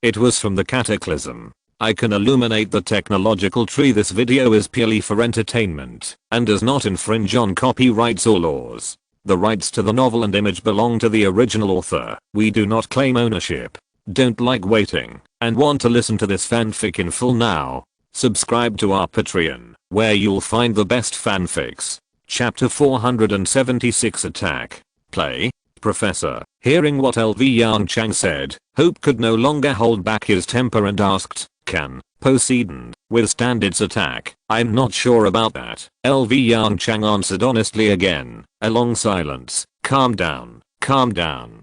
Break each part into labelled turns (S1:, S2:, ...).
S1: It was from the Cataclysm. I can illuminate the technological tree. This video is purely for entertainment and does not infringe on copyrights or laws. The rights to the novel and image belong to the original author. We do not claim ownership. Don't like waiting and want to listen to this fanfic in full now? Subscribe to our Patreon, where you'll find the best fanfics. Chapter 476 Attack. Play. Professor, hearing what LV Yongchang said, Hope could no longer hold back his temper and asked, "Can Poseidon withstand its attack?" "I'm not sure about that," LV Yongchang answered honestly again. A long silence. "Calm down, calm down."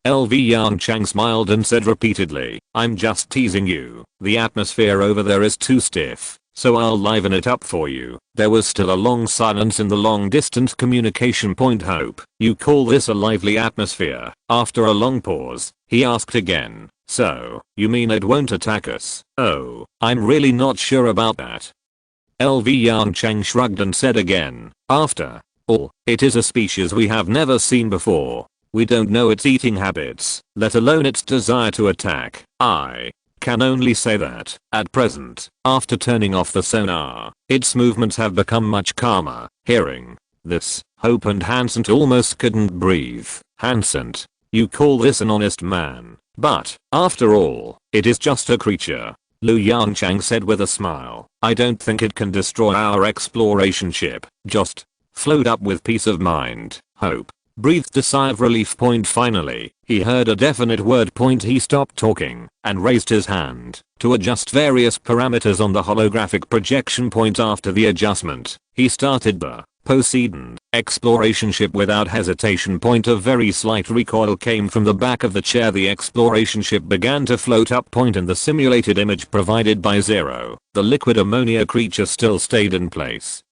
S1: LV Yongchang smiled and said repeatedly, "I'm just teasing you. The atmosphere over there is too stiff, so I'll liven it up for you." There was still a long silence in the long-distance communication point. "Hope, you call this a lively atmosphere?" After a long pause, he asked again, "So, you mean it won't attack us?" "Oh, I'm really not sure about that." LV Yongchang shrugged and said again, "After all, it is a species we have never seen before. We don't know its eating habits, let alone its desire to attack. I can only say that, at present, after turning off the sonar, its movements have become much calmer." Hearing this, Hope and Hansen almost couldn't breathe. "Hansen, you call this an honest man, but, after all, it is just a creature," Lu Yongchang said with a smile. "I don't think it can destroy our exploration ship, just float up with peace of mind." Hope breathed a sigh of relief. Finally, he heard a definite word. He stopped talking and raised his hand to adjust various parameters on the holographic projection. After the adjustment, he started the Poseidon exploration ship without hesitation. A very slight recoil came from the back of the chair. The exploration ship began to float up. In the simulated image provided by Zero, the liquid ammonia creature still stayed in place,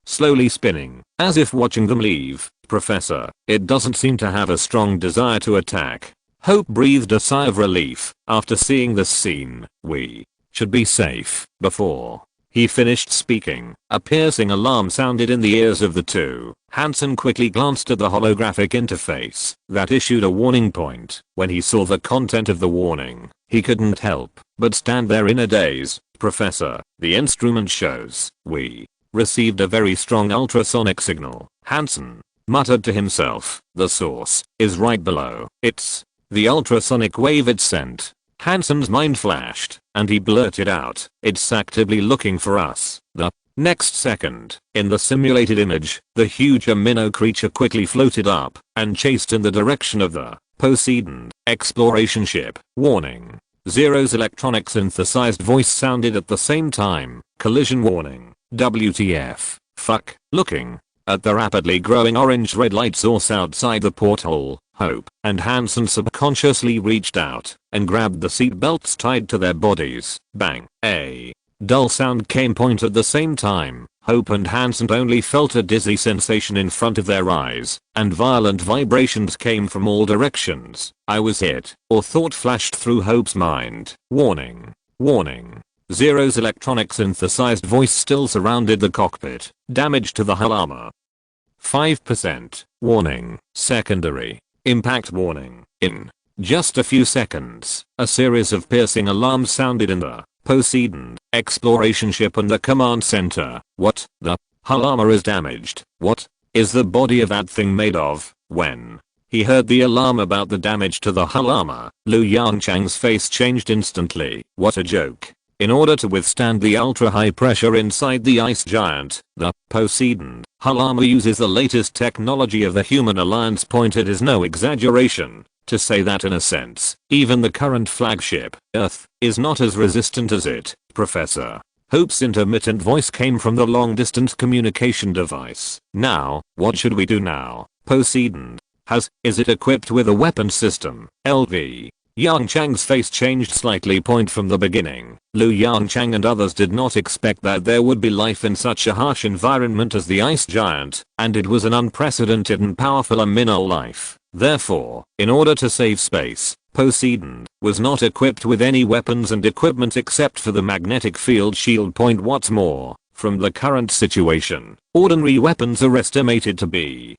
S1: slowly spinning, as if watching them leave. "Professor, it doesn't seem to have a strong desire to attack." Hope breathed a sigh of relief. After seeing this scene, we should be safe. Before he finished speaking, a piercing alarm sounded in the ears of the two. Hansen quickly glanced at the holographic interface that issued a warning point. When he saw the content of the warning, he couldn't help but stand there in a daze. "Professor, the instrument shows we received a very strong ultrasonic signal." Hansen muttered to himself, "The source is right below. It's the ultrasonic wave it sent." Hansen's mind flashed, and he blurted out, "It's actively looking for us." The next second, in the simulated image, the huge amino creature quickly floated up and chased in the direction of the Poseidon exploration ship. Warning. Zero's electronic synthesized voice sounded at the same time. Collision warning. WTF. Fuck. Looking at the rapidly growing orange-red light source outside the porthole, Hope and Hansen subconsciously reached out and grabbed the seat belts tied to their bodies. Bang. A dull sound came. At the same time, Hope and Hansen only felt a dizzy sensation in front of their eyes, and violent vibrations came from all directions. "I was hit," or thought flashed through Hope's mind. Warning. Warning. Zero's electronic synthesized voice still surrounded the cockpit. Damage to the hull armor. 5%. Warning. Secondary impact warning. In just a few seconds, a series of piercing alarms sounded in the Poseidon exploration ship and the command center. "What? The hull armor is damaged. What is the body of that thing made of?" When he heard the alarm about the damage to the hull armor, Lu Yongchang's face changed instantly. "What a joke. In order to withstand the ultra-high pressure inside the ice giant, the Poseidon hull armor uses the latest technology of the Human Alliance. It is no exaggeration to say that in a sense, even the current flagship, Earth, is not as resistant as it." "Professor." Hope's intermittent voice came from the long-distance communication device. "Now, what should we do now? Poseidon is it equipped with a weapon system?" LV Yongchang's face changed slightly. From the beginning, Lu Yongchang and others did not expect that there would be life in such a harsh environment as the ice giant, and it was an unprecedented and powerful amino life. Therefore, in order to save space, Poseidon was not equipped with any weapons and equipment except for the magnetic field shield. What's more, from the current situation, ordinary weapons are estimated to be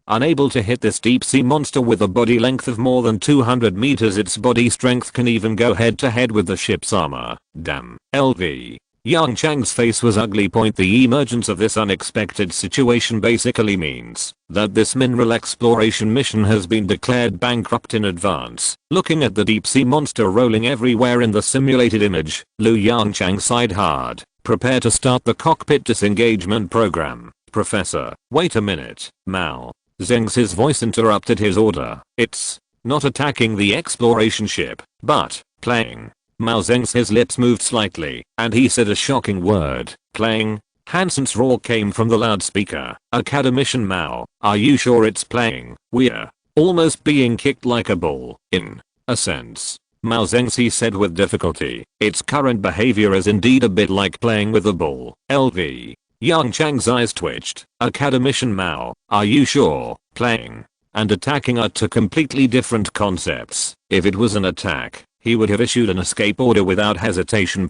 S1: Unable to hit this deep sea monster with a body length of more than 200 meters, its body strength can even go head to head with the ship's armor. Damn. LV. Yongchang's face was ugly. The emergence of this unexpected situation basically means that this mineral exploration mission has been declared bankrupt in advance. Looking at the deep sea monster rolling everywhere in the simulated image, Yongchang sighed hard. Prepare to start the cockpit disengagement program. Professor, wait a minute. Mao Zheng's voice interrupted his order. It's not attacking the exploration ship, but playing. Mao Zheng's lips moved slightly, and he said a shocking word. Playing? Hansen's roar came from the loudspeaker. Academician Mao, are you sure it's playing? We're almost being kicked like a ball, in a sense. Mao Zhengzi said with difficulty. Its current behavior is indeed a bit like playing with a ball. LV. Yongchang's eyes twitched. Academician Mao, are you sure? Playing and attacking are two completely different concepts. If it was an attack, he would have issued an escape order without hesitation.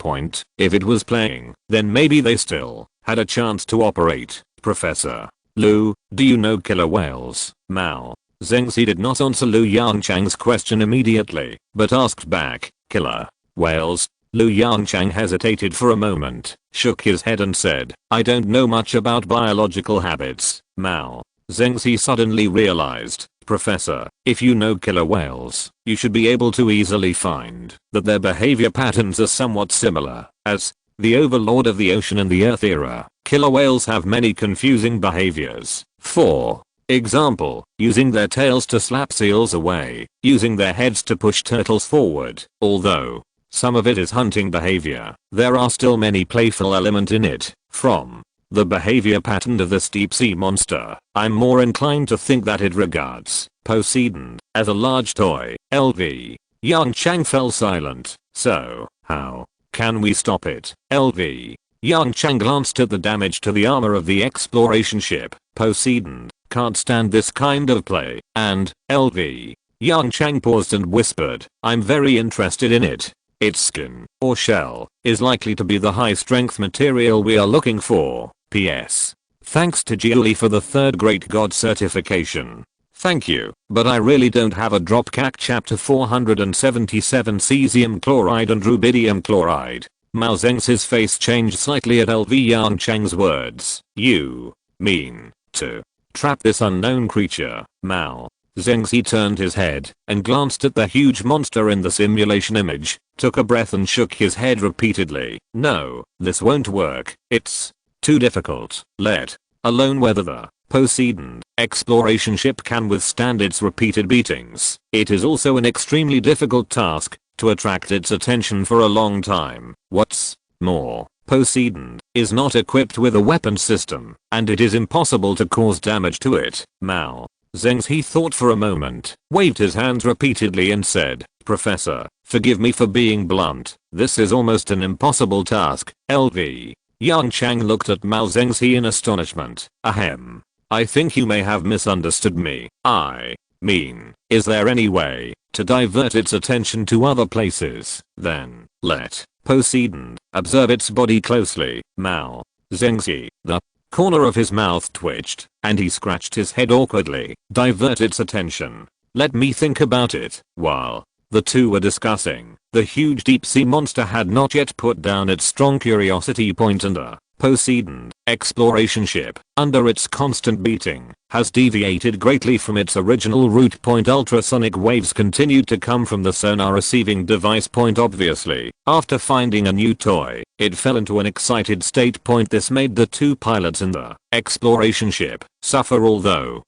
S1: If it was playing, then maybe they still had a chance to operate. Professor Lu, do you know killer whales? Mao Zhengzi did not answer Yongchang's question immediately, but asked back, killer whales? Yongchang hesitated for a moment, shook his head and said, I don't know much about biological habits. Mao Zhengzi suddenly realized, Professor, if you know killer whales, you should be able to easily find that their behavior patterns are somewhat similar. As the overlord of the ocean in the Earth era, killer whales have many confusing behaviors. For example, using their tails to slap seals away, using their heads to push turtles forward. Although some of it is hunting behavior, there are still many playful elements in it. From the behavior pattern of this deep sea monster, I'm more inclined to think that it regards Poseidon as a large toy. LV. Yongchang fell silent. So, how can we stop it? LV. Yongchang glanced at the damage to the armor of the exploration ship. Poseidon can't stand this kind of play, and LV. Yongchang paused and whispered, I'm very interested in it. Its skin, or shell, is likely to be the high-strength material we are looking for. P.S. Thanks to Julie for the third great god certification. Thank you, but I really don't have a drop. CAC chapter 477 cesium chloride and rubidium chloride. Mao Zheng's face changed slightly at LV Yongchang's words. You mean to trap this unknown creature? Mao Zhengzi turned his head and glanced at the huge monster in the simulation image, took a breath and shook his head repeatedly. No, this won't work. It's too difficult. Let alone whether the Poseidon exploration ship can withstand its repeated beatings. It is also an extremely difficult task to attract its attention for a long time. What's more, Poseidon is not equipped with a weapon system, and it is impossible to cause damage to it. Mao Zhengzi thought for a moment, waved his hands repeatedly and said, Professor, forgive me for being blunt, this is almost an impossible task. LV. Yongchang looked at Mao Zhengzi in astonishment. Ahem. I think you may have misunderstood me. I mean, is there any way to divert its attention to other places? Then let Poseidon observe its body closely. Mao Zhengzi, the corner of his mouth twitched, and he scratched his head awkwardly. Divert its attention. Let me think about it. While the two were discussing, the huge deep sea monster had not yet put down its strong curiosity point, and the Poseidon exploration ship, under its constant beating, has deviated greatly from its original route. Ultrasonic waves continued to come from the sonar receiving device. Obviously, after finding a new toy, it fell into an excited state. This made the two pilots in the exploration ship suffer, although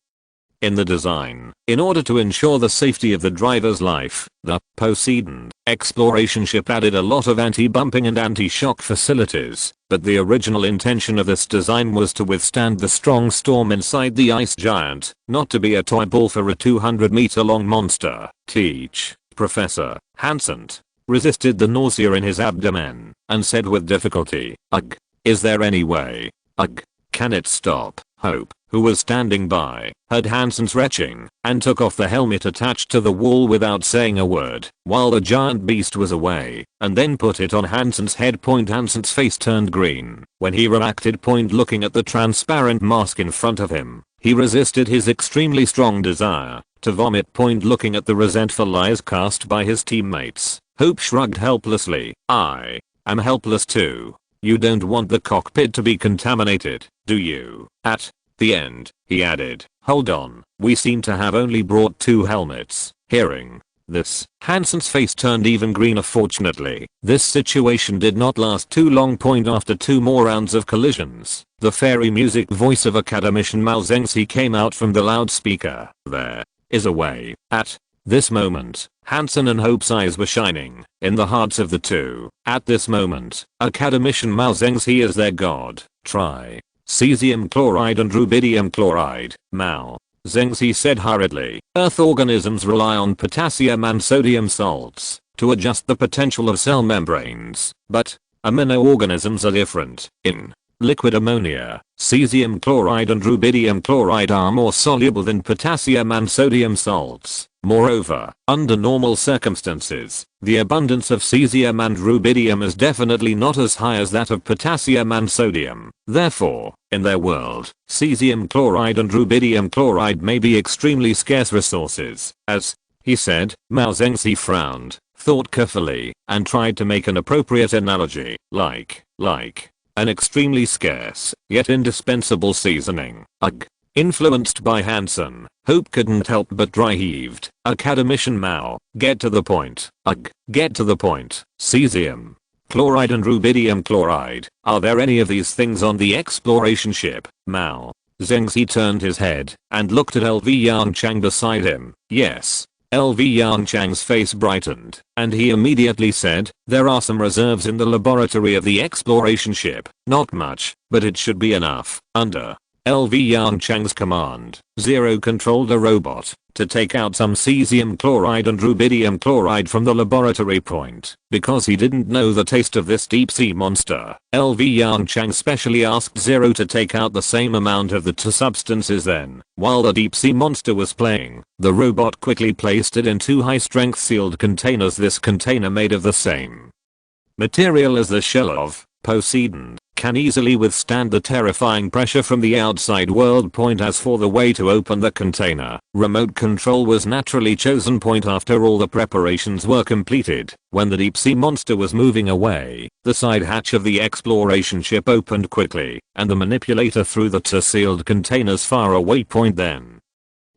S1: in the design, in order to ensure the safety of the driver's life, the Poseidon exploration ship added a lot of anti-bumping and anti-shock facilities, but the original intention of this design was to withstand the strong storm inside the ice giant, not to be a toy ball for a 200-meter-long monster. Teach. Professor Hansen resisted the nausea in his abdomen and said with difficulty, Ugh. Is there any way? Ugh. Can it stop? Hope, who was standing by, heard Hansen's retching and took off the helmet attached to the wall without saying a word while the giant beast was away, and then put it on Hansen's head. Hansen's face turned green when he reacted. Looking at the transparent mask in front of him, He resisted his extremely strong desire to vomit. Looking at the resentful eyes cast by his teammates, Hope shrugged helplessly. I am helpless too. You don't want the cockpit to be contaminated, do you? At the end, he added, hold on, we seem to have only brought 2 helmets. Hearing this, Hansen's face turned even greener. Fortunately, this situation did not last too long. After 2 more rounds of collisions, the fairy music voice of Academician Mao Zengzi came out from the loudspeaker. There is a way. At this moment, Hansen and Hope's eyes were shining in the hearts of the two. At this moment, Academician Mao Zengzi is their god. Try cesium chloride and rubidium chloride. Mao Zengzi said hurriedly, Earth organisms rely on potassium and sodium salts to adjust the potential of cell membranes, but amino organisms are different. In liquid ammonia, cesium chloride and rubidium chloride are more soluble than potassium and sodium salts. Moreover, under normal circumstances, the abundance of cesium and rubidium is definitely not as high as that of potassium and sodium. Therefore, in their world, cesium chloride and rubidium chloride may be extremely scarce resources. As he said, Mao Zengzi frowned, thought carefully, and tried to make an appropriate analogy, like an extremely scarce, yet indispensable seasoning. Ugh. Influenced by Hansen, Hope couldn't help but dry heaved. Academician Mao, get to the point. Ugh. Get to the point. Cesium chloride and rubidium chloride. Are there any of these things on the exploration ship? Mao Zengzi turned his head and looked at LV Yongchang beside him. Yes. LV Yongchang's face brightened, and he immediately said, there are some reserves in the laboratory of the exploration ship. Not much, but it should be enough. Under LV Yongchang's command, Zero controlled a robot to take out some cesium chloride and rubidium chloride from the laboratory point. Because he didn't know the taste of this deep sea monster, LV Yongchang specially asked Zero to take out the same amount of the two substances. Then, while the deep sea monster was playing, the robot quickly placed it in 2 high-strength sealed containers. This container, made of the same material as the shell of Poseidon, can easily withstand the terrifying pressure from the outside world. As for the way to open the container, remote control was naturally chosen. After all the preparations were completed, when the deep sea monster was moving away, the side hatch of the exploration ship opened quickly, and the manipulator threw the 2 sealed containers far away. Then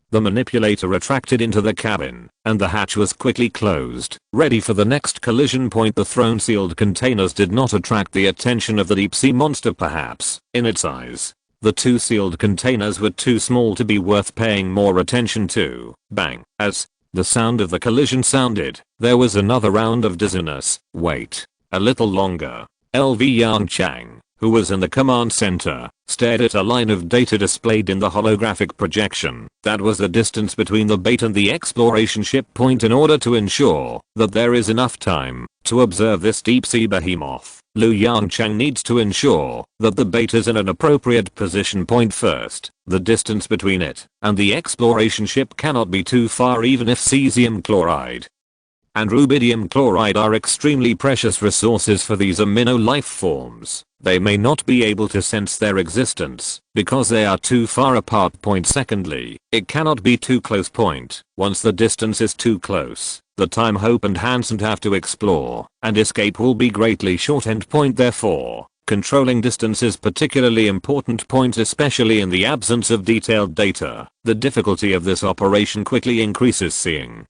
S1: the manipulator retracted into the cabin, and the hatch was quickly closed, ready for the next collision. The thrown sealed containers did not attract the attention of the deep sea monster. Perhaps, in its eyes, the 2 sealed containers were too small to be worth paying more attention to. Bang! As the sound of the collision sounded, there was another round of dizziness. Wait a little longer. LV Yongchang, who was in the command center, stared at a line of data displayed in the holographic projection. That was the distance between the bait and the exploration ship. In order to ensure that there is enough time to observe this deep sea behemoth, Lu Yongchang needs to ensure that the bait is in an appropriate position. First, the distance between it and the exploration ship cannot be too far. Even if cesium chloride and rubidium chloride are extremely precious resources for these amino life forms, they may not be able to sense their existence because they are too far apart. Secondly, it cannot be too close. Once the distance is too close, the time Hope and Hansen have to explore and escape will be greatly shortened. Therefore, controlling distance is particularly important. Especially in the absence of detailed data, the difficulty of this operation quickly increases. Seeing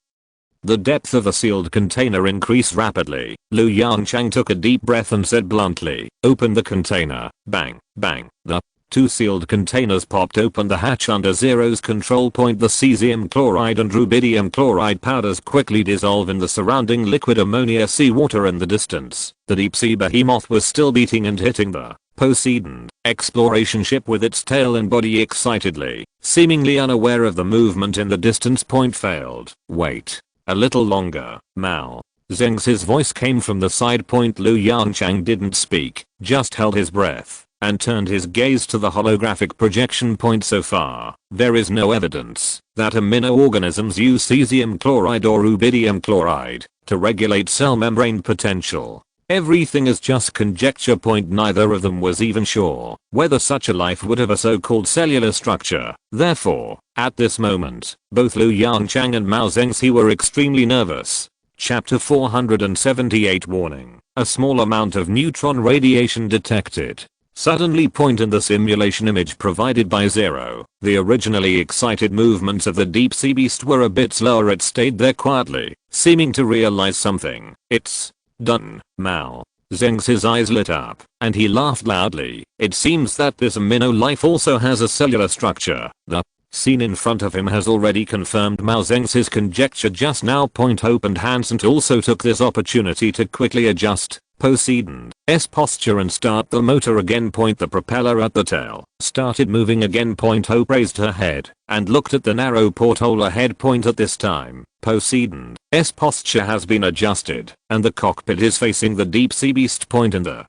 S1: the depth of the sealed container increase rapidly, Lu Yongchang took a deep breath and said bluntly, open the container. Bang, bang. The 2 sealed containers popped open. The hatch under Zero's control. The cesium chloride and rubidium chloride powders quickly dissolve in the surrounding liquid ammonia. Seawater in the distance, the deep sea behemoth was still beating and hitting the Poseidon exploration ship with its tail and body excitedly, seemingly unaware of the movement in the distance. Failed. Wait a little longer. Mao Zengzi's voice came from the side. Lu Yongchang didn't speak, just held his breath and turned his gaze to the holographic projection. So far, there is no evidence that amino organisms use cesium chloride or rubidium chloride to regulate cell membrane potential. Everything is just conjecture. Neither of them was even sure whether such a life would have a so-called cellular structure. Therefore, at this moment, both Lu Yongchang and Mao Zengxi were extremely nervous. Chapter 478 Warning. A small amount of neutron radiation detected. Suddenly. In the simulation image provided by Zero, the originally excited movements of the deep sea beast were a bit slower. It stayed there quietly, seeming to realize something. It's done. Mao Zengxi's eyes lit up, and he laughed loudly. It seems that this amino life also has a cellular structure. The scene in front of him has already confirmed Mao Zengxi's conjecture just now. Hope and Hansen also took this opportunity to quickly adjust Poseidon's posture and start the motor again. The propeller at the tail started moving again. Hope raised her head and looked at the narrow porthole ahead. At this time, Poseidon's posture has been adjusted and the cockpit is facing the deep sea beast. In the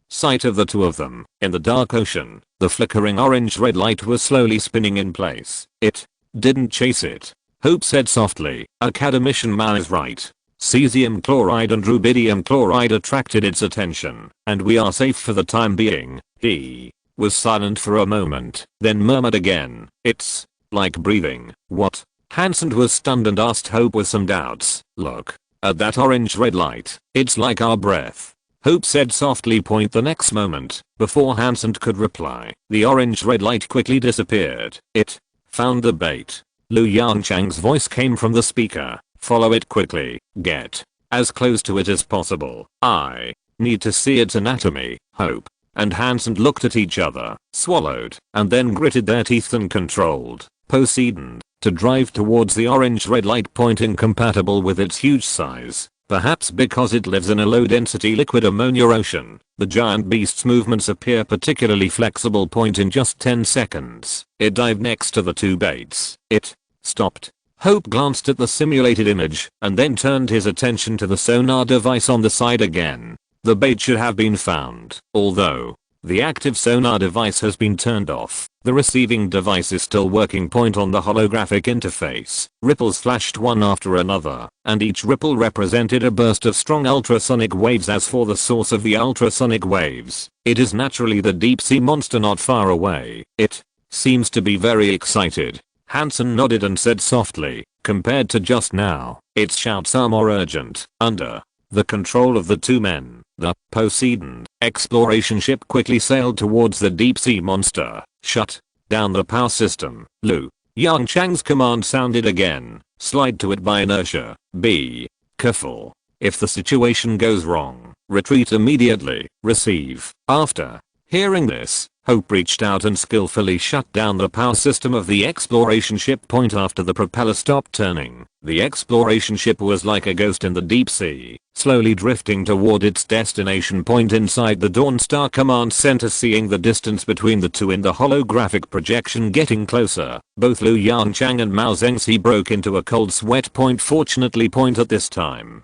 S1: sight of the two of them, in the dark ocean, the flickering orange-red light was slowly spinning in place. It didn't chase it. Hope said softly. Academician Mao is right. Cesium chloride and rubidium chloride attracted its attention, and we are safe for the time being. He was silent for a moment, then murmured again. It's like breathing. What? Hansen was stunned and asked Hope with some doubts. Look at that orange-red light. It's like our breath. Hope said softly. The next moment, before Hansen could reply, the orange-red light quickly disappeared. It found the bait. Lu Yangchang's voice came from the speaker. Follow it quickly. Get as close to it as possible. I need to see its anatomy. Hope and Hansen looked at each other, swallowed, and then gritted their teeth and controlled Poseidon to drive towards the orange-red light. Incompatible with its huge size, perhaps because it lives in a low-density liquid ammonia ocean, the giant beast's movements appear particularly flexible. In just 10 seconds, it dived next to the two baits. It stopped. Hope glanced at the simulated image and then turned his attention to the sonar device on the side again. The bait should have been found, although the active sonar device has been turned off. The receiving device is still working. On the holographic interface, ripples flashed one after another, and each ripple represented a burst of strong ultrasonic waves. As for the source of the ultrasonic waves, it is naturally the deep sea monster not far away. It seems to be very excited. Hansen nodded and said softly, compared to just now, its shouts are more urgent. Under the control of the two men, the Poseidon exploration ship quickly sailed towards the deep sea monster. Shut down the power system. Lu Yangchang's command sounded again. Slide to it by inertia. Be careful. If the situation goes wrong, retreat immediately. Receive. After hearing this, Hope reached out and skillfully shut down the power system of the exploration ship. After the propeller stopped turning, the exploration ship was like a ghost in the deep sea, slowly drifting toward its destination. Inside the Dawnstar command center, seeing the distance between the two in the holographic projection getting closer, both Lu Yangchang and Mao Zengxi broke into a cold sweat. Fortunately, at this time,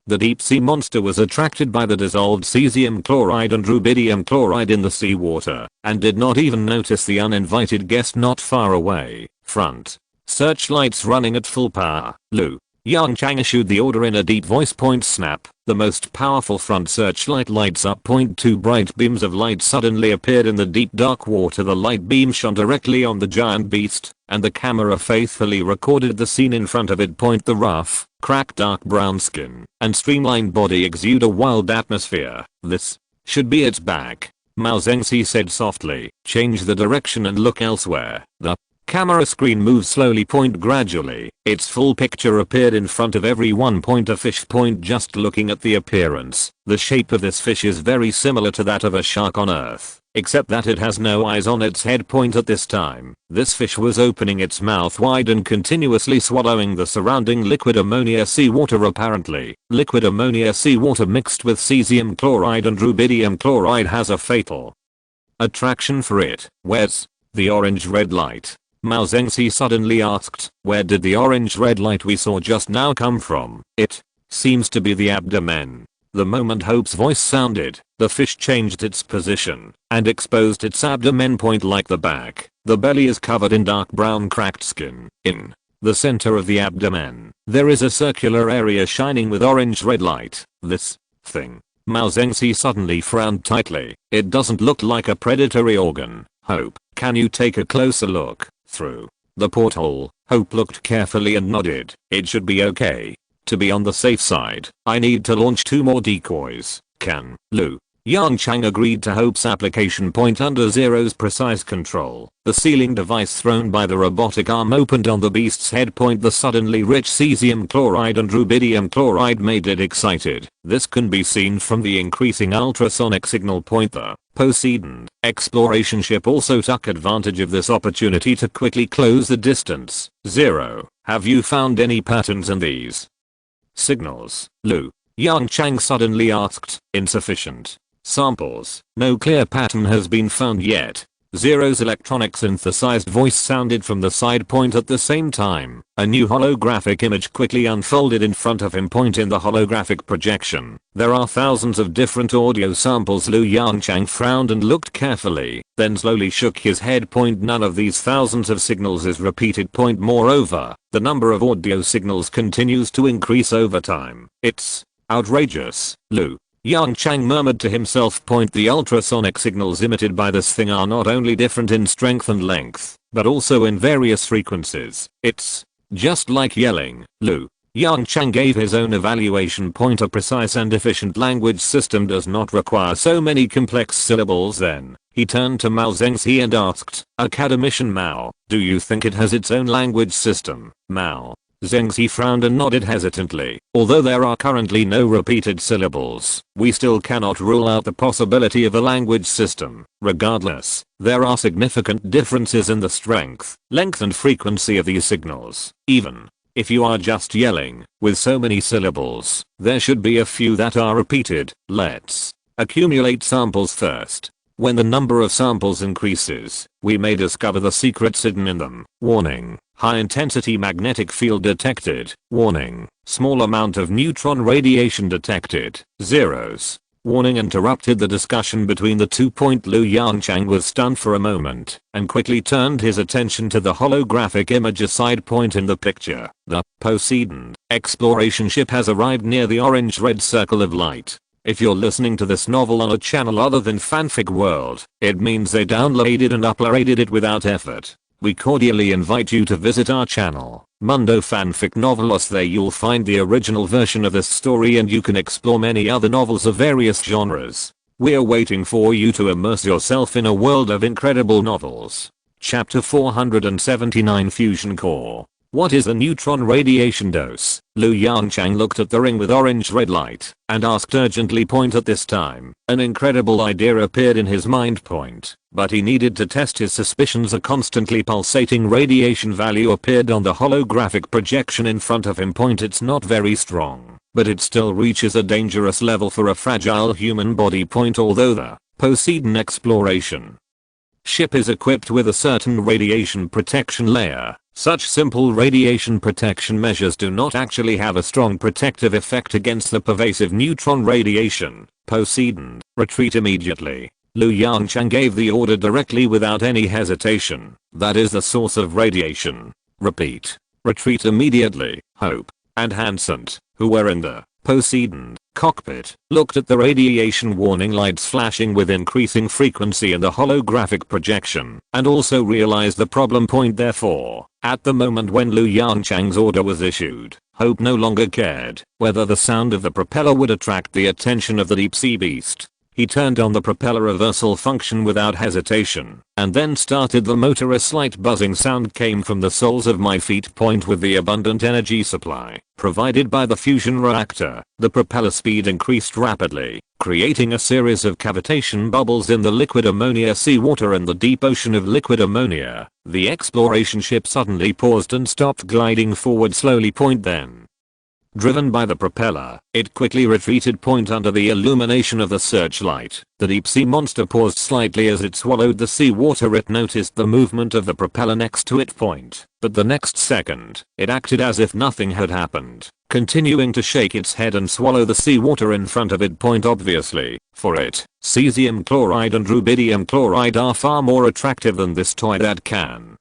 S1: the deep sea monster was attracted by the dissolved cesium chloride and rubidium chloride in the seawater, and did not even notice the uninvited guest not far away. Front searchlights running at full power. Lu Yangchang issued the order in a deep voice. Snap. The most powerful front searchlight lights up. Two bright beams of light suddenly appeared in the deep dark water. The light beam shone directly on the giant beast, and the camera faithfully recorded the scene in front of it. The rough, cracked dark brown skin and streamlined body exude a wild atmosphere. This should be its back. Mao Zengxi said softly. Change the direction and look elsewhere. The camera screen moved slowly. Gradually, its full picture appeared in front of everyone. A fish. Just looking at the appearance, the shape of this fish is very similar to that of a shark on Earth, except that it has no eyes on its head. At this time, this fish was opening its mouth wide and continuously swallowing the surrounding liquid ammonia seawater. Apparently, liquid ammonia seawater mixed with cesium chloride and rubidium chloride has a fatal attraction for it. Where's the orange-red light? Mao Zengxi suddenly asked. Where did the orange-red light we saw just now come from? It seems to be the abdomen. The moment Hope's voice sounded, the fish changed its position and exposed its abdomen. Like the back, the belly is covered in dark brown cracked skin. In the center of the abdomen, there is a circular area shining with orange-red light. This thing Mao Zengzi suddenly frowned tightly. It doesn't look like a predatory organ. Hope, can you take a closer look through the porthole? Hope looked carefully and nodded. It should be okay. To be on the safe side, I need to launch 2 more decoys. Can Lu Yongchang agreed to Hope's application point under Zero's precise control. The sealing device thrown by the robotic arm opened on the beast's head point. The suddenly rich cesium chloride and rubidium chloride made it excited. This can be seen from the increasing ultrasonic signal point. The Poseidon exploration ship also took advantage of this opportunity to quickly close the distance. Zero, have you found any patterns in these signals? Lu Yongchang suddenly asked. Insufficient samples. No clear pattern has been found yet. Zero's electronic synthesized voice sounded from the side point at the same time. A new holographic image quickly unfolded in front of him. Point in the holographic projection. There are thousands of different audio samples. Lu Yongchang frowned and looked carefully, then slowly shook his head. Point none of these thousands of signals is repeated. Point moreover, the number of audio signals continues to increase over time. It's outrageous. Lu Yongchang murmured to himself. Point the ultrasonic signals emitted by this thing are not only different in strength and length, but also in various frequencies. It's just like yelling. Lu Yongchang gave his own evaluation. Point a precise and efficient language system does not require so many complex syllables. Then he turned to Mao Zengzi and asked, Academician Mao, do you think it has its own language system? Mao Zengzi frowned and nodded hesitantly. Although there are currently no repeated syllables, we still cannot rule out the possibility of a language system. Regardless, there are significant differences in the strength, length and frequency of these signals. Even if you are just yelling, with so many syllables, there should be a few that are repeated. Let's accumulate samples first. When the number of samples increases, we may discover the secrets hidden in them. Warning. High intensity magnetic field detected. Warning. Small amount of neutron radiation detected. Zeros. Warning interrupted the discussion between the two. Lu Yongchang was stunned for a moment and quickly turned his attention to the holographic image. A side point in the picture. The Poseidon exploration ship has arrived near the orange-red circle of light. If you're listening to this novel on a channel other than Fanfic World, it means they downloaded and uploaded it without effort. We cordially invite you to visit our channel, Mundo Fanfic Novelos. There you'll find the original version of this story and you can explore many other novels of various genres. We're waiting for you to immerse yourself in a world of incredible novels. Chapter 479 Fusion Core. What is a neutron radiation dose? Lu Yongchang looked at the ring with orange-red light and asked urgently. Point at this time, an incredible idea appeared in his mind. Point, but he needed to test his suspicions. A constantly pulsating radiation value appeared on the holographic projection in front of him. Point, it's not very strong, but it still reaches a dangerous level for a fragile human body. Point, although the Poseidon exploration ship is equipped with a certain radiation protection layer, such simple radiation protection measures do not actually have a strong protective effect against the pervasive neutron radiation. Poseidon, retreat immediately. Lu Yongchang gave the order directly without any hesitation. That is the source of radiation. Repeat. Retreat immediately. Hope and Hansen, who were in the Poseidon cockpit, looked at the radiation warning lights flashing with increasing frequency in the holographic projection and also realized the problem. Point, therefore, at the moment when Lu Yongchang's order was issued, Hope no longer cared whether the sound of the propeller would attract the attention of the deep sea beast. He turned on the propeller reversal function without hesitation and then started the motor. A slight buzzing sound came from the soles of my feet. Point, with the abundant energy supply provided by the fusion reactor, the propeller speed increased rapidly, creating a series of cavitation bubbles in the liquid ammonia seawater and the deep ocean of liquid ammonia. The exploration ship suddenly paused and stopped gliding forward slowly. Point, then, driven by the propeller, it quickly retreated. Point, under the illumination of the searchlight, the deep sea monster paused slightly as it swallowed the seawater. It noticed the movement of the propeller next to it. Point, but the next second, it acted as if nothing had happened, continuing to shake its head and swallow the seawater in front of it. Point, obviously, for it, cesium chloride and rubidium chloride are far more attractive than this toy that can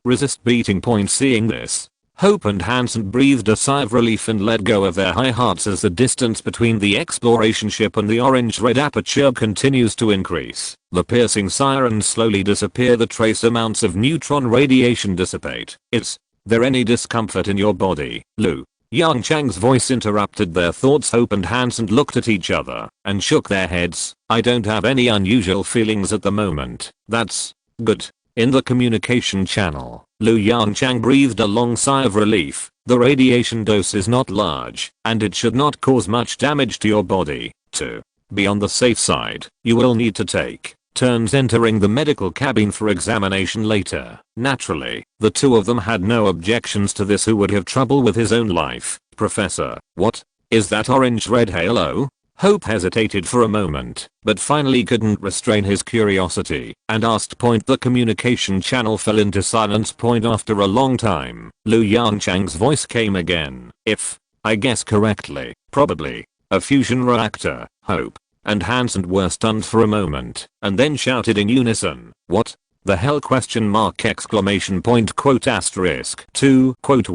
S1: resist beating. Point, seeing this, Hope and Hansen breathed a sigh of relief and let go of their high hearts as the distance between the exploration ship and the orange-red aperture continues to increase. The piercing sirens slowly disappear, the trace amounts of neutron radiation dissipate. Is there any discomfort in your body, Lu? Yongchang's voice interrupted their thoughts. Hope and Hansen looked at each other and shook their heads. I don't have any unusual feelings at the moment. That's good. In the communication channel, Lu Yongchang breathed a long sigh of relief. The radiation dose is not large, and it should not cause much damage to your body. To be on the safe side, you will need to take turns entering the medical cabin for examination later. Naturally, the two of them had no objections to this. Who would have trouble with his own life? Professor, what is that orange-red halo? Hope hesitated for a moment, but finally couldn't restrain his curiosity and asked. The communication channel fell into silence. After a long time, Lu Yongchang's voice came again. If I guess correctly, probably a fusion reactor. Hope and Hansen were stunned for a moment and then shouted in unison, what the hell? ? Exclamation point quote asterisk 2 quote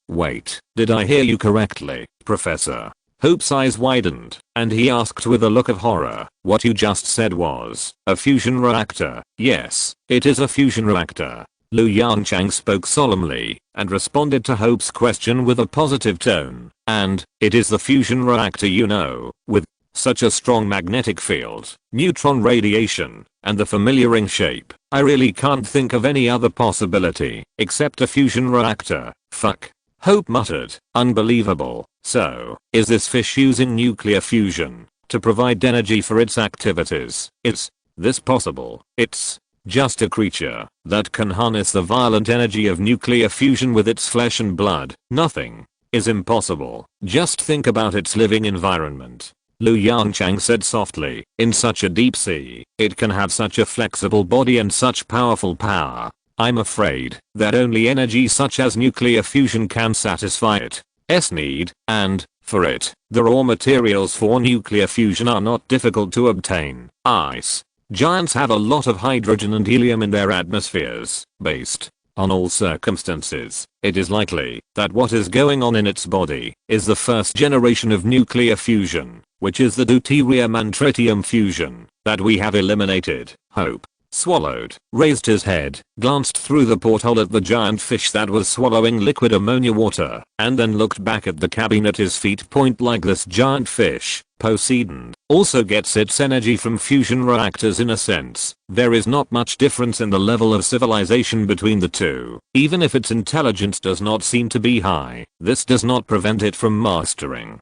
S1: wait, did I hear you correctly, Professor? Hope's eyes widened, and he asked with a look of horror, what you just said was a fusion reactor? Yes, it is a fusion reactor. Lu Yongchang spoke solemnly and responded to Hope's question with a positive tone. And it is the fusion reactor, you know, with such a strong magnetic field, neutron radiation, and the familiar ring shape. I really can't think of any other possibility except a fusion reactor. Fuck. Hope muttered, unbelievable. So, is this fish using nuclear fusion to provide energy for its activities? Is this possible? It's just a creature that can harness the violent energy of nuclear fusion with its flesh and blood. Nothing is impossible. Just think about its living environment. Lu Yongchang said softly, in such a deep sea, it can have such a flexible body and such powerful power. I'm afraid that only energy such as nuclear fusion can satisfy its need, and, for it, the raw materials for nuclear fusion are not difficult to obtain. Ice giants have a lot of hydrogen and helium in their atmospheres. Based on all circumstances, it is likely that what is going on in its body is the first generation of nuclear fusion, which is the deuterium and tritium fusion that we have eliminated. Hope swallowed, raised his head, glanced through the porthole at the giant fish that was swallowing liquid ammonia water, and then looked back at the cabin at his feet. Like this giant fish, Poseidon, also gets its energy from fusion reactors. In a sense, there is not much difference in the level of civilization between the two. Even if its intelligence does not seem to be high, this does not prevent it from mastering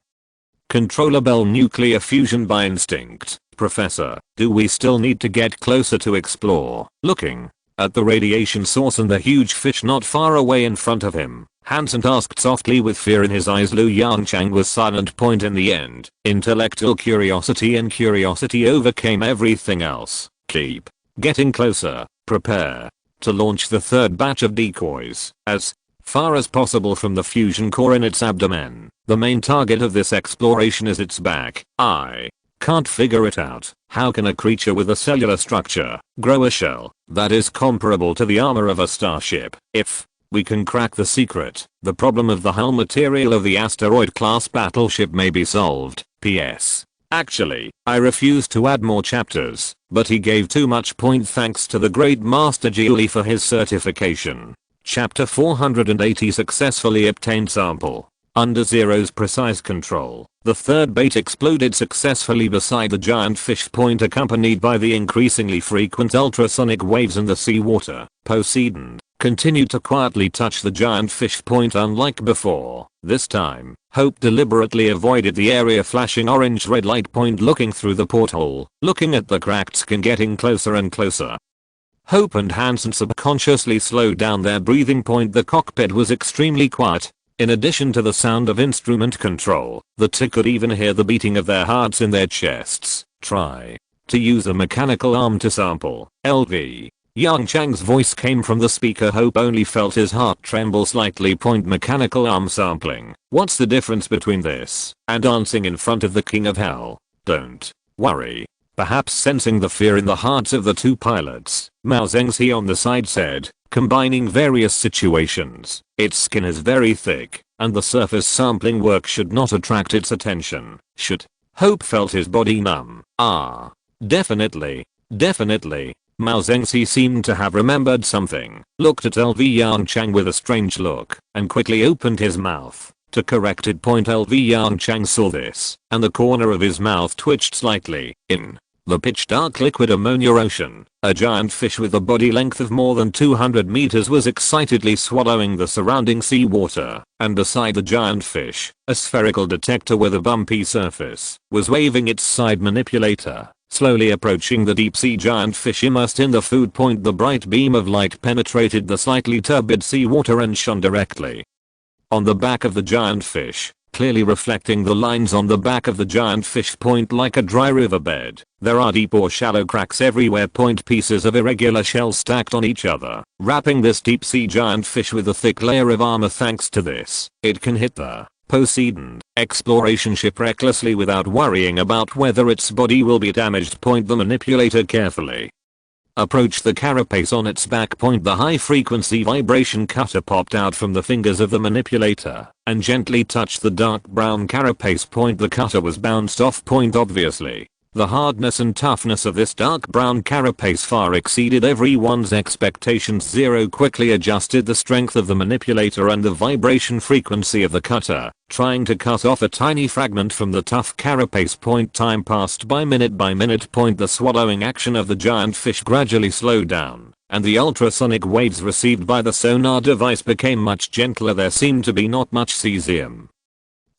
S1: controllable nuclear fusion by instinct. Professor, do we still need to get closer to explore? Looking at the radiation source and the huge fish not far away in front of him, Hansen asked softly with fear in his eyes. Lu Yongchang was silent. In the end, intellectual curiosity and curiosity overcame everything else. Keep getting closer. Prepare to launch the third batch of decoys as far as possible from the fusion core in its abdomen. The main target of this exploration is its back. I can't figure it out. How can a creature with a cellular structure grow a shell that is comparable to the armor of a starship? If we can crack the secret, the problem of the hull material of the asteroid class battleship may be solved. P.S. Actually, I refuse to add more chapters, but he gave too much. Thanks to the great Master Jiuli for his certification. Chapter 480 successfully obtained sample. Under Zero's precise control, the third bait exploded successfully beside the giant fish. Accompanied by the increasingly frequent ultrasonic waves in the seawater, Poseidon continued to quietly touch the giant fish. Unlike before, this time, Hope deliberately avoided the area flashing orange-red light. Looking through the porthole, looking at the cracked skin getting closer and closer. Hope and Hansen subconsciously slowed down their breathing. The cockpit was extremely quiet. In addition to the sound of instrument control, the two could even hear the beating of their hearts in their chests. Try to use a mechanical arm to sample. LV. Yongchang's voice came from the speaker. Hope only felt his heart tremble slightly. Mechanical arm sampling. What's the difference between this and dancing in front of the king of hell? Don't worry. Perhaps sensing the fear in the hearts of the two pilots, Mao Zengzi on the side said, combining various situations. Its skin is very thick, and the surface sampling work should not attract its attention, should. Hope felt his body numb. Definitely. Mao Zengzi seemed to have remembered something, looked at LV Yongchang with a strange look, and quickly opened his mouth. To correct it. LV Yongchang saw this, and the corner of his mouth twitched slightly. In the pitch dark liquid ammonia ocean, a giant fish with a body length of more than 200 meters was excitedly swallowing the surrounding seawater, and beside the giant fish, a spherical detector with a bumpy surface was waving its side manipulator. Slowly approaching the deep sea giant fish immersed in the food. The bright beam of light penetrated the slightly turbid seawater and shone directly on the back of the giant fish, clearly reflecting the lines on the back of the giant fish. Like a dry riverbed, there are deep or shallow cracks everywhere. Pieces of irregular shells stacked on each other, wrapping this deep sea giant fish with a thick layer of armor. Thanks to this, it can hit the Poseidon exploration ship recklessly without worrying about whether its body will be damaged. The manipulator carefully approached the carapace on its back. The high frequency vibration cutter popped out from the fingers of the manipulator and gently touched the dark brown carapace. The cutter was bounced off. Obviously, the hardness and toughness of this dark brown carapace far exceeded everyone's expectations. Zero quickly adjusted the strength of the manipulator and the vibration frequency of the cutter, trying to cut off a tiny fragment from the tough carapace. Time passed by minute. The swallowing action of the giant fish gradually slowed down, and the ultrasonic waves received by the sonar device became much gentler. There seemed to be not much cesium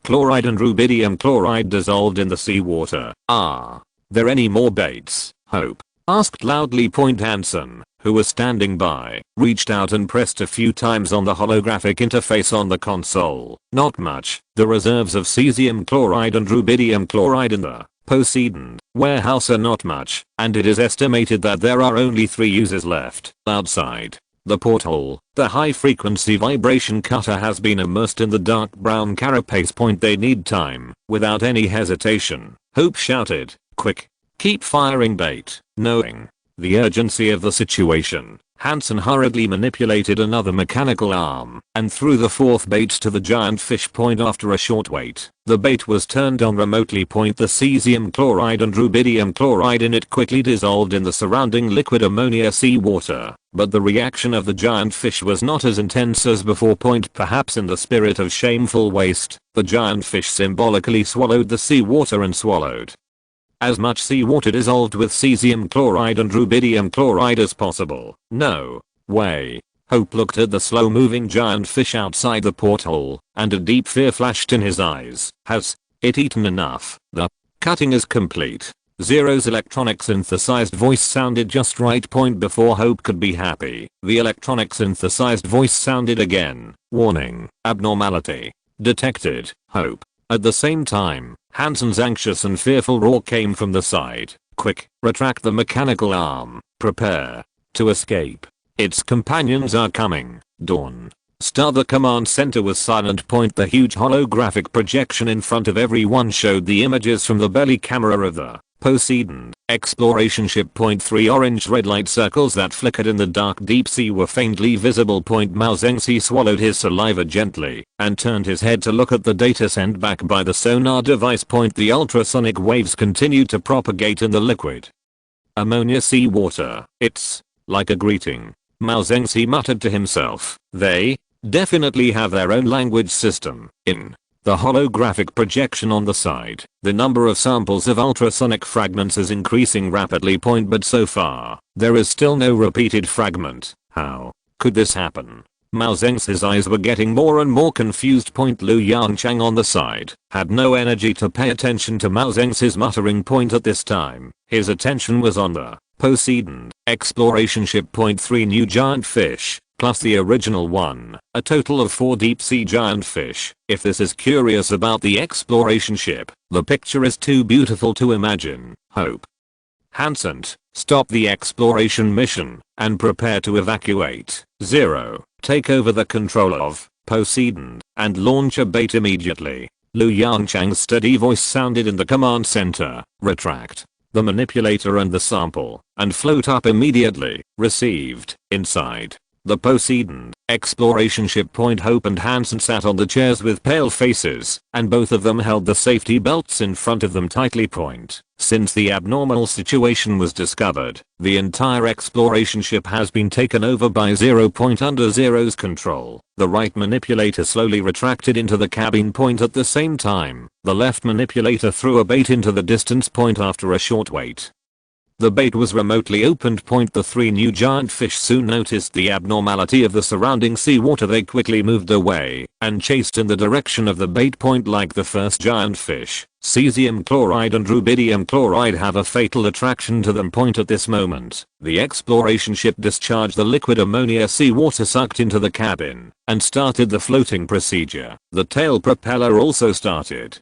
S1: chloride and rubidium chloride dissolved in the seawater. Are there any more baits? Hope asked loudly. Hansen, who was standing by, reached out and pressed a few times on the holographic interface on the console. Not much. The reserves of cesium chloride and rubidium chloride in the Poseidon warehouse are not much, and it is estimated that there are only 3 uses left. Outside the porthole, the high frequency vibration cutter has been immersed in the dark brown carapace. They need time. Without any hesitation, Hope shouted, "Quick! Keep firing bait." Knowing the urgency of the situation, Hansen hurriedly manipulated another mechanical arm and threw the 4th bait to the giant fish. After a short wait, the bait was turned on remotely. The cesium chloride and rubidium chloride in it quickly dissolved in the surrounding liquid ammonia seawater, but the reaction of the giant fish was not as intense as before. Perhaps in the spirit of shameful waste, the giant fish symbolically swallowed the seawater and swallowed as much seawater dissolved with cesium chloride and rubidium chloride as possible. No way. Hope looked at the slow-moving giant fish outside the porthole, and a deep fear flashed in his eyes. Has it eaten enough? The cutting is complete. Zero's electronic synthesized voice sounded just right. Before Hope could be happy, the electronic synthesized voice sounded again. Warning. Abnormality detected. Hope. At the same time, Hansen's anxious and fearful roar came from the side. Quick, retract the mechanical arm. Prepare to escape. Its companions are coming. Dawn. Star. The command center was silent. The huge holographic projection in front of everyone showed the images from the belly camera of the Poseidon exploration ship. 3 orange red light circles that flickered in the dark deep sea were faintly visible. Mao Zengzi swallowed his saliva gently and turned his head to look at the data sent back by the sonar device. The ultrasonic waves continued to propagate in the liquid ammonia seawater. It's like a greeting, Mao Zengzi muttered to himself. They definitely have their own language system. In the holographic projection on the side, the number of samples of ultrasonic fragments is increasing rapidly. But so far, there is still no repeated fragment. How could this happen? Mao Zengzi's eyes were getting more and more confused. Lu Yongchang on the side had no energy to pay attention to Mao Zengzi's muttering. At this time, his attention was on the Poseidon exploration ship. 3 new giant fish, plus the original one, a total of 4 deep sea giant fish. If this is curious about the exploration ship, the picture is too beautiful to imagine. Hope. Hansen, stop the exploration mission and prepare to evacuate. 0. Take over the control of Poseidon and launch a bait immediately. Lu Yongchang's steady voice sounded in the command center. Retract the manipulator and the sample, and float up immediately. Received. Inside the Poseidon exploration ship, Point Hope and Hansen sat on the chairs with pale faces, and both of them held the safety belts in front of them tightly. Point. Since the abnormal situation was discovered, the entire exploration ship has been taken over by Zero. Point under Zero's control. The right manipulator slowly retracted into the cabin. Point at the same time, the left manipulator threw a bait into the distance. Point after a short wait, the bait was remotely opened. Point the three new giant fish soon noticed the abnormality of the surrounding seawater. They quickly moved away and chased in the direction of the bait. Point like the first giant fish, cesium chloride and rubidium chloride have a fatal attraction to them. Point at this moment, the exploration ship discharged the liquid ammonia seawater sucked into the cabin and started the floating procedure. The tail propeller also started,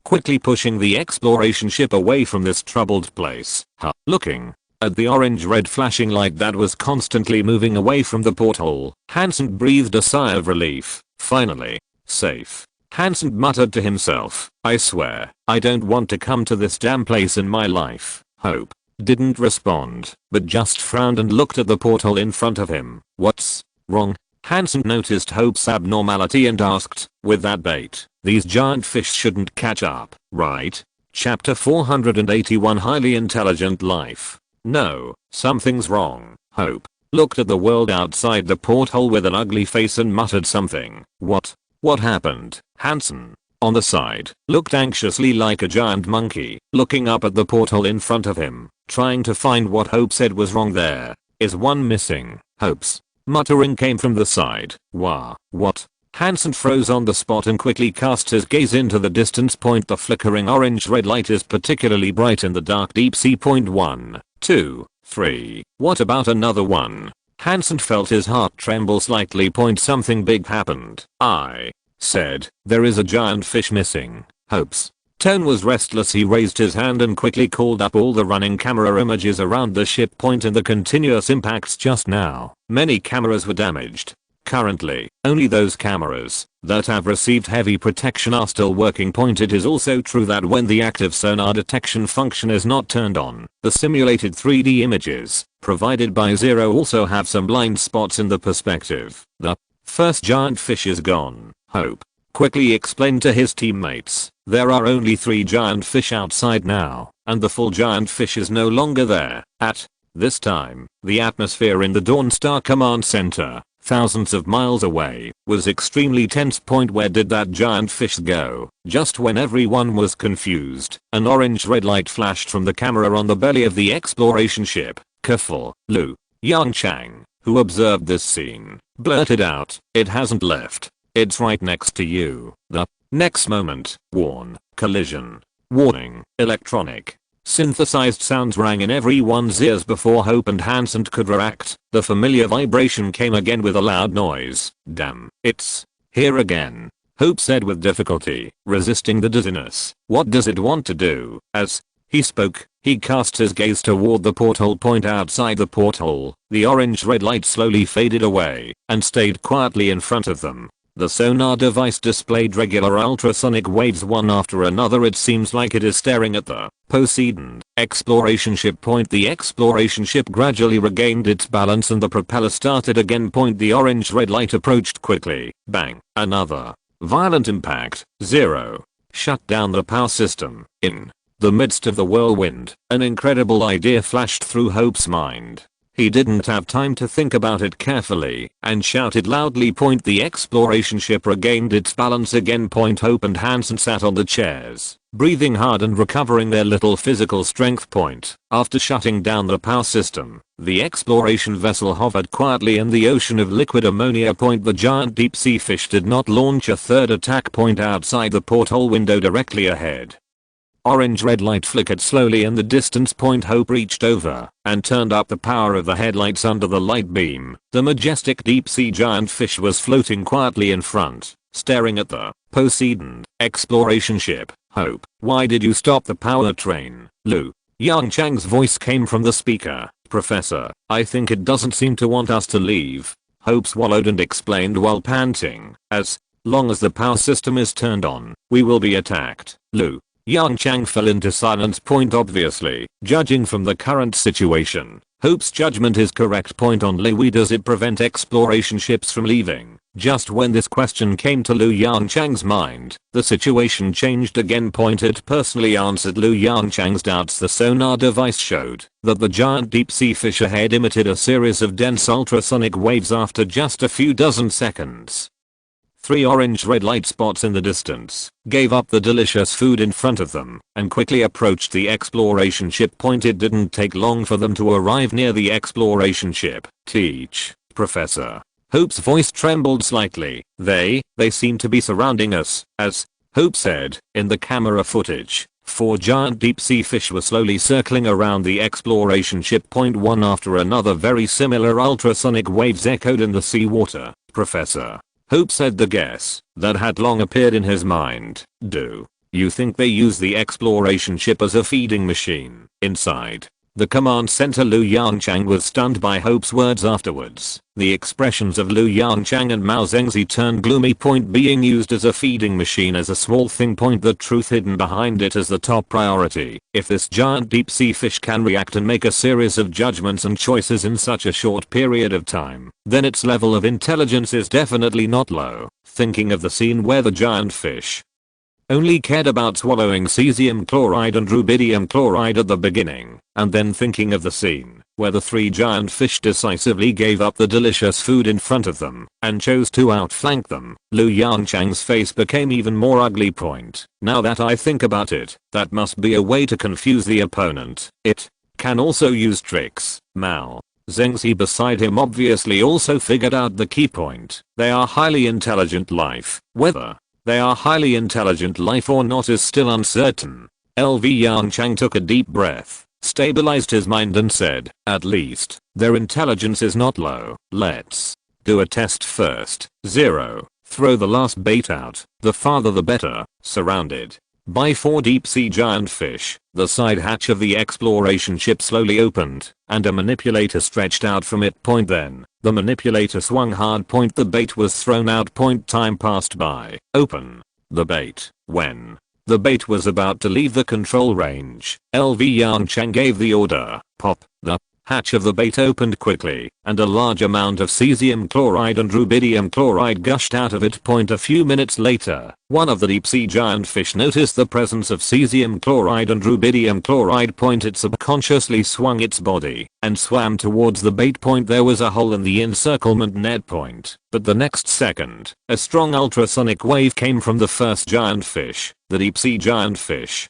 S1: quickly pushing the exploration ship away from this troubled place. Looking at the orange-red flashing light that was constantly moving away from the porthole, Hansen breathed a sigh of relief. Finally, safe. Hansen muttered to himself, I swear, I don't want to come to this damn place in my life. Hope didn't respond, but just frowned and looked at the porthole in front of him. What's wrong? Hansen noticed Hope's abnormality and asked, with that bait, these giant fish shouldn't catch up, right? Chapter 481 Highly Intelligent Life. No, something's wrong. Hope looked at the world outside the porthole with an ugly face and muttered something. What happened? Hansen, on the side, looked anxiously like a giant monkey, looking up at the porthole in front of him, trying to find what Hope said was wrong. There is one missing. Hope's muttering came from the side. What? Hansen froze on the spot and quickly cast his gaze into the distance. Point the flickering orange-red light is particularly bright in the dark deep sea. Point 1, 2, 3. What about another one? Hansen felt his heart tremble slightly. Point something big happened. I said, there is a giant fish missing. Hope's tone was restless. He raised his hand and quickly called up all the running camera images around the ship. Point in the continuous impacts just now, many cameras were damaged. Currently, only those cameras that have received heavy protection are still working. Point it is also true that when the active sonar detection function is not turned on, the simulated 3D images provided by Zero also have some blind spots in the perspective. The first giant fish is gone. Hope quickly explained to his teammates, there are only 3 giant fish outside now, and the full giant fish is no longer there. At this time, the atmosphere in the Dawn Star Command Center, thousands of miles away, was extremely tense. Point where did that giant fish go? Just when everyone was confused, an orange-red light flashed from the camera on the belly of the exploration ship. Careful, Lu Yongchang, who observed this scene, blurted out, it hasn't left. It's right next to you. The next moment, collision, warning, electronic, synthesized sounds rang in everyone's ears before Hope and Hansen could react. The familiar vibration came again with a loud noise. Damn, it's here again, Hope said with difficulty, resisting the dizziness. What does it want to do? As he spoke, he cast his gaze toward the porthole. Point outside the porthole, the orange-red light slowly faded away and stayed quietly in front of them. The sonar device displayed regular ultrasonic waves one after another. It seems like it is staring at the Poseidon exploration ship. Point the exploration ship gradually regained its balance and the propeller started again. Point the orange-red light approached quickly. Bang. Another violent impact. Zero shut down the power system. In the midst of the whirlwind, an incredible idea flashed through Hope's mind. He didn't have time to think about it carefully and shouted loudly. Point the exploration ship regained its balance again. Point Hope and Hansen sat on the chairs, breathing hard and recovering their little physical strength. Point after shutting down the power system, the exploration vessel hovered quietly in the ocean of liquid ammonia. Point the giant deep sea fish did not launch a third attack. Point outside the porthole window directly ahead, orange-red light flickered slowly in the distance. Point Hope reached over and turned up the power of the headlights under the light beam. The majestic deep-sea giant fish was floating quietly in front, staring at the Poseidon exploration ship. Hope, why did you stop the power train? Lu Yongchang's voice came from the speaker. Professor, I think it doesn't seem to want us to leave. Hope swallowed and explained while panting, as long as the power system is turned on, we will be attacked. Lu Yongchang fell into silence. Point obviously, judging from the current situation, Hope's judgment is correct. Point only, does it prevent exploration ships from leaving? Just when this question came to Lu Yongchang's mind, the situation changed again. Point it personally answered Lu Yongchang's doubts. The sonar device showed that the giant deep sea fish ahead emitted a series of dense ultrasonic waves after just a few dozen seconds. 3 orange red light spots in the distance gave up the delicious food in front of them and quickly approached the exploration ship. Point it didn't take long for them to arrive near the exploration ship. Teach, Professor. Hope's voice trembled slightly. They seem to be surrounding us, as Hope said. In the camera footage, 4 giant deep sea fish were slowly circling around the exploration ship. One after another, very similar ultrasonic waves echoed in the seawater. Professor, Hope said the guess that had long appeared in his mind. Do you think they use the exploration ship as a feeding machine? Inside the command center, Lu Yongchang was stunned by Hope's words afterwards. The expressions of Lu Yongchang and Mao Zengzi turned gloomy. Being used as a feeding machine is a small thing. The truth hidden behind it is the top priority. If this giant deep sea fish can react and make a series of judgments and choices in such a short period of time, then its level of intelligence is definitely not low. Thinking of the scene where the giant fish only cared about swallowing cesium chloride and rubidium chloride at the beginning, and then thinking of the scene where the 3 giant fish decisively gave up the delicious food in front of them and chose to outflank them, Lu Yongchang's face became even more ugly. Now that I think about it, that must be a way to confuse the opponent. It can also use tricks. Mao Zengzi beside him obviously also figured out the key point. They are highly intelligent life. Whether they are highly intelligent life or not is still uncertain. LV Yongchang took a deep breath, stabilized his mind and said, at least, their intelligence is not low. Let's do a test first. 0. Throw the last bait out. The farther the better. Surrounded by 4 deep sea giant fish, the side hatch of the exploration ship slowly opened, and a manipulator stretched out from it. Then, the manipulator swung hard. The bait was thrown out. Time passed by. Open the bait. When the bait was about to leave the control range, LV Yongchang gave the order. Pop. The hatch of the bait opened quickly, and a large amount of cesium chloride and rubidium chloride gushed out of it. A few minutes later, one of the deep sea giant fish noticed the presence of cesium chloride and rubidium chloride. It subconsciously swung its body and swam towards the bait. There was a hole in the encirclement net. But the next second, a strong ultrasonic wave came from the first giant fish. The deep sea giant fish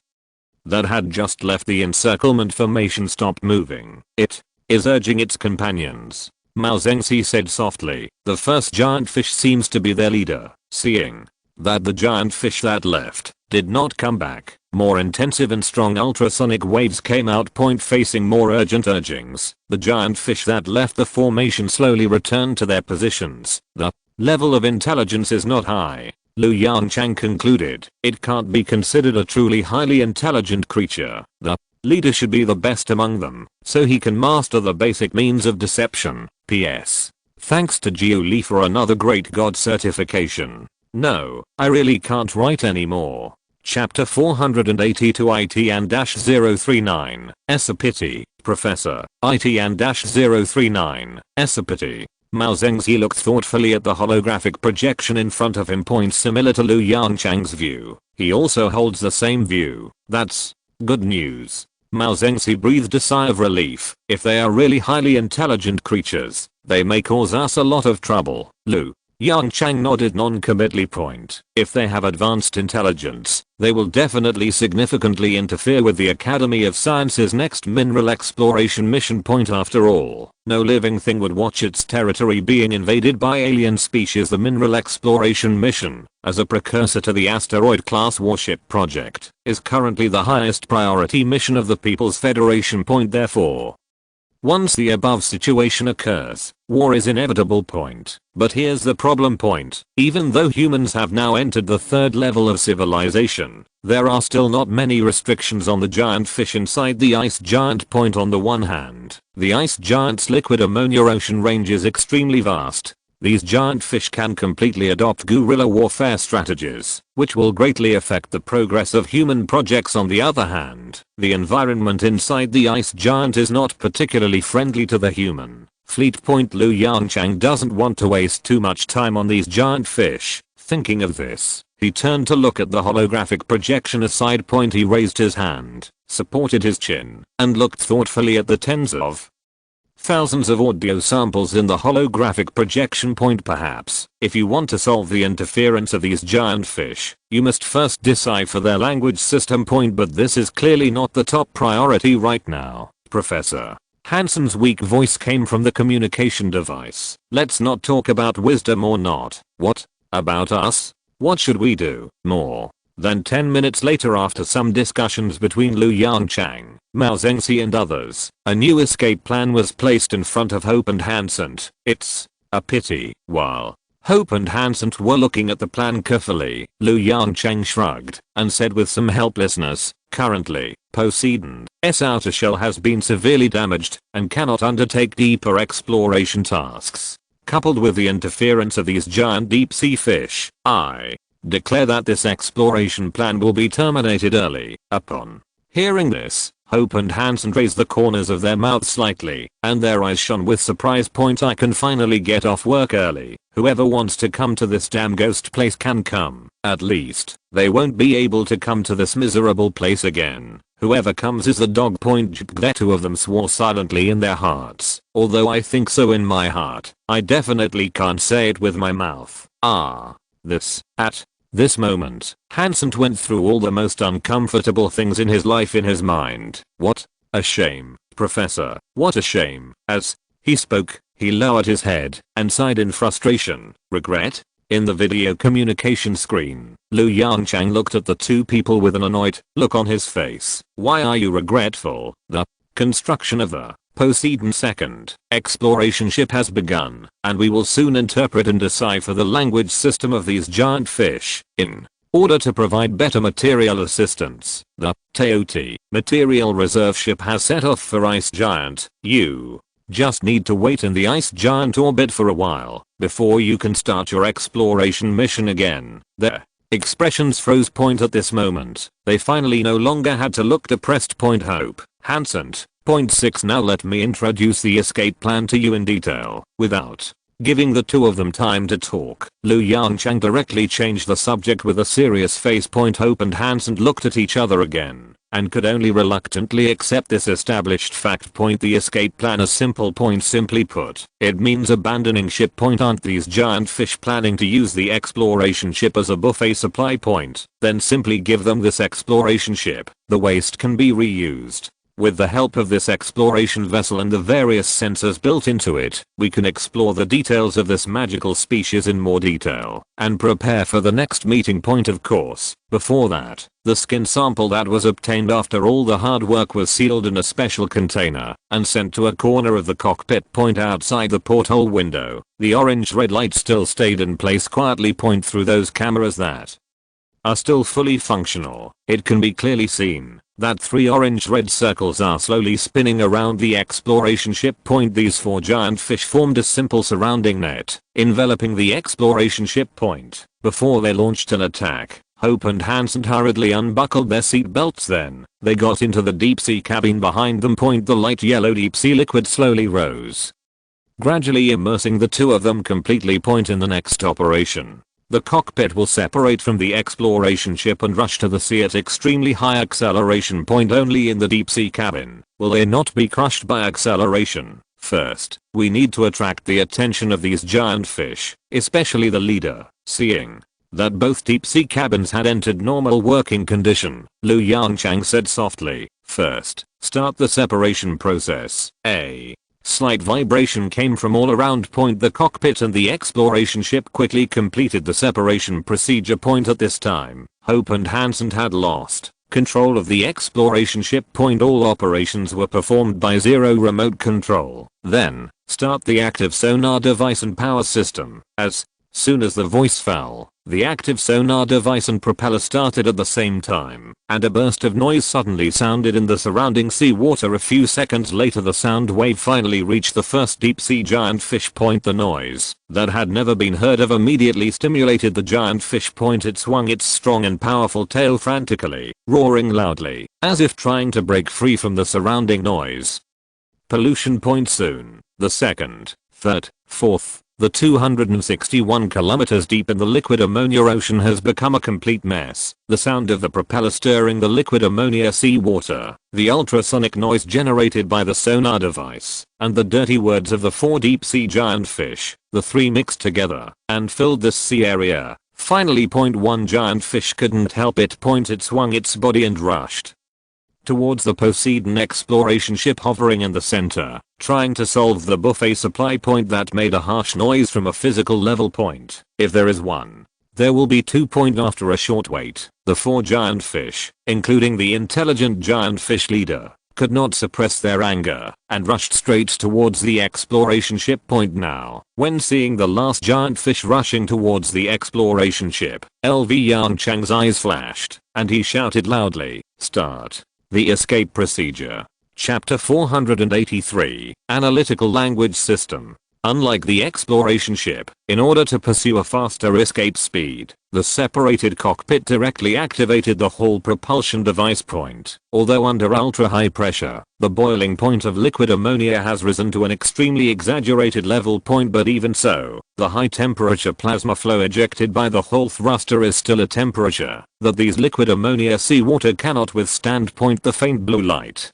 S1: that had just left the encirclement formation stopped moving. It is urging its companions. Mao Zengzi said softly. The first giant fish seems to be their leader. Seeing that the giant fish that left did not come back, more intensive and strong ultrasonic waves came out. Facing more urgent urgings, the giant fish that left the formation slowly returned to their positions. The level of intelligence is not high, Lu Yongchang concluded. It can't be considered a truly highly intelligent creature. The leader should be the best among them, so he can master the basic means of deception. P.S. Thanks to Jiu Li for another great god certification. No, I really can't write anymore. Chapter 482 IT-039, a pity, Professor, IT-039, a pity. Mao Zengzi looked thoughtfully at the holographic projection in front of him. Similar to Lu Yongchang's view, he also holds the same view. That's good news. Mao Zengzi breathed a sigh of relief. If they are really highly intelligent creatures, they may cause us a lot of trouble. Lu Yongchang nodded non-committally. If they have advanced intelligence, they will definitely significantly interfere with the Academy of Science's next mineral exploration mission. After all, no living thing would watch its territory being invaded by alien species. The mineral exploration mission, as a precursor to the asteroid-class warship project, is currently the highest priority mission of the People's Federation. Therefore, once the above situation occurs, war is inevitable. But here's the problem. Even though humans have now entered the 3rd level of civilization, there are still not many restrictions on the giant fish inside the ice giant. On the one hand, the ice giant's liquid ammonia ocean range is extremely vast. These giant fish can completely adopt guerrilla warfare strategies, which will greatly affect the progress of human projects. On the other hand, the environment inside the ice giant is not particularly friendly to the human fleet. Lu Yongchang doesn't want to waste too much time on these giant fish. Thinking of this, he turned to look at the holographic projection aside. He raised his hand, supported his chin, and looked thoughtfully at the tens of thousands of audio samples in the holographic projection. Perhaps, if you want to solve the interference of these giant fish, you must first decipher their language system. But this is clearly not the top priority right now, Professor. Hansen's weak voice came from the communication device. Let's not talk about wisdom or not. What? About us? What should we do? More than 10 minutes later, after some discussions between Lu Yongchang, Mao Zengxi and others, a new escape plan was placed in front of Hope and Hansen. It's a pity. While Hope and Hansen were looking at the plan carefully, Lu Yongchang shrugged and said with some helplessness, currently, Poseidon's outer shell has been severely damaged and cannot undertake deeper exploration tasks. Coupled with the interference of these giant deep sea fish, I declare that this exploration plan will be terminated early. Upon hearing this, Hope and Hansen raised the corners of their mouths slightly, and their eyes shone with surprise. I can finally get off work early. Whoever wants to come to this damn ghost place can come. At least, they won't be able to come to this miserable place again. Whoever comes is the dog. The two of them swore silently in their hearts. Although I think so in my heart, I definitely can't say it with my mouth. At this moment, Hansen went through all the most uncomfortable things in his life in his mind. What a shame, Professor. What a shame. As he spoke, he lowered his head and sighed in frustration. Regret? In the video communication screen, Lu Yongchang looked at the two people with an annoyed look on his face. Why are you regretful? The construction of the Poseidon second exploration ship has begun, and we will soon interpret and decipher the language system of these giant fish. In order to provide better material assistance, the TOT material reserve ship has set off for Ice Giant. You just need to wait in the Ice Giant orbit for a while before you can start your exploration mission again. Their expressions froze. At this moment, they finally no longer had to look depressed. Hope, Hansen. Point 6. Now let me introduce the escape plan to you in detail. Without giving the two of them time to talk, Lu Yongchang directly changed the subject with a serious face. Hope and Hansen looked at each other again and could only reluctantly accept this established fact. The escape plan is simple. Simply put, it means abandoning ship. Aren't these giant fish planning to use the exploration ship as a buffet supply? Then simply give them this exploration ship. The waste can be reused. With the help of this exploration vessel and the various sensors built into it, we can explore the details of this magical species in more detail and prepare for the next meeting. Of course, before that, the skin sample that was obtained after all the hard work was sealed in a special container and sent to a corner of the cockpit. Outside the porthole window, the orange-red light still stayed in place quietly. Through those cameras that are still fully functional, it can be clearly seen that 3 orange-red circles are slowly spinning around the exploration ship. These 4 giant fish formed a simple surrounding net, enveloping the exploration ship. Before they launched an attack, Hope and Hansen hurriedly unbuckled their seat belts. Then, they got into the deep sea cabin behind them. The light yellow deep sea liquid slowly rose, gradually immersing the two of them completely. In the next operation, the cockpit will separate from the exploration ship and rush to the sea at extremely high acceleration. Only in the deep sea cabin will they not be crushed by acceleration. First, we need to attract the attention of these giant fish, especially the leader. Seeing that both deep sea cabins had entered normal working condition, Lu Yongchang said softly, first, start the separation process. A slight vibration came from all around. The cockpit and the exploration ship quickly completed the separation procedure. At this time, Hope and Hansen had lost control of the exploration ship. All operations were performed by Zero remote control. Then, start the active sonar device and power system. As soon as the voice fell, The active sonar device and propeller started at the same time, and a burst of noise suddenly sounded in the surrounding seawater. A few seconds later the sound wave finally reached the first deep sea giant fish point. The noise, that had never been heard of, immediately stimulated the giant fish point. It swung its strong and powerful tail frantically, roaring loudly, as if trying to break free from the surrounding noise. Pollution point. Soon, the second, third, fourth, the 261 kilometers deep in the liquid ammonia ocean has become a complete mess. The sound of the propeller stirring the liquid ammonia seawater, the ultrasonic noise generated by the sonar device, and the dirty words of the 4 deep sea giant fish, the three mixed together and filled this sea area. Finally, one giant fish couldn't help it. It swung its body and rushed towards the Poseidon exploration ship hovering in the center, trying to solve the buffet supply point that made a harsh noise from a physical level point. If there is one, there will be 2. After a short wait, the 4 giant fish, including the intelligent giant fish leader, could not suppress their anger and rushed straight towards the exploration ship point. Now, when seeing the last giant fish rushing towards the exploration ship, LV Yongchang's eyes flashed, and he shouted loudly, "Start the escape procedure." Chapter 483, Analytical Language System. Unlike the exploration ship, in order to pursue a faster escape speed, the separated cockpit directly activated the whole propulsion device point. Although under ultra-high pressure, the boiling point of liquid ammonia has risen to an extremely exaggerated level point, but even so, the high-temperature plasma flow ejected by the whole thruster is still a temperature that these liquid ammonia seawater cannot withstand. The faint blue light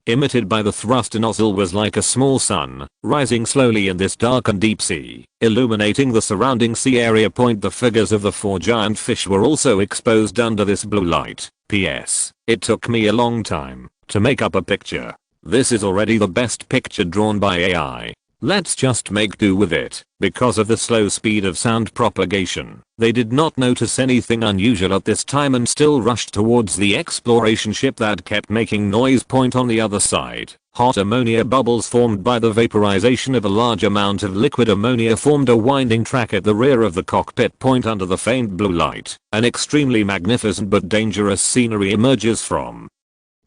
S1: emitted by the thruster nozzle was like a small sun, rising slowly in this dark and deep sea, illuminating the surrounding sea area. The figures of the 4 giant fish were also exposed under this blue light. P.S. It took me a long time to make up a picture. This is already the best picture drawn by AI. Let's just make do with it. Because of the slow speed of sound propagation, they did not notice anything unusual at this time and still rushed towards the exploration ship that kept making noise. On the other side, hot ammonia bubbles formed by the vaporization of a large amount of liquid ammonia formed a winding track at the rear of the cockpit. Under the faint blue light, an extremely magnificent but dangerous scenery emerges from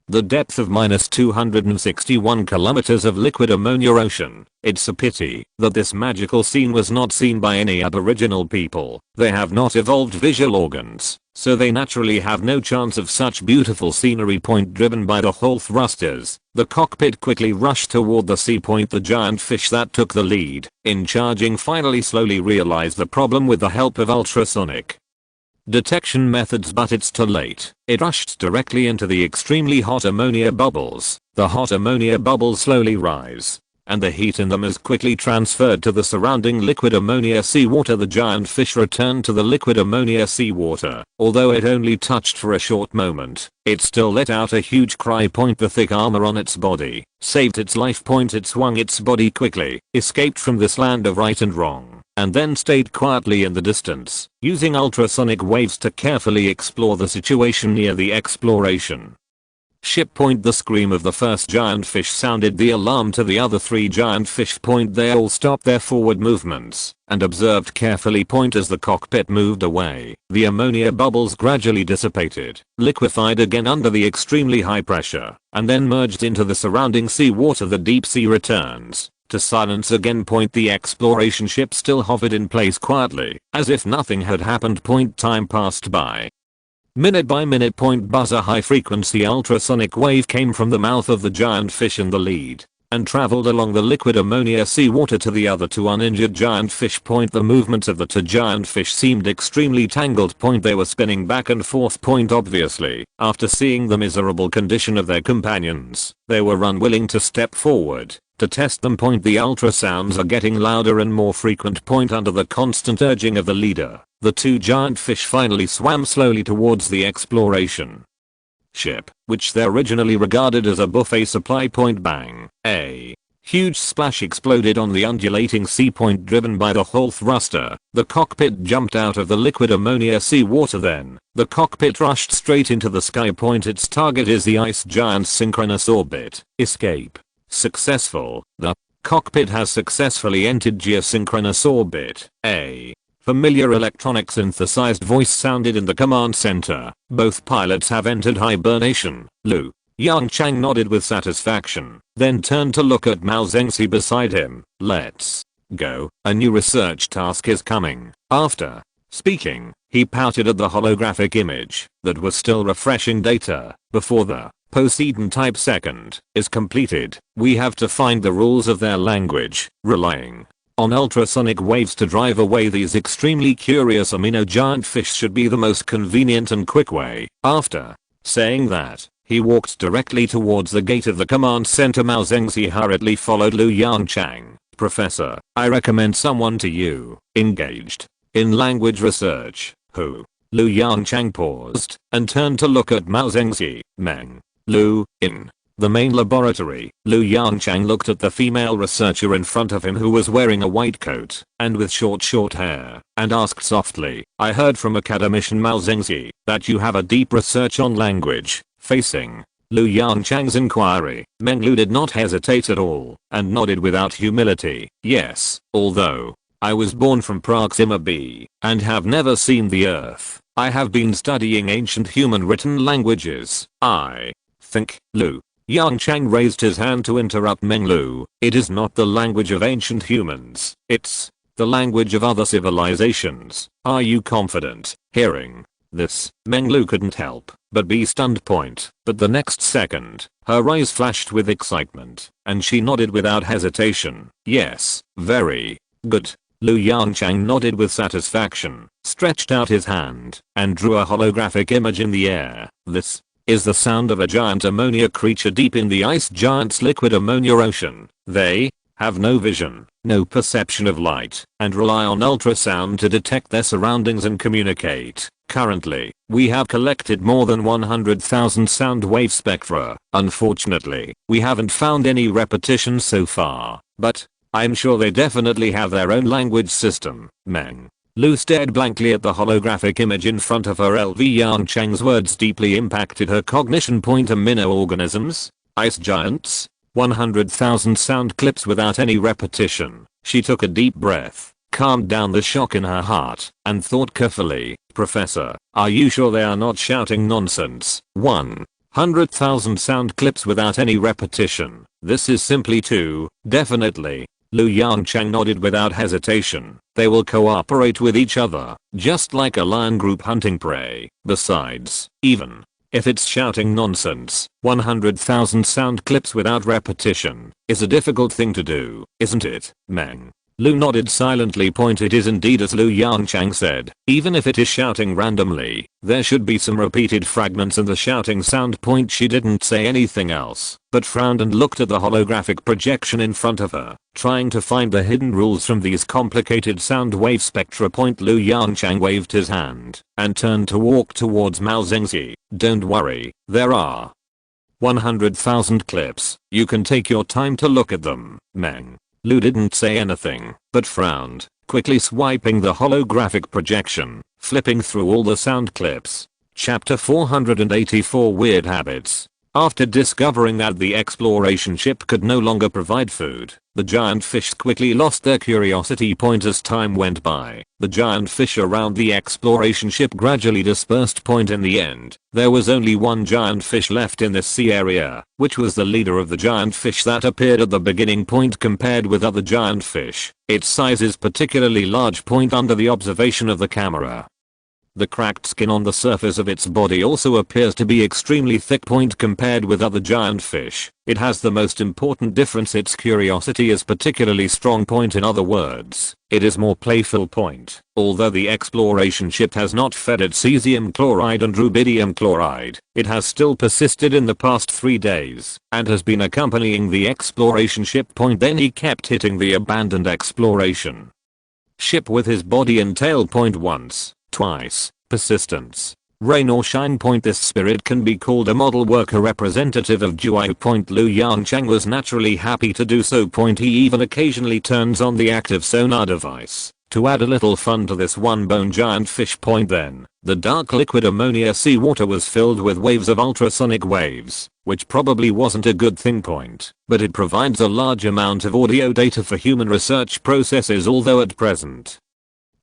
S1: the depth of -261 kilometers of liquid ammonia ocean. It's a pity that this magical scene was not seen by any aboriginal people. They have not evolved visual organs, so they naturally have no chance of such beautiful scenery. Driven by the whole thrusters, the cockpit quickly rushed toward the sea. The giant fish that took the lead in charging finally slowly realized the problem with the help of ultrasonic detection methods, but it's too late. It rushed directly into the extremely hot ammonia bubbles. The hot ammonia bubbles slowly rise, and the heat in them is quickly transferred to the surrounding liquid ammonia seawater. The giant fish returned to the liquid ammonia seawater. Although it only touched for a short moment, it still let out a huge cry. The thick armor on its body saved its life. It swung its body quickly, escaped from this land of right and wrong, and then stayed quietly in the distance, using ultrasonic waves to carefully explore the situation near the exploration ship. The scream of the first giant fish sounded the alarm to the other 3 giant fish. They all stopped their forward movements and observed carefully. As the cockpit moved away, the ammonia bubbles gradually dissipated, liquefied again under the extremely high pressure, and then merged into the surrounding seawater. The deep sea returns to silence again. The exploration ship still hovered in place quietly, as if nothing had happened. Time passed by. Minute by minute. Buzz, a high frequency ultrasonic wave came from the mouth of the giant fish in the lead and traveled along the liquid ammonia seawater to the other 2 uninjured giant fish. The movements of the 2 giant fish seemed extremely tangled. They were spinning back and forth. Obviously, after seeing the miserable condition of their companions, they were unwilling to step forward to test them. The ultrasounds are getting louder and more frequent. Under the constant urging of the leader, the 2 giant fish finally swam slowly towards the exploration ship, which they originally regarded as a buffet supply. Bang! A huge splash exploded on the undulating sea. Driven by the whole thruster, the cockpit jumped out of the liquid ammonia seawater. Then, the cockpit rushed straight into the sky. Its target is the ice giant's synchronous orbit. Escape successful. The cockpit has successfully entered geosynchronous orbit. A Familiar electronic synthesized voice sounded in the command center. Both pilots have entered hibernation. Lu Yongchang nodded with satisfaction, then turned to look at Mao Zengzi beside him. Let's go. A new research task is coming. After speaking, he pouted at the holographic image that was still refreshing data. Before the Poseidon type second is completed, we have to find the rules of their language, relying on ultrasonic waves to drive away these extremely curious amino giant fish should be the most convenient and quick way. After saying that, he walked directly towards the gate of the command center. Mao Zengzi hurriedly followed Lu Yongchang. Professor, I recommend someone to you, engaged in language research. Who? Lu Yongchang paused and turned to look at Mao Zengzi. Meng Lu, in the main laboratory. Lu Yongchang looked at the female researcher in front of him who was wearing a white coat and with short hair, and asked softly, I heard from academician Mao Zengzi that you have a deep research on language. Facing Lu Yongchang's inquiry, Meng Lu did not hesitate at all and nodded without humility. Yes, although I was born from Proxima b and have never seen the earth, I have been studying ancient human written languages. I think. Lu Yongchang raised his hand to interrupt Meng Lu. It is not the language of ancient humans, it's the language of other civilizations. Are you confident? Hearing this, Meng Lu couldn't help but be stunned. But the next second, her eyes flashed with excitement, and she nodded without hesitation. Yes, very good. Lu Yongchang nodded with satisfaction, stretched out his hand, and drew a holographic image in the air. This is the sound of a giant ammonia creature deep in the ice giant's liquid ammonia ocean. They have no vision, no perception of light, and rely on ultrasound to detect their surroundings and communicate. Currently, we have collected more than 100,000 sound wave spectra. Unfortunately, we haven't found any repetitions so far, but I'm sure they definitely have their own language system. Meng Lu stared blankly at the holographic image in front of her. Lu Yongchang's words deeply impacted her cognition. Amino-organisms, ice giants, 100,000 sound clips without any repetition. She took a deep breath, calmed down the shock in her heart, and thought carefully. Professor, are you sure they are not shouting nonsense? 100,000 sound clips without any repetition. This is simply too definitely. Lu Yongchang nodded without hesitation. They will cooperate with each other, just like a lion group hunting prey. Besides, even if it's shouting nonsense, 100,000 sound clips without repetition is a difficult thing to do, isn't it? Meng Lu nodded silently. It is indeed as Lu Yongchang said. Even if it is shouting randomly, there should be some repeated fragments in the shouting sound. She didn't say anything else, but frowned and looked at the holographic projection in front of her, trying to find the hidden rules from these complicated sound wave spectra. Lu Yongchang waved his hand and turned to walk towards Mao Zengzi. Don't worry, there are 100,000 clips. You can take your time to look at them. Meng Lu didn't say anything, but frowned, quickly swiping the holographic projection, flipping through all the sound clips. Chapter 484 Weird Habits. After discovering that the exploration ship could no longer provide food, the giant fish quickly lost their curiosity. As time went by, the giant fish around the exploration ship gradually dispersed. In the end, there was only one giant fish left in this sea area, which was the leader of the giant fish that appeared at the beginning. Compared with other giant fish, its size is particularly large. Under the observation of the camera, the cracked skin on the surface of its body also appears to be extremely thick. Compared with other giant fish, it has the most important difference: its curiosity is particularly strong. In other words, it is more playful. Although the exploration ship has not fed it cesium chloride and rubidium chloride, it has still persisted in the past 3 days and has been accompanying the exploration ship. Then he kept hitting the abandoned exploration ship with his body and tail. Once, twice, persistence, rain or shine. This spirit can be called a model worker representative of Duo. Lu Yongchang was naturally happy to do so. He even occasionally turns on the active sonar device to add a little fun to this one bone giant fish. Then, the dark liquid ammonia seawater was filled with waves of ultrasonic waves, which probably wasn't a good thing. But it provides a large amount of audio data for human research processes. Although at present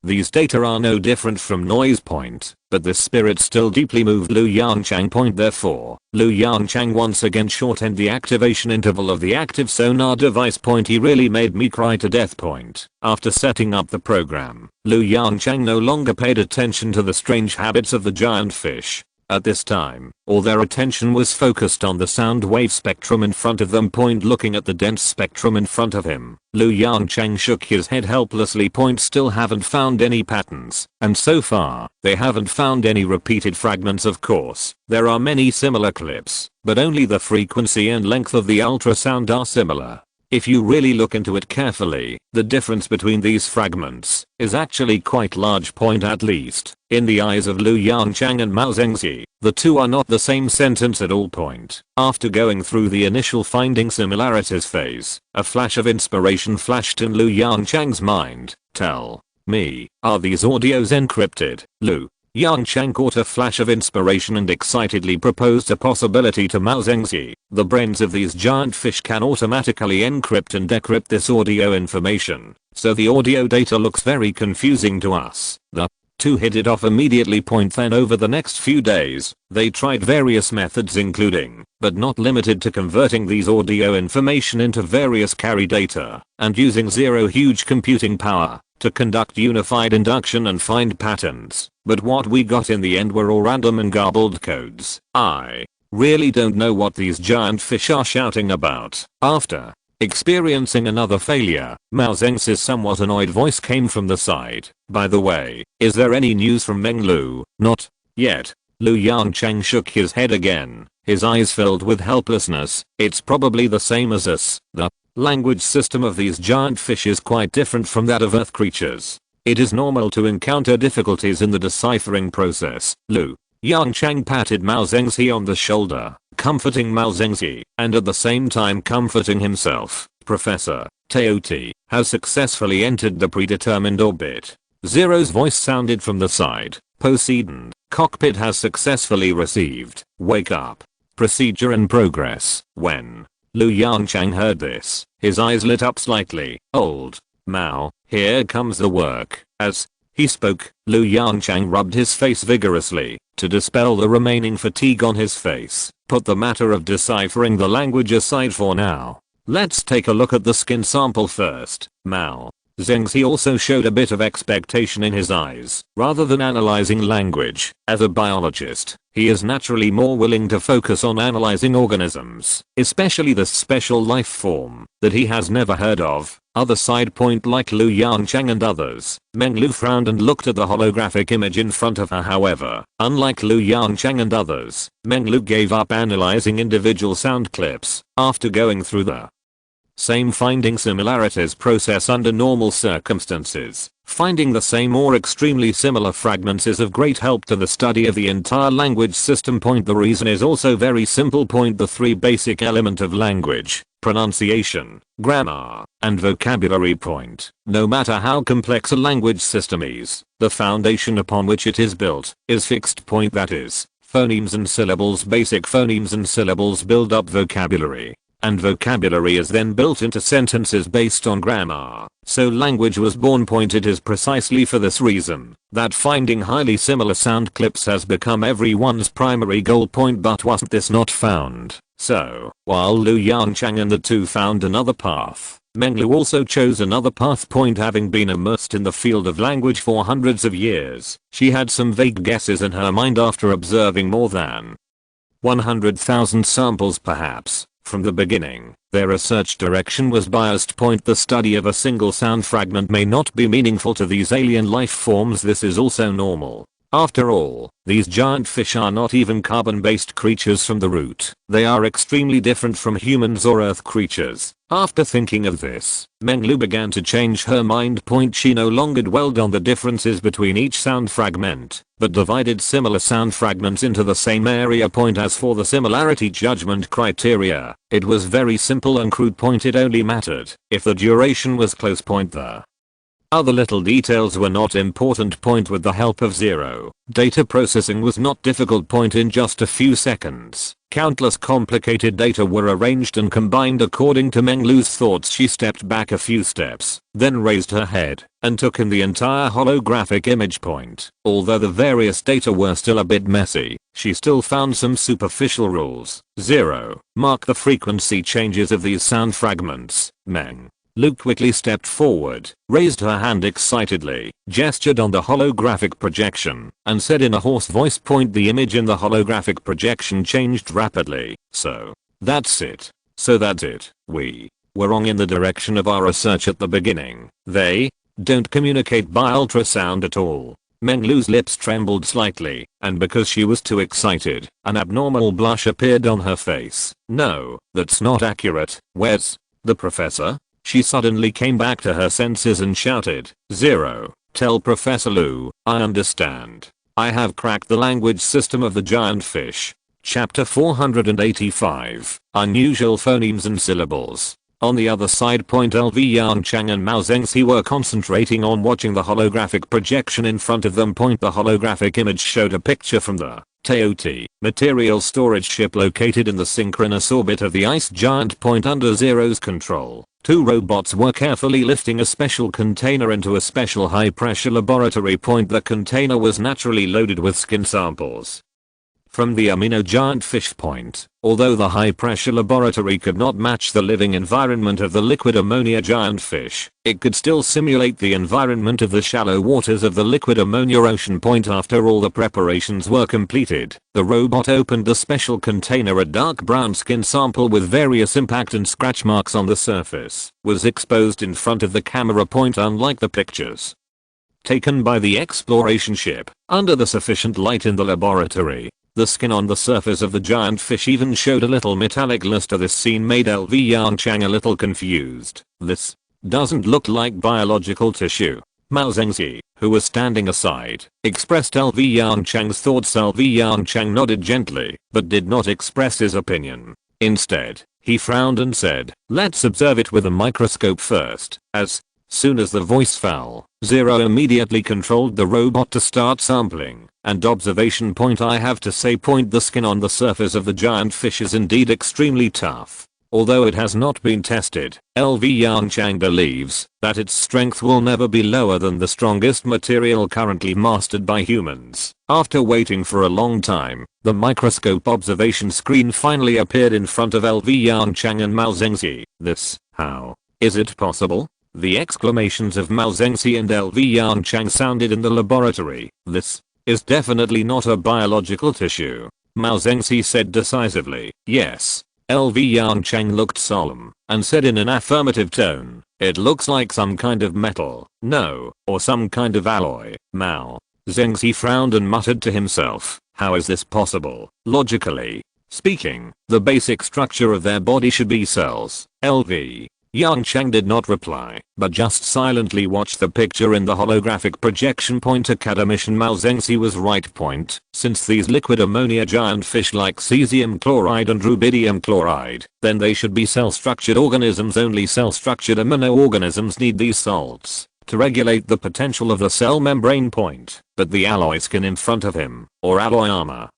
S1: These data are no different from noise point, but this spirit still deeply moved Lu Yongchang point. Therefore, Lu Yongchang once again shortened the activation interval of the active sonar device point. He really made me cry to death point. After setting up the program, Lu Yongchang no longer paid attention to the strange habits of the giant fish. At this time, all their attention was focused on the sound wave spectrum in front of them. Looking at the dense spectrum in front of him, Lu Yongchang shook his head helplessly. Still haven't found any patterns, and so far, they haven't found any repeated fragments. Of course, there are many similar clips, but only the frequency and length of the ultrasound are similar. If you really look into it carefully, the difference between these fragments is actually quite large. At least, in the eyes of Lu Yongchang and Mao Zhengxi, the two are not the same sentence at all. After going through the initial finding similarities phase, a flash of inspiration flashed in Lu Yongchang's mind. Tell me, are these audios encrypted? Lu Yongchang caught a flash of inspiration and excitedly proposed a possibility to Mao Zhengxi. The brains of these giant fish can automatically encrypt and decrypt this audio information, so the audio data looks very confusing to us. The two hit it off immediately. Then over the next few days, they tried various methods including, but not limited to, converting these audio information into various carry data, and using zero huge computing power to conduct unified induction and find patterns. But what we got in the end were all random and garbled codes. I really don't know what these giant fish are shouting about. After experiencing another failure, Mao Zhengxi's somewhat annoyed voice came from the side. By the way, is there any news from Meng Lu? Not yet. Lu Yongchang shook his head again, his eyes filled with helplessness. It's probably the same as us. The language system of these giant fish is quite different from that of Earth creatures. It is normal to encounter difficulties in the deciphering process. Lu Yongchang patted Mao Zhengxi on the shoulder, comforting Mao Zhengxi, and at the same time comforting himself. Professor Teoti has successfully entered the predetermined orbit. Zero's voice sounded from the side. Poseidon cockpit has successfully received wake up procedure in progress. When Lu Yongchang heard this, his eyes lit up slightly. Old Mao, here comes the work. As he spoke, Lu Yongchang rubbed his face vigorously to dispel the remaining fatigue on his face. Put the matter of deciphering the language aside for now. Let's take a look at the skin sample first. Mao Zhengxi also showed a bit of expectation in his eyes. Rather than analyzing language, as a biologist, he is naturally more willing to focus on analyzing organisms, especially the special life form that he has never heard of. Other side point like Lu Yongchang and others. Meng Lu frowned and looked at the holographic image in front of her. However, unlike Lu Yongchang and others, Meng Lu gave up analyzing individual sound clips after going through the same finding similarities process under normal circumstances. Finding the same or extremely similar fragments is of great help to the study of the entire language system. The reason is also very simple. The three basic elements of language, pronunciation, grammar, and vocabulary. No matter how complex a language system is, the foundation upon which it is built is fixed. That is, phonemes and syllables. Basic phonemes and syllables build up vocabulary, and vocabulary is then built into sentences based on grammar. So language was born. It is precisely for this reason that finding highly similar sound clips has become everyone's primary goal. But wasn't this not found? So, while Lu Yongchang and the two found another path, Meng Lu also chose another path. Having been immersed in the field of language for hundreds of years, she had some vague guesses in her mind after observing more than 100,000 samples. Perhaps from the beginning, their research direction was biased. The study of a single sound fragment may not be meaningful to these alien life forms. This is also normal. After all, these giant fish are not even carbon-based creatures from the root. They are extremely different from humans or earth creatures. After thinking of this, Meng Lu began to change her mind. She no longer dwelled on the differences between each sound fragment, but divided similar sound fragments into the same area. As for the similarity judgment criteria, it was very simple and crude. It only mattered if the duration was close. The Other little details were not important. Point with the help of zero. Data processing was not difficult. Point in just a few seconds. Countless complicated data were arranged and combined according to Meng Lu's thoughts. She stepped back a few steps, then raised her head, and took in the entire holographic image. Point. Although the various data were still a bit messy, she still found some superficial rules. 0. Mark the frequency changes of these sound fragments. Meng Lu quickly stepped forward, raised her hand excitedly, gestured on the holographic projection, and said in a hoarse voice. Point. The image in the holographic projection changed rapidly. So that's it. So that's it. We were wrong in the direction of our research at the beginning. They don't communicate by ultrasound at all. Meng Lu's lips trembled slightly, and because she was too excited, an abnormal blush appeared on her face. No, that's not accurate. Where's the professor? She suddenly came back to her senses and shouted, 0. Tell Professor Lu, I understand. I have cracked the language system of the giant fish. Chapter 485, Unusual Phonemes and Syllables. On the other side. LV Yongchang and Mao Zengxi were concentrating on watching the holographic projection in front of them. The holographic image showed a picture from the TOT material storage ship located in the synchronous orbit of the ice giant. Under Zero's control, 2 robots were carefully lifting a special container into a special high pressure laboratory. The container was naturally loaded with skin samples from the amino giant fish. Although the high pressure laboratory could not match the living environment of the liquid ammonia giant fish, it could still simulate the environment of the shallow waters of the liquid ammonia ocean. After all the preparations were completed, the robot opened the special container. A dark brown skin sample with various impact and scratch marks on the surface was exposed in front of the camera. Unlike the pictures taken by the exploration ship, under the sufficient light in the laboratory, the skin on the surface of the giant fish even showed a little metallic luster. This scene made LV Yongchang a little confused. This doesn't look like biological tissue. Mao Zengxi, who was standing aside, expressed LV Yongchang's thoughts. LV Yongchang nodded gently, but did not express his opinion. Instead, he frowned and said, let's observe it with a microscope first. As soon as the voice fell, Zero immediately controlled the robot to start sampling and observation. I have to say. The skin on the surface of the giant fish is indeed extremely tough. Although it has not been tested, LV Yongchang believes that its strength will never be lower than the strongest material currently mastered by humans. After waiting for a long time, the microscope observation screen finally appeared in front of LV Yongchang and Mao Zengxi. This, how is it possible? The exclamations of Mao Zengxi and LV Yongchang sounded in the laboratory. This is definitely not a biological tissue. Mao Zengxi said decisively. Yes. LV Yongchang looked solemn and said in an affirmative tone, it looks like some kind of metal. No, or some kind of alloy. Mao Zengxi frowned and muttered to himself, how is this possible? Logically speaking, the basic structure of their body should be cells. LV Yongchang did not reply, but just silently watched the picture in the holographic projection. Academician Mao Zengxi was right. Since these liquid ammonia giant fish like cesium chloride and rubidium chloride, then they should be cell-structured organisms. Only cell-structured amino organisms need these salts to regulate the potential of the cell membrane. But the alloy skin in front of him, or alloy armor,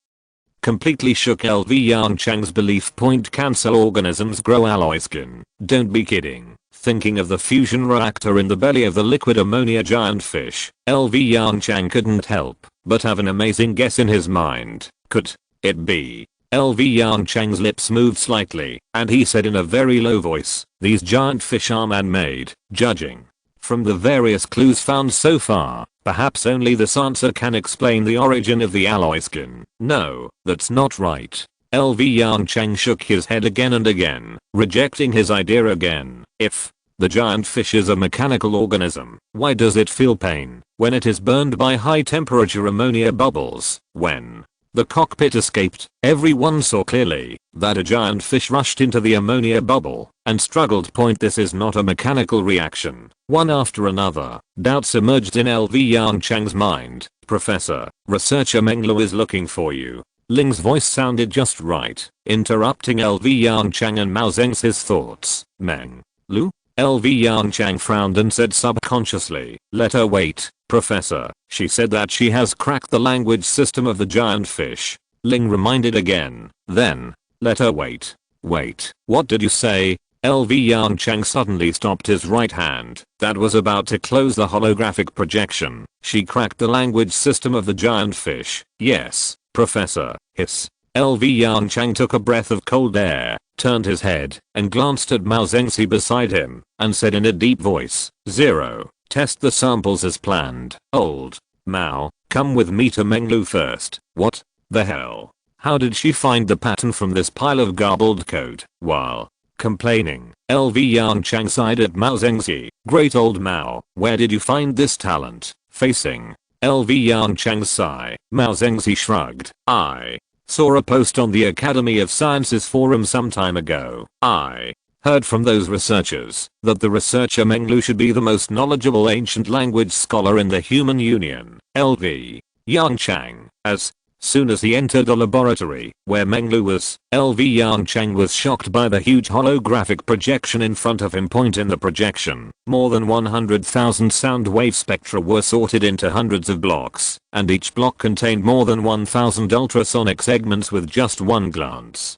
S1: completely shook LV Yongchang's belief. Can cell organisms grow alloy skin? Don't be kidding. Thinking of the fusion reactor in the belly of the liquid ammonia giant fish, LV Yongchang couldn't help but have an amazing guess in his mind. Could it be? LV Yongchang's lips moved slightly, and he said in a very low voice, these giant fish are man-made. Judging from the various clues found so far, perhaps only this answer can explain the origin of the alloy skin. No, that's not right. LV Yongchang shook his head again and again, rejecting his idea again. If the giant fish is a mechanical organism, why does it feel pain when it is burned by high temperature ammonia bubbles? When the cockpit escaped, everyone saw clearly that a giant fish rushed into the ammonia bubble and struggled. This is not a mechanical reaction. One after another, doubts emerged in LV Yongchang's mind. Professor, researcher Meng Lu is looking for you. Ling's voice sounded just right, interrupting LV Yongchang and Mao Zengxi's thoughts. Meng Lu? LV Yongchang frowned and said subconsciously, "Let her wait, Professor. She said that she has cracked the language system of the giant fish." Ling reminded again. Then, "Let her wait." "Wait, what did you say?" LV Yongchang suddenly stopped his right hand that was about to close the holographic projection. "She cracked the language system of the giant fish." "Yes, Professor." Hiss. LV Yongchang took a breath of cold air, turned his head, and glanced at Mao Zengzi beside him, and said in a deep voice, "Zero, test the samples as planned." "Old Mao, come with me to Menglu first." "What the hell? How did she find the pattern from this pile of garbled code?" While complaining, LV Yongchang sighed at Mao Zengzi. "Great old Mao, where did you find this talent?" Facing LV Yongchang's sigh, Mao Zengzi shrugged. "I saw a post on the Academy of Sciences forum some time ago. I heard from those researchers that the researcher Menglu should be the most knowledgeable ancient language scholar in the human union." LV Yongchang, as soon as he entered the laboratory where Menglu was, LV Yongchang was shocked by the huge holographic projection in front of him. In the projection, more than 100,000 sound wave spectra were sorted into hundreds of blocks, and each block contained more than 1,000 ultrasonic segments. With just one glance,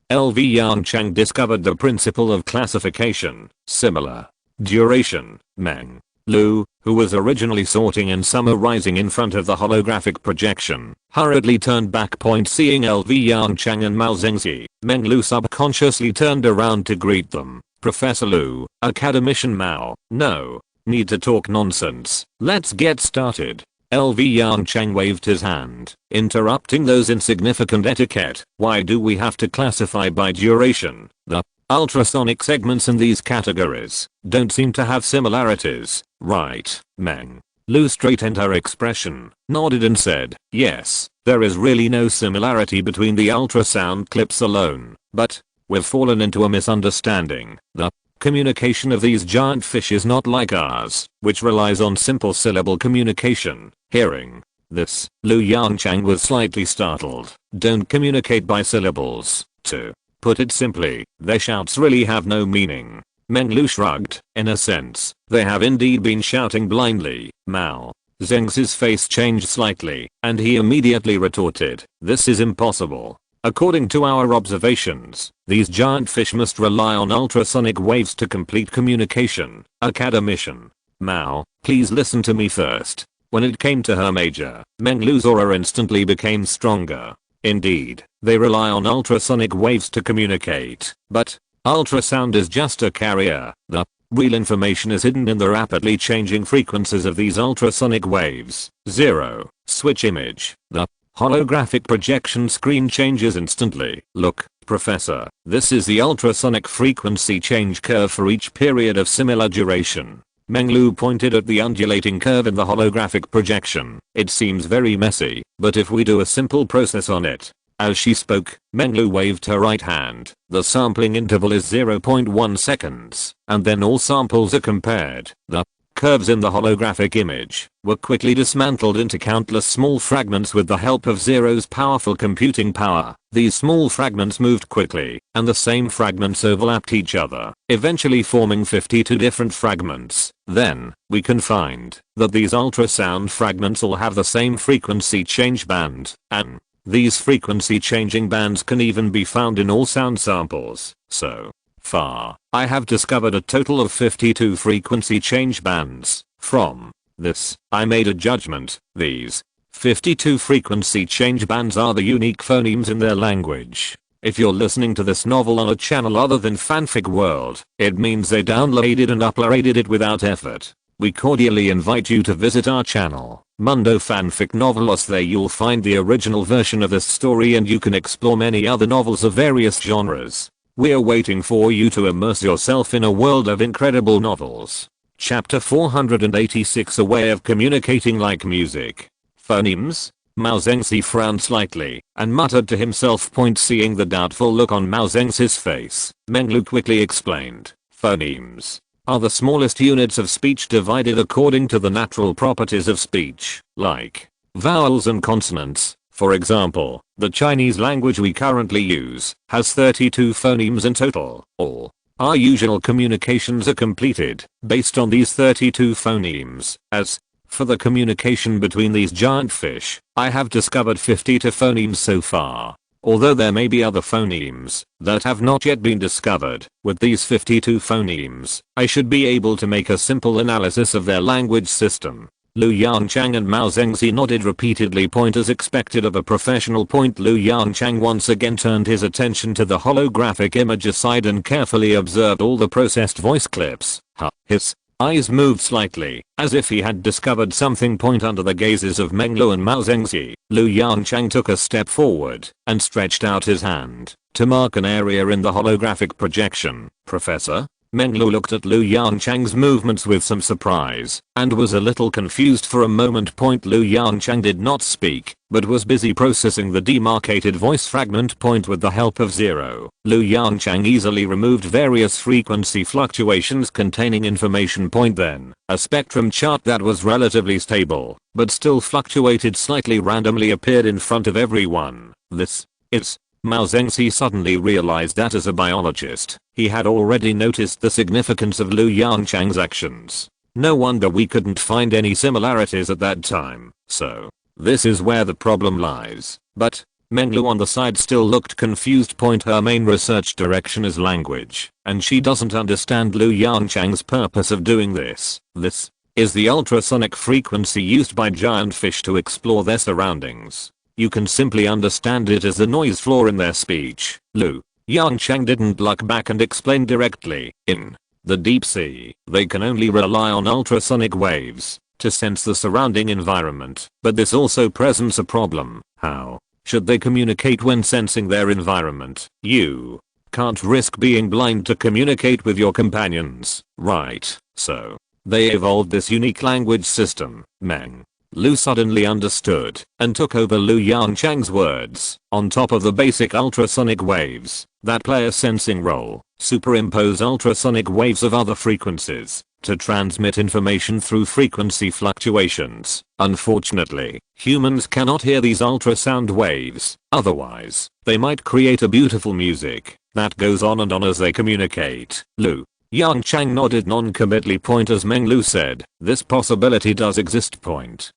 S1: LV Yongchang discovered the principle of classification, similar duration. Menglu, who was originally sorting and summarizing in front of the holographic projection, hurriedly turned back. Seeing LV Yongchang and Mao Zengzi, Menglu subconsciously turned around to greet them. "Professor Lu, Academician Mao, no need to talk nonsense. Let's get started." LV Yongchang waved his hand, interrupting those insignificant etiquette. "Why do we have to classify by duration? The ultrasonic segments in these categories don't seem to have similarities, right?" Menglu straightened her expression, nodded and said, "Yes, there is really no similarity between the ultrasound clips alone, but we've fallen into a misunderstanding. The communication of these giant fish is not like ours, which relies on simple syllable communication." Hearing this, Lu Yongchang was slightly startled. "Don't communicate by syllables. To put it simply, their shouts really have no meaning." Menglu shrugged. "In a sense, they have indeed been shouting blindly." Mao Zengzi's face changed slightly, and he immediately retorted, "This is impossible. According to our observations, these giant fish must rely on ultrasonic waves to complete communication." "Academician Mao, please listen to me first." When it came to her major, Menglu's aura instantly became stronger. "Indeed, they rely on ultrasonic waves to communicate, but ultrasound is just a carrier. The real information is hidden in the rapidly changing frequencies of these ultrasonic waves." Zero. Switch image. The holographic projection screen changes instantly. "Look, Professor, this is the ultrasonic frequency change curve for each period of similar duration." Menglu pointed at the undulating curve in the holographic projection. "It seems very messy, but if we do a simple process on it." As she spoke, Menglu waved her right hand. "The sampling interval is 0.1 seconds, and then all samples are compared." The curves in the holographic image were quickly dismantled into countless small fragments with the help of Zero's powerful computing power. These small fragments moved quickly, and the same fragments overlapped each other, eventually forming 52 different fragments. Then, we can find that these ultrasound fragments all have the same frequency change band, and these frequency changing bands can even be found in all sound samples. So far, I have discovered a total of 52 frequency change bands. From this, I made a judgment. These 52 frequency change bands are the unique phonemes in their language. If you're listening to this novel on a channel other than Fanfic World, it means they downloaded and uploaded it without effort. We cordially invite you to visit our channel, Mundo Fanfic Novelos. There you'll find the original version of this story, and you can explore many other novels of various genres. We're waiting for you to immerse yourself in a world of incredible novels. Chapter 486, A Way of Communicating Like Music. Phonemes? Mao Zengzi frowned slightly and muttered to himself. Seeing the doubtful look on Mao Zengzi's face, Menglu quickly explained. Phonemes are the smallest units of speech divided according to the natural properties of speech, like vowels and consonants. For example, the Chinese language we currently use has 32 phonemes in total. All Our usual communications are completed based on these 32 phonemes. As for the communication between these giant fish, I have discovered 52 phonemes so far. Although there may be other phonemes that have not yet been discovered, with these 52 phonemes, I should be able to make a simple analysis of their language system. Lu Yongchang and Mao Zengzi nodded repeatedly, point as expected of a professional point. Lu Yongchang once again turned his attention to the holographic image aside and carefully observed all the processed voice clips. His eyes moved slightly, as if he had discovered something. Point under the gazes of Meng Lu and Mao Zengzi, Lu Yongchang took a step forward and stretched out his hand to mark an area in the holographic projection. Professor? Meng Lu looked at Lu Yongchang's movements with some surprise and was a little confused for a moment. Lu Yongchang did not speak, but was busy processing the demarcated voice fragment. With the help of Zero, Lu Yongchang easily removed various frequency fluctuations containing information. Then, a spectrum chart that was relatively stable, but still fluctuated slightly randomly appeared in front of everyone. This is Mao Zengzi suddenly realized that as a biologist, he had already noticed the significance of Lu Yongchang's actions. No wonder we couldn't find any similarities at that time. So, this is where the problem lies. But, Meng Lu on the side still looked confused. Her main research direction is language, and she doesn't understand Lu Yongchang's purpose of doing this. This is the ultrasonic frequency used by giant fish to explore their surroundings. You can simply understand it as the noise floor in their speech. Lu Yongchang didn't look back and explain directly. In the deep sea, they can only rely on ultrasonic waves to sense the surrounding environment. But this also presents a problem. How should they communicate when sensing their environment? You can't risk being blind to communicate with your companions, right? So, they evolved this unique language system. Meng Lu suddenly understood and took over Lu Yongchang's words. On top of the basic ultrasonic waves that play a sensing role, superimpose ultrasonic waves of other frequencies to transmit information through frequency fluctuations. Unfortunately, humans cannot hear these ultrasound waves, otherwise, they might create a beautiful music that goes on and on as they communicate. Lu Yongchang nodded non-committally. As Meng Lu said, this possibility does exist.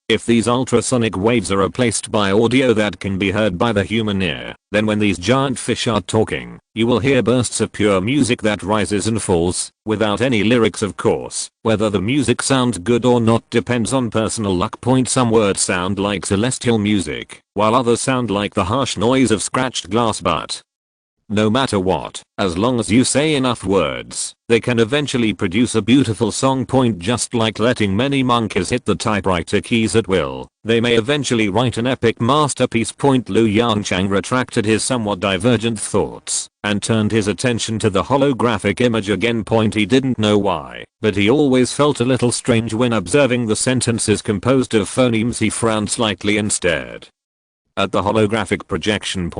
S1: If these ultrasonic waves are replaced by audio that can be heard by the human ear, then when these giant fish are talking, you will hear bursts of pure music that rises and falls, without any lyrics of course. Whether the music sounds good or not depends on personal luck. Some words sound like celestial music, while others sound like the harsh noise of scratched glass. But no matter what, as long as you say enough words, they can eventually produce a beautiful song. Just like letting many monkeys hit the typewriter keys at will, they may eventually write an epic masterpiece. Lu Yongchang retracted his somewhat divergent thoughts and turned his attention to the holographic image again. He didn't know why, but he always felt a little strange when observing the sentences composed of phonemes. He frowned slightly and stared at the holographic projection.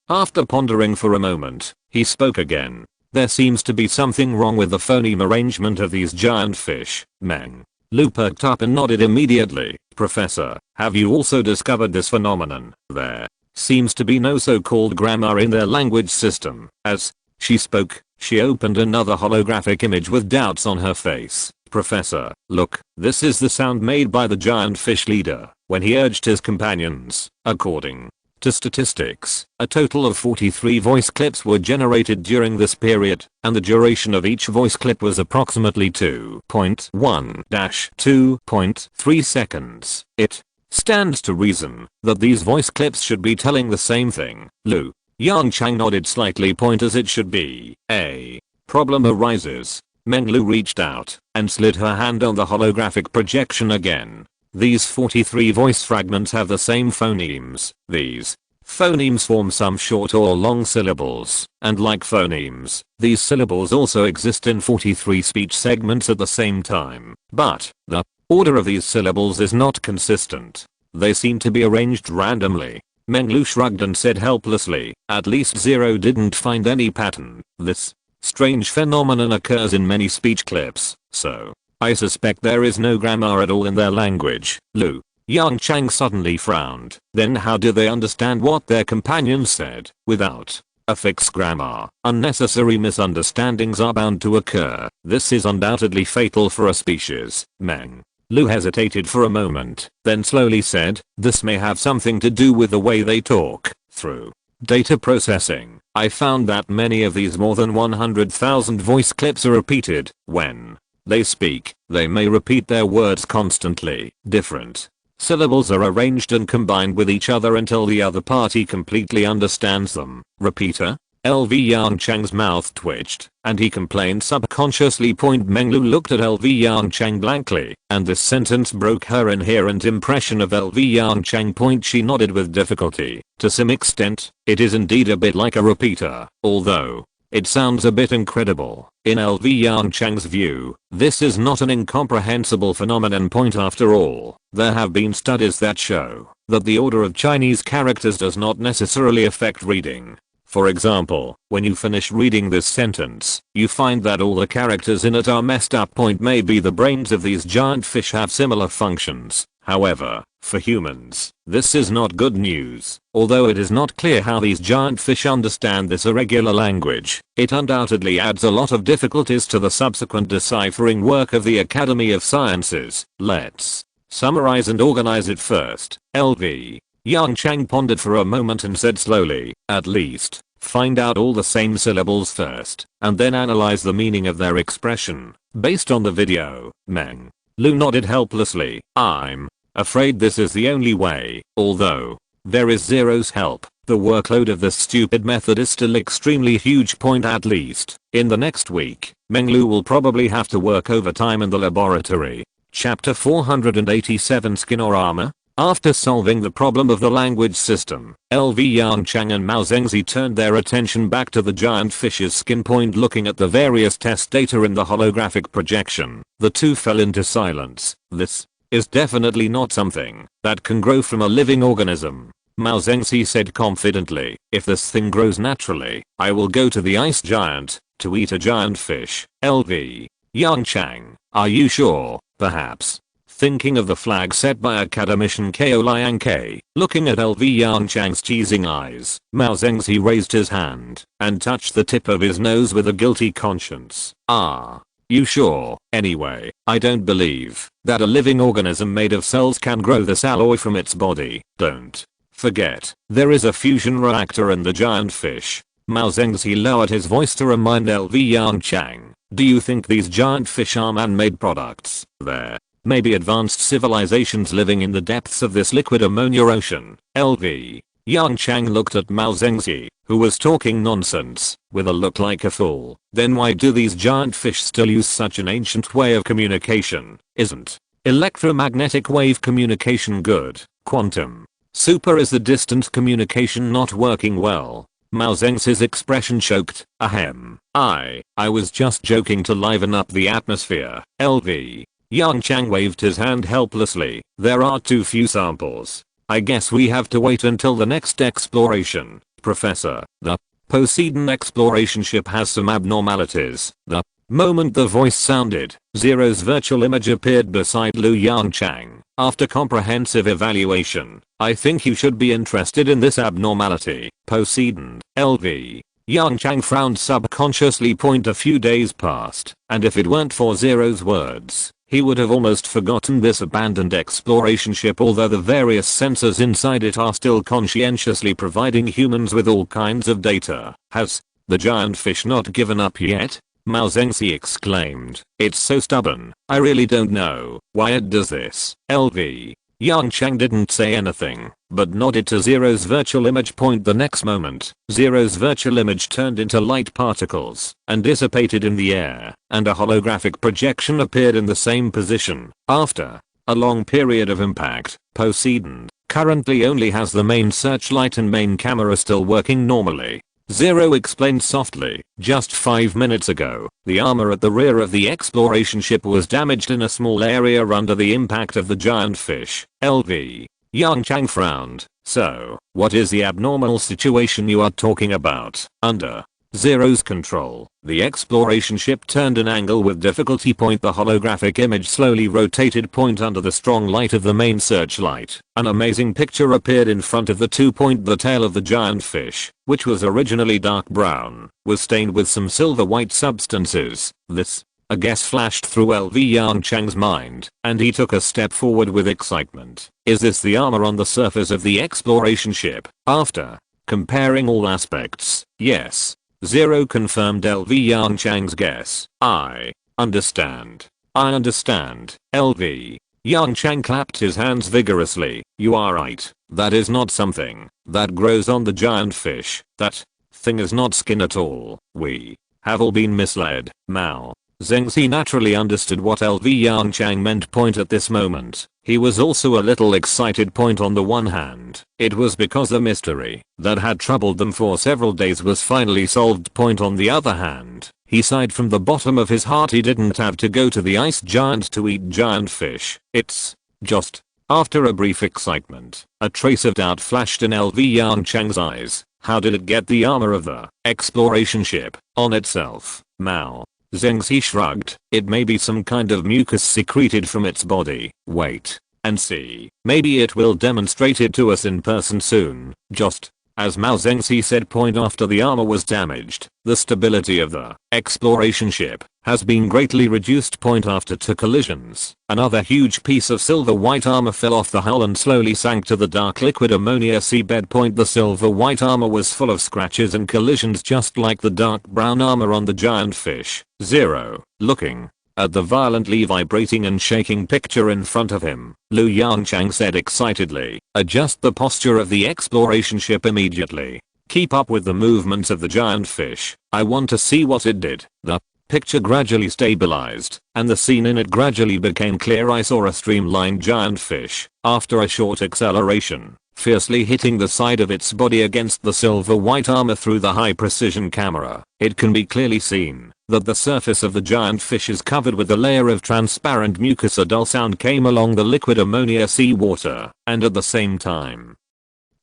S1: After pondering for a moment, he spoke again. There seems to be something wrong with the phoneme arrangement of these giant fish. Meng Lu perked up and nodded immediately. Professor, have you also discovered this phenomenon? There seems to be no so-called grammar in their language system. As she spoke, she opened another holographic image with doubts on her face. Professor, look, this is the sound made by the giant fish leader when he urged his companions. According to statistics, a total of 43 voice clips were generated during this period, and the duration of each voice clip was approximately 2.1-2.3 seconds. It stands to reason that these voice clips should be telling the same thing. Lu Yongchang nodded slightly. As it should be. A problem arises. Meng Lu reached out and slid her hand on the holographic projection again. These 43 voice fragments have the same phonemes. These phonemes form some short or long syllables, and like phonemes, these syllables also exist in 43 speech segments at the same time. But the order of these syllables is not consistent. They seem to be arranged randomly. Meng Lu shrugged and said helplessly, at least Zero didn't find any pattern. This strange phenomenon occurs in many speech clips, so I suspect there is no grammar at all in their language. Lu Yongchang suddenly frowned. Then how do they understand what their companions said without affix grammar. Unnecessary misunderstandings are bound to occur. This is undoubtedly fatal for a species. Meng Lu hesitated for a moment, then slowly said, this may have something to do with the way they talk. Through data processing, I found that many of these more than 100,000 voice clips are repeated. When they speak, they may repeat their words constantly. Different syllables are arranged and combined with each other until the other party completely understands them. Repeater? LV Yongchang's mouth twitched, and he complained subconsciously. Menglu looked at LV Yongchang blankly, and this sentence broke her inherent impression of LV Yongchang. She nodded with difficulty. To some extent, it is indeed a bit like a repeater, although it sounds a bit incredible. In LV Yongchang's view, this is not an incomprehensible phenomenon. After all, there have been studies that show that the order of Chinese characters does not necessarily affect reading. For example, when you finish reading this sentence, you find that all the characters in it are messed up. Maybe the brains of these giant fish have similar functions. However, for humans, this is not good news. Although it is not clear how these giant fish understand this irregular language, it undoubtedly adds a lot of difficulties to the subsequent deciphering work of the Academy of Sciences. Let's summarize and organize it first. LV Yongchang pondered for a moment and said slowly, at least, find out all the same syllables first, and then analyze the meaning of their expression. Based on the video, Meng Lu nodded helplessly. I'm afraid this is the only way, although there is Zero's help. The workload of this stupid method is still extremely huge. At least, in the next week, Meng Lu will probably have to work overtime in the laboratory. Chapter 487 Skin or Armor? After solving the problem of the language system, LV Yongchang and Mao Zengzi turned their attention back to the giant fish's skin. Looking at the various test data in the holographic projection, the two fell into silence. This is definitely not something that can grow from a living organism. Mao Zengzi said confidently, if this thing grows naturally, I will go to the ice giant to eat a giant fish. LV Yongchang, are you sure? Perhaps thinking of the flag set by Academician Ko Liang K. Looking at LV Yongchang's teasing eyes, Mao Zengzi raised his hand and touched the tip of his nose with a guilty conscience. Ah, you sure? Anyway, I don't believe that a living organism made of cells can grow this alloy from its body. Don't forget, there is a fusion reactor in the giant fish. Mao Zengzi lowered his voice to remind LV Yongchang, do you think these giant fish are man-made products? There may be advanced civilizations living in the depths of this liquid ammonia ocean. LV Yongchang looked at Mao Zengzi, who was talking nonsense, with a look like a fool. Then why do these giant fish still use such an ancient way of communication? Isn't electromagnetic wave communication good? Quantum super is the distant communication not working well? Mao Zengzi's expression choked. Ahem. I was just joking to liven up the atmosphere. LV Yongchang waved his hand helplessly. There are too few samples. I guess we have to wait until the next exploration. Professor, the Poseidon exploration ship has some abnormalities. The moment the voice sounded, Zero's virtual image appeared beside Lu Yongchang. After comprehensive evaluation, I think you should be interested in this abnormality. Poseidon. LV Yongchang frowned subconsciously. A few days passed, and if it weren't for Zero's words, he would have almost forgotten this abandoned exploration ship. Although the various sensors inside it are still conscientiously providing humans with all kinds of data. Has the giant fish not given up yet? Mao Zengzi exclaimed. It's so stubborn. I really don't know why it does this. LV Yongchang didn't say anything, but nodded to Zero's virtual image. The next moment, Zero's virtual image turned into light particles and dissipated in the air, and a holographic projection appeared in the same position. After a long period of impact, Poseidon currently only has the main searchlight and main camera still working normally. Zero explained softly, just 5 minutes ago, the armor at the rear of the exploration ship was damaged in a small area under the impact of the giant fish. LV Yongchang frowned. So, what is the abnormal situation you are talking about? Under Zero's control. The exploration ship turned an angle with difficulty. The holographic image slowly rotated. Under the strong light of the main searchlight, an amazing picture appeared in front of the two. The tail of the giant fish, which was originally dark brown, was stained with some silver white substances. This, a guess flashed through Yongchang's mind, and he took a step forward with excitement. Is this the armor on the surface of the exploration ship? After comparing all aspects, yes. Zero confirmed Yongchang's guess. I understand. I understand. Yongchang clapped his hands vigorously. You are right. That is not something that grows on the giant fish. That thing is not skin at all. We have all been misled. Mao Zengzi naturally understood what Yongchang meant. At this moment, he was also a little excited. On the one hand, it was because the mystery that had troubled them for several days was finally solved. On the other hand, he sighed from the bottom of his heart. He didn't have to go to the ice giant to eat giant fish. It's just. After a brief excitement, a trace of doubt flashed in Yongchang's eyes. How did it get the armor of the exploration ship on itself? Mao Zengzi shrugged. It may be some kind of mucus secreted from its body. Wait and see. Maybe it will demonstrate it to us in person soon. Just as Mao Zengzi said. After the armor was damaged, the stability of the exploration ship has been greatly reduced. After two collisions, another huge piece of silver white armor fell off the hull and slowly sank to the dark liquid ammonia seabed. The silver white armor was full of scratches and collisions just like the dark brown armor on the giant fish. Zero, looking at the violently vibrating and shaking picture in front of him, Lu Yongchang said excitedly, adjust the posture of the exploration ship immediately. Keep up with the movements of the giant fish. I want to see what it did. The picture gradually stabilized, and the scene in it gradually became clear. I saw a streamlined giant fish, after a short acceleration, fiercely hitting the side of its body against the silver white armor through the high precision camera. It can be clearly seen that the surface of the giant fish is covered with a layer of transparent mucus. A dull sound came along the liquid ammonia seawater, and at the same time,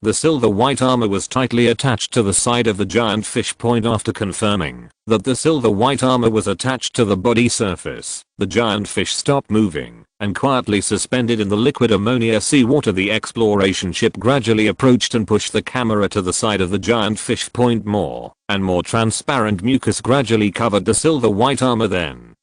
S1: the silver white armor was tightly attached to the side of the giant fish. After confirming that the silver white armor was attached to the body surface, the giant fish stopped moving and quietly suspended in the liquid ammonia seawater. The exploration ship gradually approached and pushed the camera to the side of the giant fish. More and more transparent mucus gradually covered the silver white armor. Then,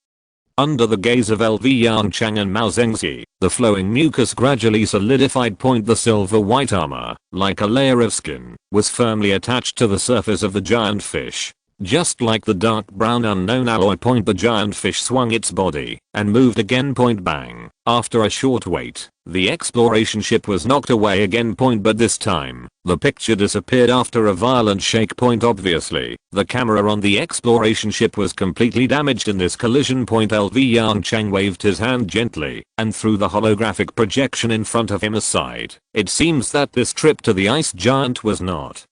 S1: under the gaze of Yongchang and Mao Zengzi, the flowing mucus gradually solidified. The silver white armor, like a layer of skin, was firmly attached to the surface of the giant fish. Just like the dark brown unknown alloy. The giant fish swung its body and moved again. Bang. After a short wait, the exploration ship was knocked away again. But this time, the picture disappeared after a violent shake. Obviously, the camera on the exploration ship was completely damaged in this collision. Yongchang waved his hand gently, and threw the holographic projection in front of him aside. It seems that this trip to the ice giant was not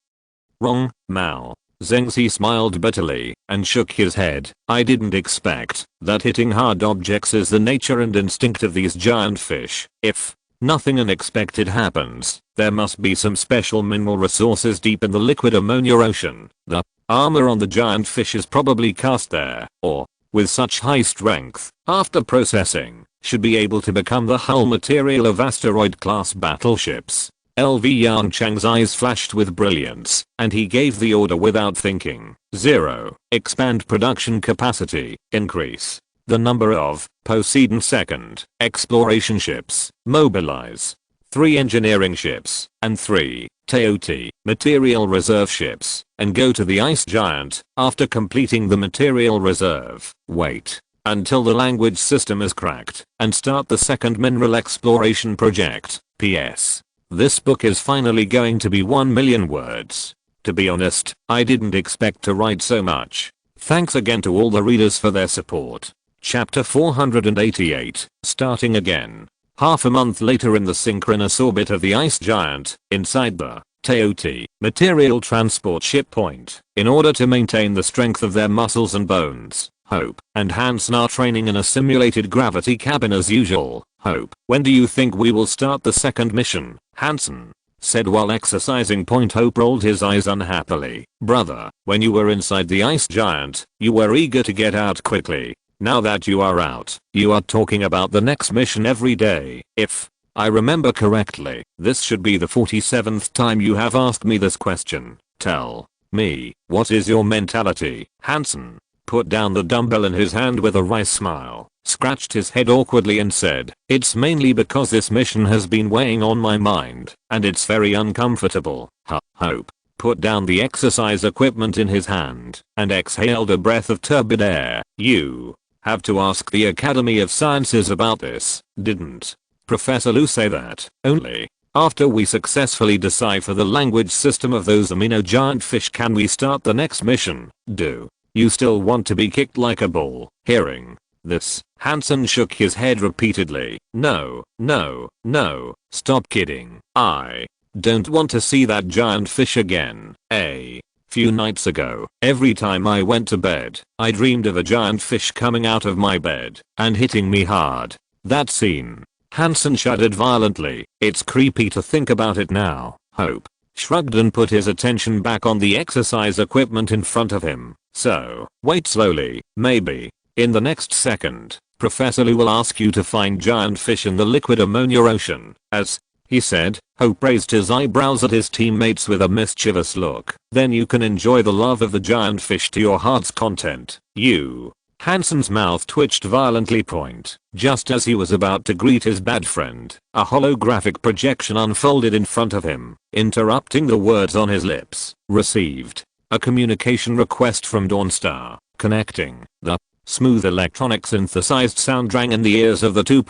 S1: wrong. Mao Zengzi smiled bitterly and shook his head. I didn't expect that hitting hard objects is the nature and instinct of these giant fish. If nothing unexpected happens, there must be some special mineral resources deep in the liquid ammonia ocean. The armor on the giant fish is probably cast there, or, with such high strength, after processing, should be able to become the hull material of asteroid-class battleships. Yongchang's eyes flashed with brilliance, and he gave the order without thinking. 0. Expand production capacity. Increase the number of Poseidon II exploration ships. Mobilize 3 engineering ships and 3 TOT material reserve ships, and go to the ice giant. After completing the material reserve, wait until the language system is cracked and start the second mineral exploration project. P.S. This book is finally going to be 1 million words. To be honest, I didn't expect to write so much. Thanks again to all the readers for their support. Chapter 488, starting again. Half a month later, in the synchronous orbit of the ice giant, inside the TOT material transport ship. In order to maintain the strength of their muscles and bones, Hope and Hansen are training in a simulated gravity cabin as usual. Hope, when do you think we will start the second mission? Hansen, said while exercising. Hope rolled his eyes unhappily. Brother, when you were inside the ice giant, you were eager to get out quickly. Now that you are out, you are talking about the next mission every day. If I remember correctly, this should be the 47th time you have asked me this question. Tell me, what is your mentality? Hansen put down the dumbbell in his hand with a wry smile, scratched his head awkwardly and said, it's mainly because this mission has been weighing on my mind, and it's very uncomfortable. Hope put down the exercise equipment in his hand, and exhaled a breath of turbid air. You have to ask the Academy of Sciences about this, didn't Professor Liu say that only after we successfully decipher the language system of those amino giant fish can we start the next mission? Do you still want to be kicked like a ball? Hearing this, Hansen shook his head repeatedly. No, no, no, stop kidding. I don't want to see that giant fish again. A few nights ago, every time I went to bed, I dreamed of a giant fish coming out of my bed and hitting me hard. That scene. Hansen shuddered violently. It's creepy to think about it now. Hope shrugged and put his attention back on the exercise equipment in front of him. So, wait slowly. Maybe in the next second, Professor Liu will ask you to find giant fish in the liquid ammonia ocean. As he said, Hope raised his eyebrows at his teammates with a mischievous look. Then you can enjoy the love of the giant fish to your heart's content. You. Hansen's mouth twitched violently. Just as he was about to greet his bad friend, a holographic projection unfolded in front of him, interrupting the words on his lips. Received. A communication request from Dawnstar. Connecting. The smooth electronic synthesized sound rang in the ears of the two.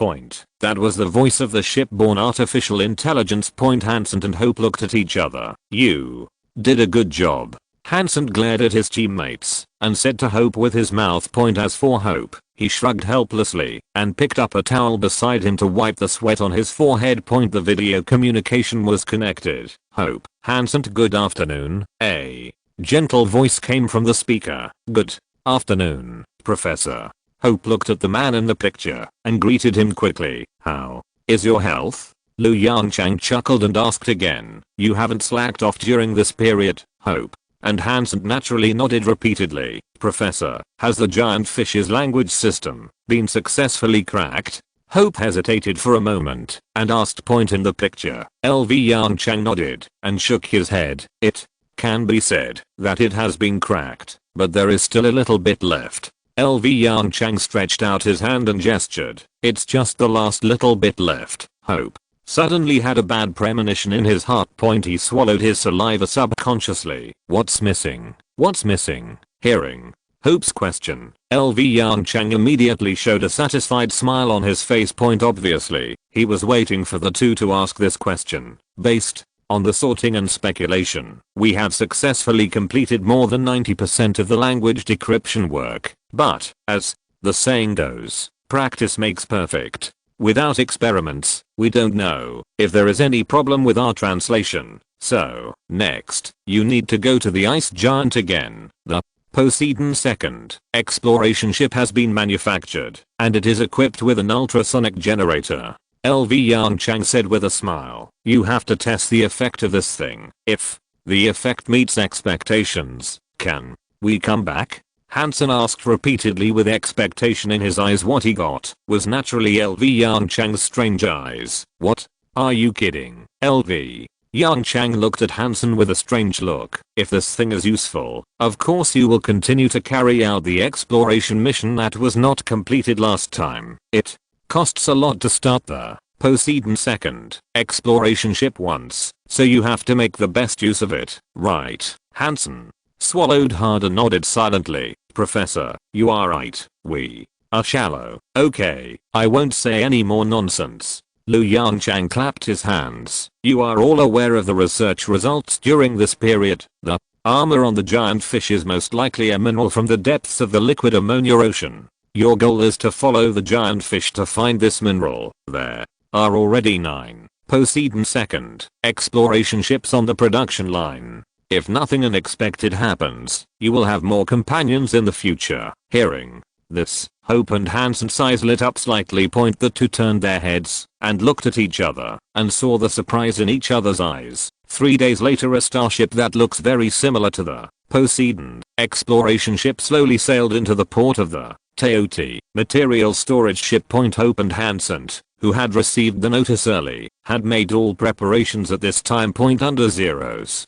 S1: That was the voice of the shipborne artificial intelligence. Hansen and Hope looked at each other. You did a good job. Hansen glared at his teammates and said to Hope with his mouth. As for Hope, he shrugged helplessly and picked up a towel beside him to wipe the sweat on his forehead. The video communication was connected. Hope. Hansen. Good afternoon. A gentle voice came from the speaker. Good afternoon, Professor. Hope looked at the man in the picture and greeted him quickly. How is your health? Yongchang chuckled and asked again. You haven't slacked off during this period, Hope? And Hansen naturally nodded repeatedly. Professor, has the giant fish's language system been successfully cracked? Hope hesitated for a moment and asked. In the picture, Yongchang nodded and shook his head. It can be said that it has been cracked, but there is still a little bit left. Yongchang stretched out his hand and gestured. It's just the last little bit left. Hope suddenly had a bad premonition in his heart. He swallowed his saliva subconsciously. What's missing? What's missing? Hearing Hope's question, Yongchang immediately showed a satisfied smile on his face. Obviously, he was waiting for the two to ask this question. Based on the sorting and speculation, we have successfully completed more than 90% of the language decryption work. But, as the saying goes, practice makes perfect. Without experiments, we don't know if there is any problem with our translation. So, next, you need to go to the ice giant again. The Poseidon II exploration ship has been manufactured, and it is equipped with an ultrasonic generator. Yongchang said with a smile. You have to test the effect of this thing. If the effect meets expectations, can we come back? Hansen asked repeatedly with expectation in his eyes. What he got was naturally Yongchang's strange eyes. What? Are you kidding? Yongchang looked at Hansen with a strange look. If this thing is useful, of course you will continue to carry out the exploration mission that was not completed last time. It costs a lot to start the Poseidon II exploration ship once, so you have to make the best use of it, right? Hansen swallowed hard and nodded silently. Professor, you are right. We are shallow. Okay, I won't say any more nonsense. Yongchang clapped his hands. You are all aware of the research results during this period. The armor on the giant fish is most likely a mineral from the depths of the liquid ammonia ocean. Your goal is to follow the giant fish to find this mineral. There are already 9 Poseidon II exploration ships on the production line. If nothing unexpected happens, you will have more companions in the future. Hearing This, Hope and Hansen's eyes lit up slightly. The two turned their heads and looked at each other and saw the surprise in each other's eyes. 3 days later, a starship that looks very similar to the Poseidon exploration ship slowly sailed into the port of the Teoti material storage ship. Hope and Hansen, who had received the notice early, had made all preparations at this time. Under zeros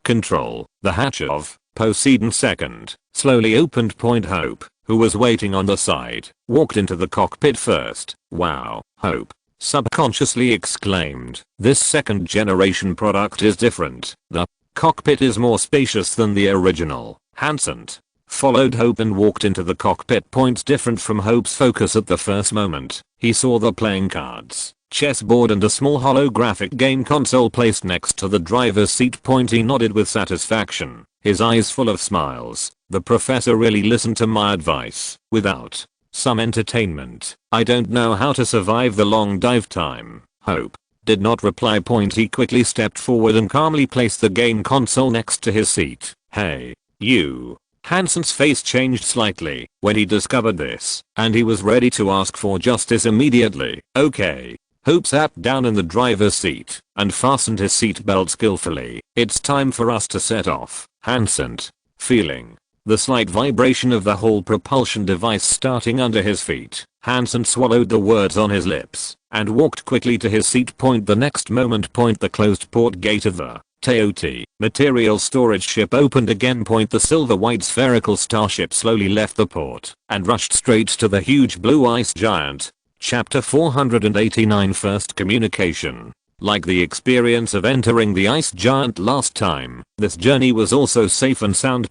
S1: control, the hatch of Poseidon II slowly opened. Hope, who was waiting on the side, walked into the cockpit first. Wow, Hope subconsciously exclaimed. This second generation product is different. The cockpit is more spacious than the original. Hansen followed Hope and walked into the cockpit. Different from Hope's focus at the first moment, he saw the playing cards, chessboard and a small holographic game console placed next to the driver's seat. He nodded with satisfaction, his eyes full of smiles. The professor really listened to my advice. Without some entertainment, I don't know how to survive the long dive time. Hope did not reply. He quickly stepped forward and calmly placed the game console next to his seat. Hey, you. Hansen's face changed slightly when he discovered this, and he was ready to ask for justice immediately. Okay. Hope sat down in the driver's seat and fastened his seatbelt skillfully. It's time for us to set off. Hansen, feeling the slight vibration of the whole propulsion device starting under his feet, Hansen swallowed the words on his lips and walked quickly to his seat. The next moment, the closed port gate of the Teoti material storage ship opened again. The silver white spherical starship slowly left the port and rushed straight to the huge blue ice giant. Chapter 489, First Communication. Like the experience of entering the ice giant last time, this journey was also safe and sound.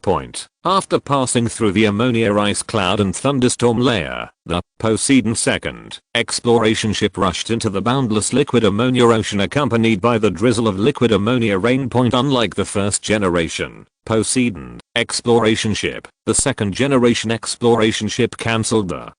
S1: After passing through the ammonia ice cloud and thunderstorm layer, the Poseidon II exploration ship rushed into the boundless liquid ammonia ocean accompanied by the drizzle of liquid ammonia rain. Unlike the first generation Poseidon exploration ship, the second generation exploration ship cancelled the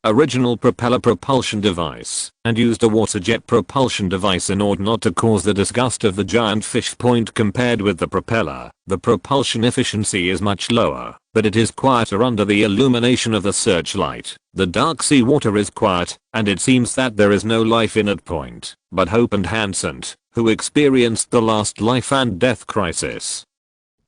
S1: original propeller propulsion device and used a water jet propulsion device in order not to cause the disgust of the giant fish. Compared with the propeller, the propulsion efficiency is much lower, but it is quieter under the illumination of the searchlight. The dark sea water is quiet, and it seems that there is no life in it. But Hope and Hansen, who experienced the last life and death crisis,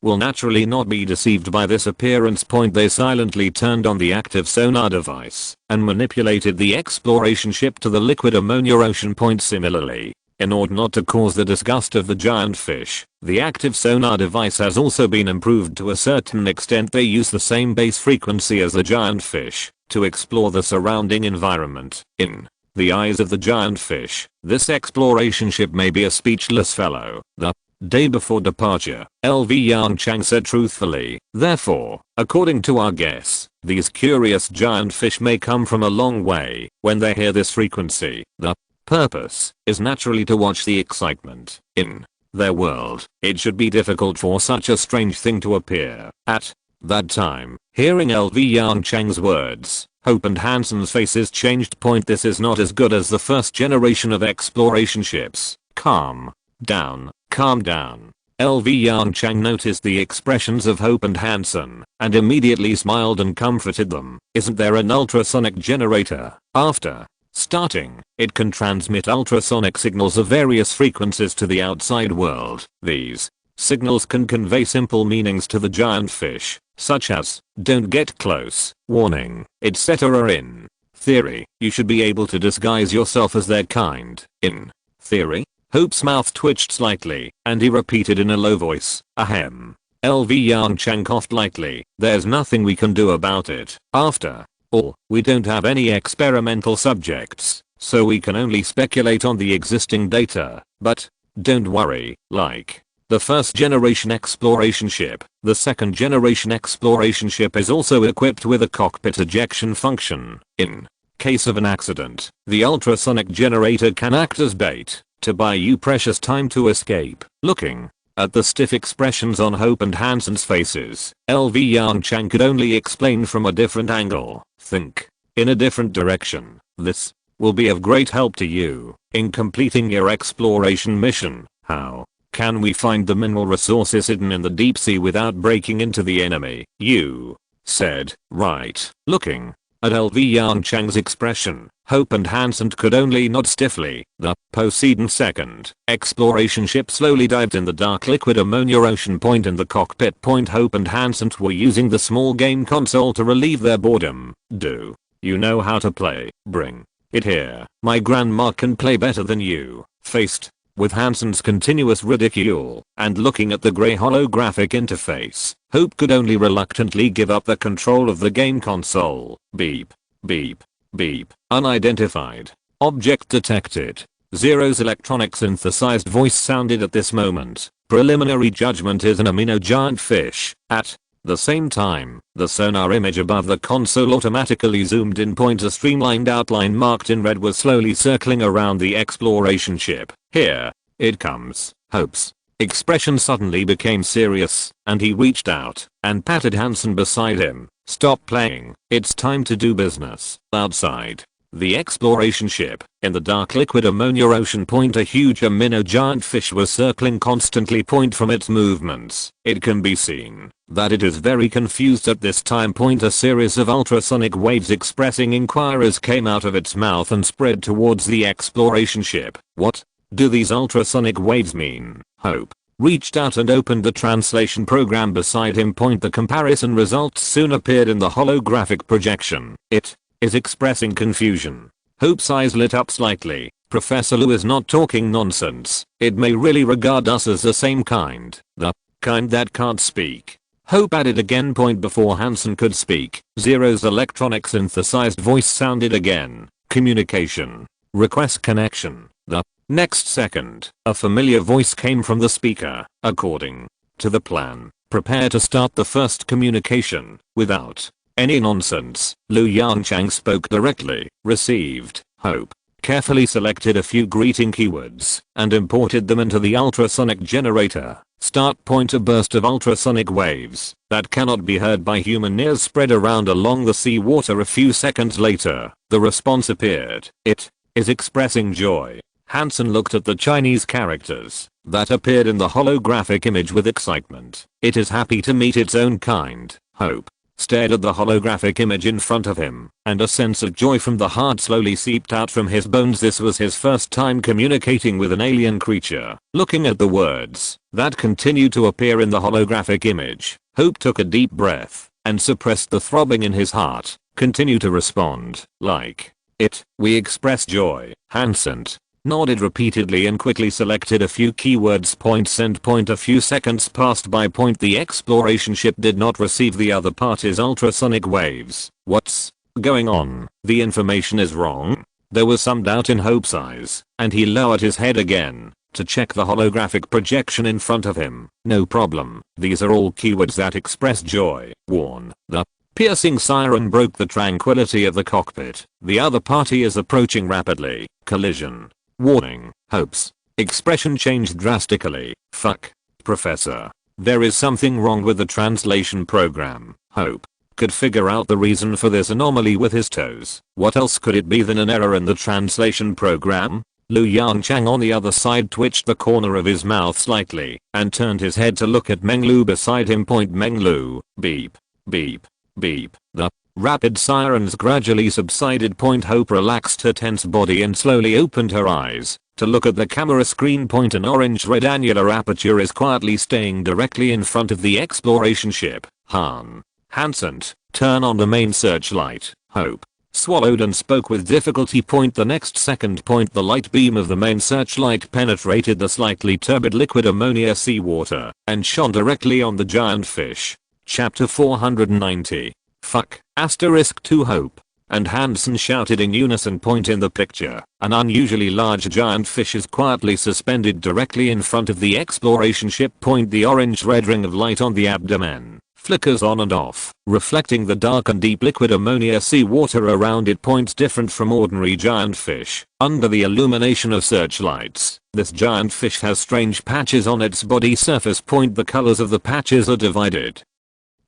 S1: will naturally not be deceived by this appearance. They silently turned on the active sonar device and manipulated the exploration ship to the liquid ammonia ocean. Similarly, in order not to cause the disgust of the giant fish, the active sonar device has also been improved to a certain extent. They use the same base frequency as the giant fish to explore the surrounding environment. In the eyes of the giant fish, this exploration ship may be a speechless fellow. The day before departure, LV Yongchang said truthfully, therefore, according to our guess, these curious giant fish may come from a long way. When they hear this frequency, the purpose is naturally to watch the excitement in their world. It should be difficult for such a strange thing to appear at that time. Hearing LV Yongchang's words, Hope and Hansen's faces changed. This is not as good as the first generation of exploration ships. Calm down. Calm down. LV Yongchang noticed the expressions of Hope and Hansen and immediately smiled and comforted them. Isn't there an ultrasonic generator? After starting, it can transmit ultrasonic signals of various frequencies to the outside world. These signals can convey simple meanings to the giant fish, such as, don't get close, warning, etc. In theory, you should be able to disguise yourself as their kind. In theory? Hope's mouth twitched slightly, and he repeated in a low voice, ahem. LV Yongchang coughed lightly. There's nothing we can do about it. After all, we don't have any experimental subjects, so we can only speculate on the existing data. But don't worry, like the first generation exploration ship, the second generation exploration ship is also equipped with a cockpit ejection function. In case of an accident, the ultrasonic generator can act as bait to buy you precious time to escape. Looking at the stiff expressions on Hope and Hansen's faces, LV Yongchang could only explain from a different angle. Think in a different direction. This will be of great help to you in completing your exploration mission. How can we find the mineral resources hidden in the deep sea without breaking into the enemy? You said, right. Looking at LV Yongchang's expression, Hope and Hansen could only nod stiffly. The Poseidon second exploration ship slowly dived in the dark liquid ammonia ocean. In the cockpit. Hope and Hansen were using the small game console to relieve their boredom. Do you know how to play? Bring it here. My grandma can play better than you. Faced with Hansen's continuous ridicule and looking at the grey holographic interface, Hope could only reluctantly give up the control of the game console. Beep. Beep. Beep. Unidentified object detected. Zero's electronic synthesized voice sounded at this moment. Preliminary judgment is an amino giant fish. At the same time, the sonar image above the console automatically zoomed in. A streamlined outline marked in red was slowly circling around the exploration ship. Here it comes. Hope's expression suddenly became serious, and he reached out and patted Hansen beside him. Stop playing. It's time to do business. Outside the exploration ship, in the dark liquid ammonia ocean. A huge amino giant fish was circling constantly. From its movements, it can be seen that it is very confused at this time. A series of ultrasonic waves expressing inquiries came out of its mouth and spread towards the exploration ship. What do these ultrasonic waves mean? Hope reached out and opened the translation program beside him. The comparison results soon appeared in the holographic projection. It is expressing confusion. Hope's eyes lit up slightly. Professor Liu is not talking nonsense. It may really regard us as the same kind. The kind that can't speak. Hope added again. Before Hansen could speak, Zero's electronic synthesized voice sounded again. Communication. Request connection. The next second, a familiar voice came from the speaker. According to the plan, prepare to start the first communication without any nonsense. Liu Yongchang spoke directly. Received. Hope carefully selected a few greeting keywords and imported them into the ultrasonic generator. Start. A burst of ultrasonic waves that cannot be heard by human ears spread around along the sea water. A few seconds later, the response appeared. It is expressing joy. Hansen looked at the Chinese characters that appeared in the holographic image with excitement. It is happy to meet its own kind. Hope stared at the holographic image in front of him, and a sense of joy from the heart slowly seeped out from his bones. This was his first time communicating with an alien creature. Looking at the words that continued to appear in the holographic image, Hope took a deep breath and suppressed the throbbing in his heart. Continue to respond. Like it. We express joy. Hansen nodded repeatedly and quickly selected a few keywords. Send. A few seconds passed by. The exploration ship did not receive the other party's ultrasonic waves. What's going on? The information is wrong. There was some doubt in Hope's eyes, and he lowered his head again to check the holographic projection in front of him. No problem. These are all keywords that express joy. Warn. The piercing siren broke the tranquility of the cockpit. The other party is approaching rapidly. Collision. Warning. Hope's expression changed drastically. Fuck. Professor. There is something wrong with the translation program. Hope could figure out the reason for this anomaly with his toes. What else could it be than an error in the translation program? Liu Yongchang on the other side twitched the corner of his mouth slightly and turned his head to look at Menglu beside him. Menglu. Beep. Beep. Beep. The rapid sirens gradually subsided. Hope relaxed her tense body and slowly opened her eyes to look at the camera screen. An orange-red annular aperture is quietly staying directly in front of the exploration ship. Hansen, turn on the main searchlight. Hope swallowed and spoke with difficulty. The next second. The light beam of the main searchlight penetrated the slightly turbid liquid ammonia seawater and shone directly on the giant fish. Chapter 490. Fuck. *2 Hope and Hansen shouted in unison. In the picture, an unusually large giant fish is quietly suspended directly in front of the exploration ship. The orange-red ring of light on the abdomen flickers on and off, reflecting the dark and deep liquid ammonia seawater around it. Different from ordinary giant fish, under the illumination of searchlights, this giant fish has strange patches on its body surface. The colors of the patches are divided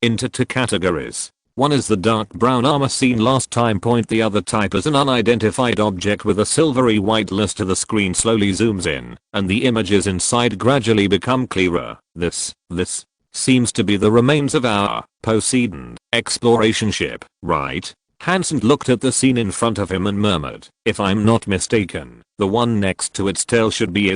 S1: into two categories. One is the dark brown armor seen last time. The other type is an unidentified object with a silvery white luster. The screen slowly zooms in, and the images inside gradually become clearer. This seems to be the remains of our Poseidon exploration ship, right? Hansen looked at the scene in front of him and murmured, if I'm not mistaken, the one next to its tail should be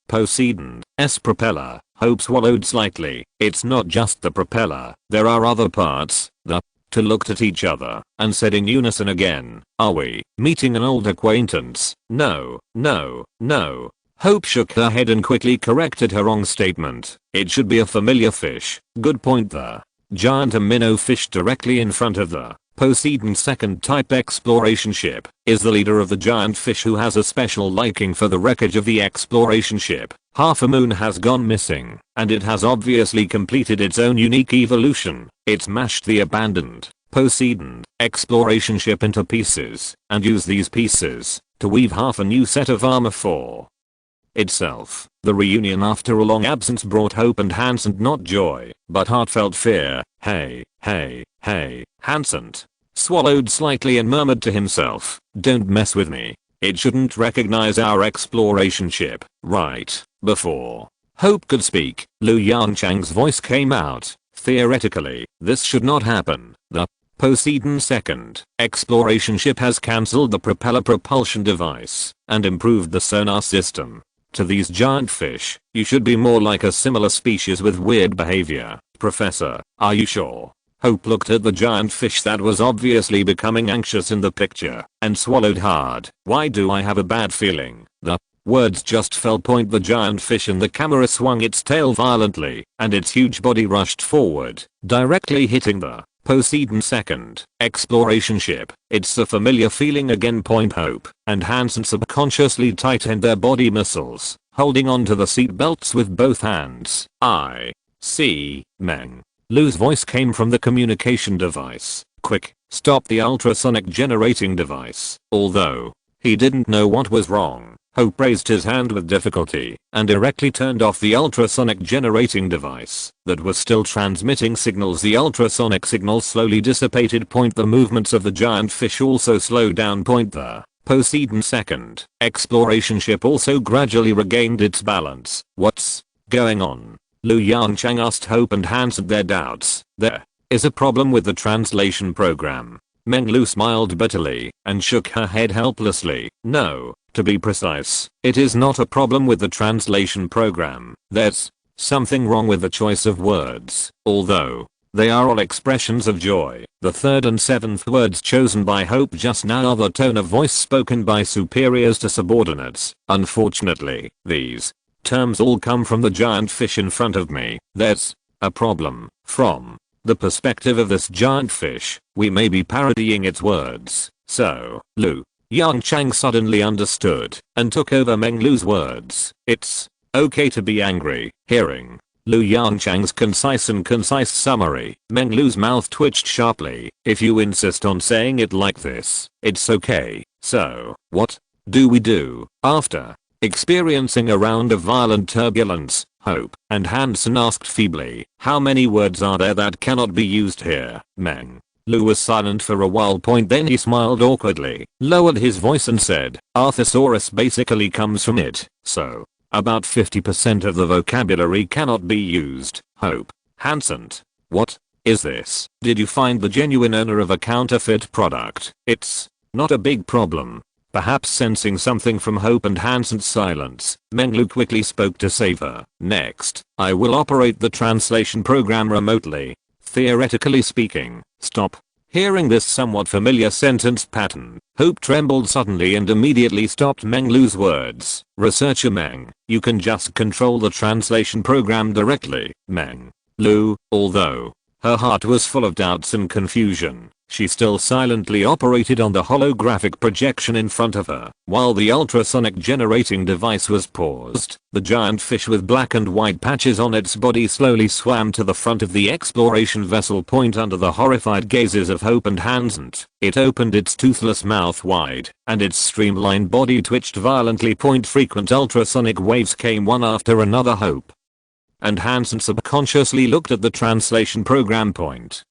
S1: Poseidon's propeller. Hope swallowed slightly. It's not just the propeller, there are other parts. The two looked at each other and said in unison again, are we meeting an old acquaintance? No, no, no. Hope shook her head and quickly corrected her wrong statement. It should be a familiar fish. Good point. The giant minnow fish directly in front of the Poseidon second type exploration ship is the leader of the giant fish who has a special liking for the wreckage of the exploration ship. Half a moon has gone missing, and it has obviously completed its own unique evolution. It's mashed the abandoned Poseidon exploration ship into pieces, and used these pieces to weave half a new set of armor for itself. The reunion after a long absence brought hope and Hansen not joy, but heartfelt fear. Hey, hey, hey, Hansen swallowed slightly and murmured to himself, don't mess with me. It shouldn't recognize our exploration ship, right? Before Hope could speak, Yongchang's voice came out. Theoretically, this should not happen. The Poseidon second exploration ship has cancelled the propeller propulsion device and improved the sonar system. To these giant fish, you should be more like a similar species with weird behavior. Professor, are you sure? Hope looked at the giant fish that was obviously becoming anxious in the picture and swallowed hard. Why do I have a bad feeling? The words just fell. The giant fish in the camera swung its tail violently and its huge body rushed forward, directly hitting the Poseidon second exploration ship. It's a familiar feeling again. Hope and Hansen subconsciously tightened their body muscles, holding onto the seat belts with both hands. I see, Meng Lu's voice came from the communication device. Quick, stop the ultrasonic generating device. Although he didn't know what was wrong, Hope raised his hand with difficulty and directly turned off the ultrasonic generating device that was still transmitting signals. The ultrasonic signals slowly dissipated. The movements of the giant fish also slowed down. The Poseidon second exploration ship also gradually regained its balance. What's going on? Yongchang asked Hope and Hansen their doubts. There is a problem with the translation program. Meng Lu smiled bitterly and shook her head helplessly. No, to be precise, it is not a problem with the translation program. There's something wrong with the choice of words. Although they are all expressions of joy, the third and seventh words chosen by Hope just now are the tone of voice spoken by superiors to subordinates. Unfortunately, these terms all come from the giant fish in front of me. There's a problem. From the perspective of this giant fish, we may be parodying its words. So, Yongchang suddenly understood and took over Meng Lu's words. It's okay to be angry. Hearing Yongchang's concise summary, Meng Lu's mouth twitched sharply. If you insist on saying it like this, it's okay. So, what do we do? After experiencing a round of violent turbulence, Hope and Hansen asked feebly, how many words are there that cannot be used here? Meng Lu was silent for a while. Then he smiled awkwardly, lowered his voice and said, our thesaurus basically comes from it, so about 50% of the vocabulary cannot be used. Hope, Hansen, what is this? Did you find the genuine owner of a counterfeit product? It's not a big problem. Perhaps sensing something from Hope and Hansen's silence, Meng Lu quickly spoke to save her. Next, I will operate the translation program remotely. Theoretically speaking. Stop. Hearing this somewhat familiar sentence pattern, Hope trembled suddenly and immediately stopped Meng Lu's words. Researcher Meng, you can just control the translation program directly. Meng Lu, although her heart was full of doubts and confusion, she still silently operated on the holographic projection in front of her. While the ultrasonic generating device was paused, the giant fish with black and white patches on its body slowly swam to the front of the exploration vessel. Under the horrified gazes of Hope and Hansen, it opened its toothless mouth wide, and its streamlined body twitched violently. Frequent ultrasonic waves came one after another. Hope and Hansen subconsciously looked at the translation program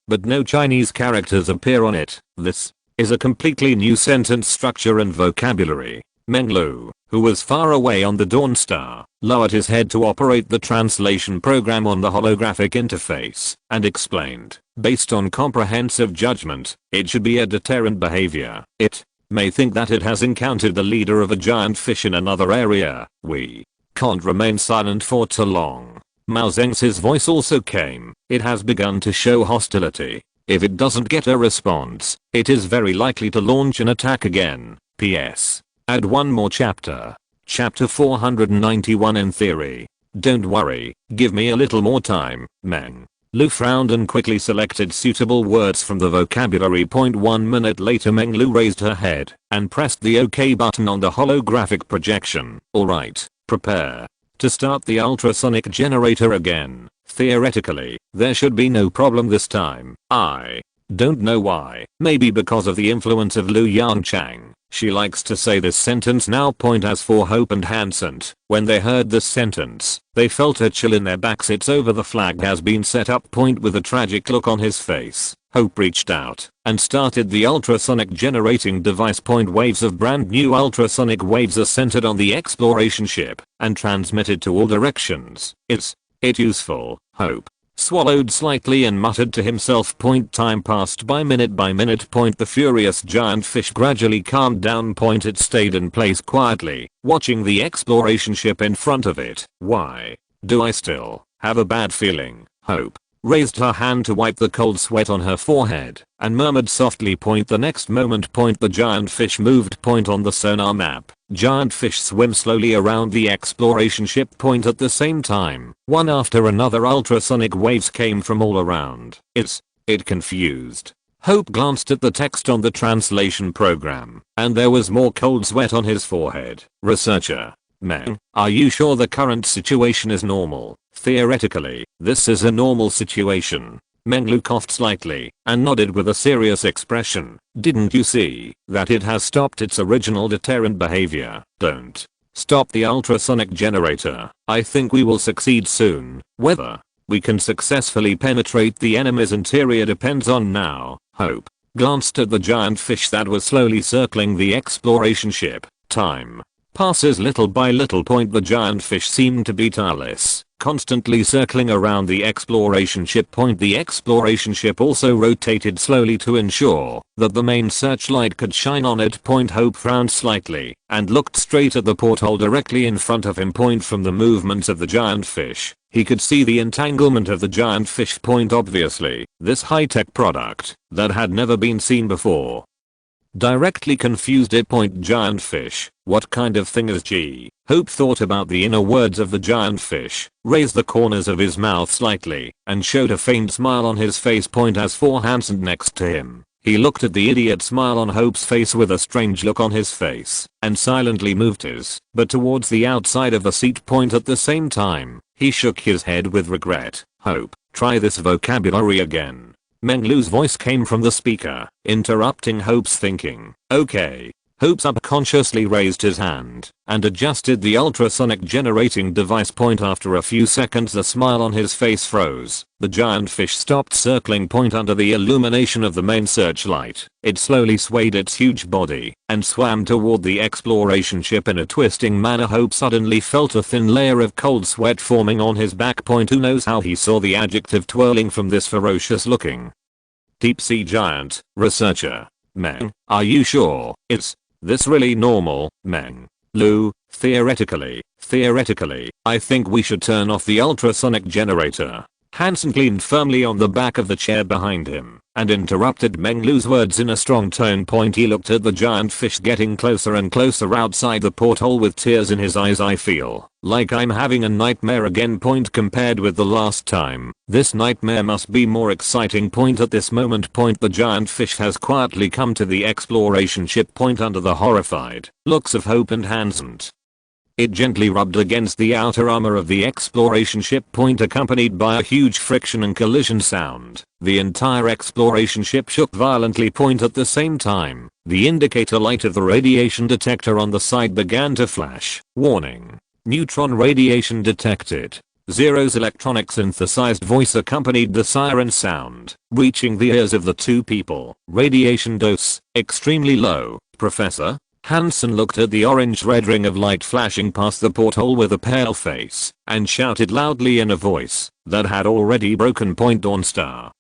S1: but no Chinese characters appear on it. This is a completely new sentence structure and vocabulary. Meng Lu, who was far away on the Dawn Star, lowered his head to operate the translation program on the holographic interface, and explained, based on comprehensive judgment, it should be a deterrent behavior. It may think that it has encountered the leader of a giant fish in another area. We can't remain silent for too long. Mao Zedong's voice also came. It has begun to show hostility. If it doesn't get a response, it is very likely to launch an attack again. P.S. Add one more chapter. Chapter 491 in theory. Don't worry, give me a little more time, Meng. Lu frowned and quickly selected suitable words from the vocabulary. 1 minute later, Meng Lu raised her head and pressed the OK button on the holographic projection. Alright, prepare to start the ultrasonic generator again. Theoretically, there should be no problem this time. I don't know why. Maybe because of the influence of Lu Yongchang. She likes to say this sentence now. As for Hope and Hansant, when they heard this sentence, they felt a chill in their backs. It's over. The flag has been set up. With a tragic look on his face, Hope reached out and started the ultrasonic generating device. Waves of brand new ultrasonic waves are centered on the exploration ship and transmitted to all directions. Is it useful? Hope swallowed slightly and muttered to himself. Time passed by minute. The furious giant fish gradually calmed down. It stayed in place quietly, watching the exploration ship in front of it. Why do I still have a bad feeling? Hope raised her hand to wipe the cold sweat on her forehead and murmured softly. The next moment, the giant fish moved. On the sonar map, giant fish swim slowly around the exploration ship. At the same time, one after another ultrasonic waves came from all around. Is it confused? Hope glanced at the text on the translation program, and there was more cold sweat on his forehead. Researcher Meng, are you sure the current situation is normal? Theoretically, this is a normal situation. Meng Lu coughed slightly and nodded with a serious expression. Didn't you see that it has stopped its original deterrent behavior? Don't stop the ultrasonic generator. I think we will succeed soon. Whether we can successfully penetrate the enemy's interior depends on now. Hope glanced at the giant fish that was slowly circling the exploration ship. Time passes little by little. The giant fish seemed to be tireless, constantly circling around the exploration ship. The exploration ship also rotated slowly to ensure that the main searchlight could shine on it. Hope frowned slightly and looked straight at the porthole directly in front of him. From the movements of the giant fish, he could see the entanglement of the giant fish. Obviously, this high-tech product that had never been seen before directly confused it. Giant fish, what kind of thing is G? Hope thought about the inner words of the giant fish, raised the corners of his mouth slightly, and showed a faint smile on his face. As for Hansen next to him, he looked at the idiot smile on Hope's face with a strange look on his face, and silently moved his butt towards the outside of the seat. At the same time, he shook his head with regret. Hope, try this vocabulary again. Meng Lu's voice came from the speaker, interrupting Hope's thinking. Okay. Hope subconsciously raised his hand and adjusted the ultrasonic generating device. After a few seconds, the smile on his face froze. The giant fish stopped circling. Under the illumination of the main searchlight, it slowly swayed its huge body and swam toward the exploration ship in a twisting manner. Hope suddenly felt a thin layer of cold sweat forming on his back. Who knows how he saw the adjective twirling from this ferocious looking deep sea giant. Researcher Meng, are you sure it's this really normal? Meng Lu, theoretically, I think we should turn off the ultrasonic generator. Hansen leaned firmly on the back of the chair behind him and interrupted Meng Lu's words in a strong tone. He looked at the giant fish getting closer and closer outside the porthole with tears in his eyes. I feel like I'm having a nightmare again. Compared with the last time, this nightmare must be more exciting. At this moment, the giant fish has quietly come to the exploration ship. Under the horrified looks of Hope and Hansen, it gently rubbed against the outer armor of the exploration ship. Accompanied by a huge friction and collision sound, the entire exploration ship shook violently. At the same time, the indicator light of the radiation detector on the side began to flash. Warning. Neutron radiation detected. Zero's electronic synthesized voice accompanied the siren sound, reaching the ears of the two people. Radiation dose, extremely low. Professor? Hansen looked at the orange-red ring of light flashing past the porthole with a pale face and shouted loudly in a voice that had already broken Point Dawn Star.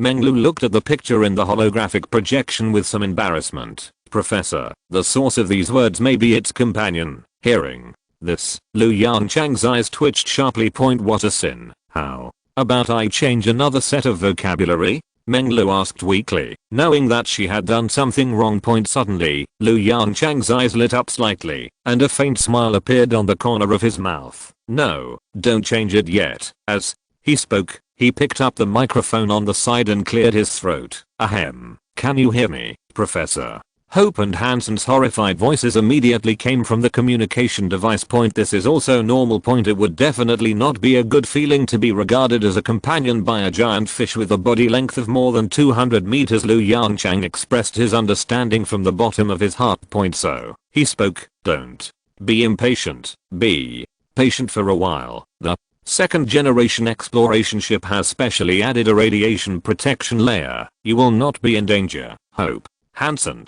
S1: Menglu looked at the picture in the holographic projection with some embarrassment. Professor, the source of these words may be its companion. Hearing this, Lu Yongchang's eyes twitched sharply. What a sin. How about I change another set of vocabulary? Menglu asked weakly, knowing that she had done something wrong. Suddenly, Lu Yongchang's eyes lit up slightly, and a faint smile appeared on the corner of his mouth. No, don't change it yet. As he spoke, he picked up the microphone on the side and cleared his throat. Ahem. Can you hear me, Professor? Hope and Hansen's horrified voices immediately came from the communication device. This is also normal. It would definitely not be a good feeling to be regarded as a companion by a giant fish with a body length of more than 200 meters. Lu Yongchang expressed his understanding from the bottom of his heart. So he spoke, don't be impatient, be patient for a while. The second generation exploration ship has specially added a radiation protection layer. You will not be in danger. Hope. Hansen.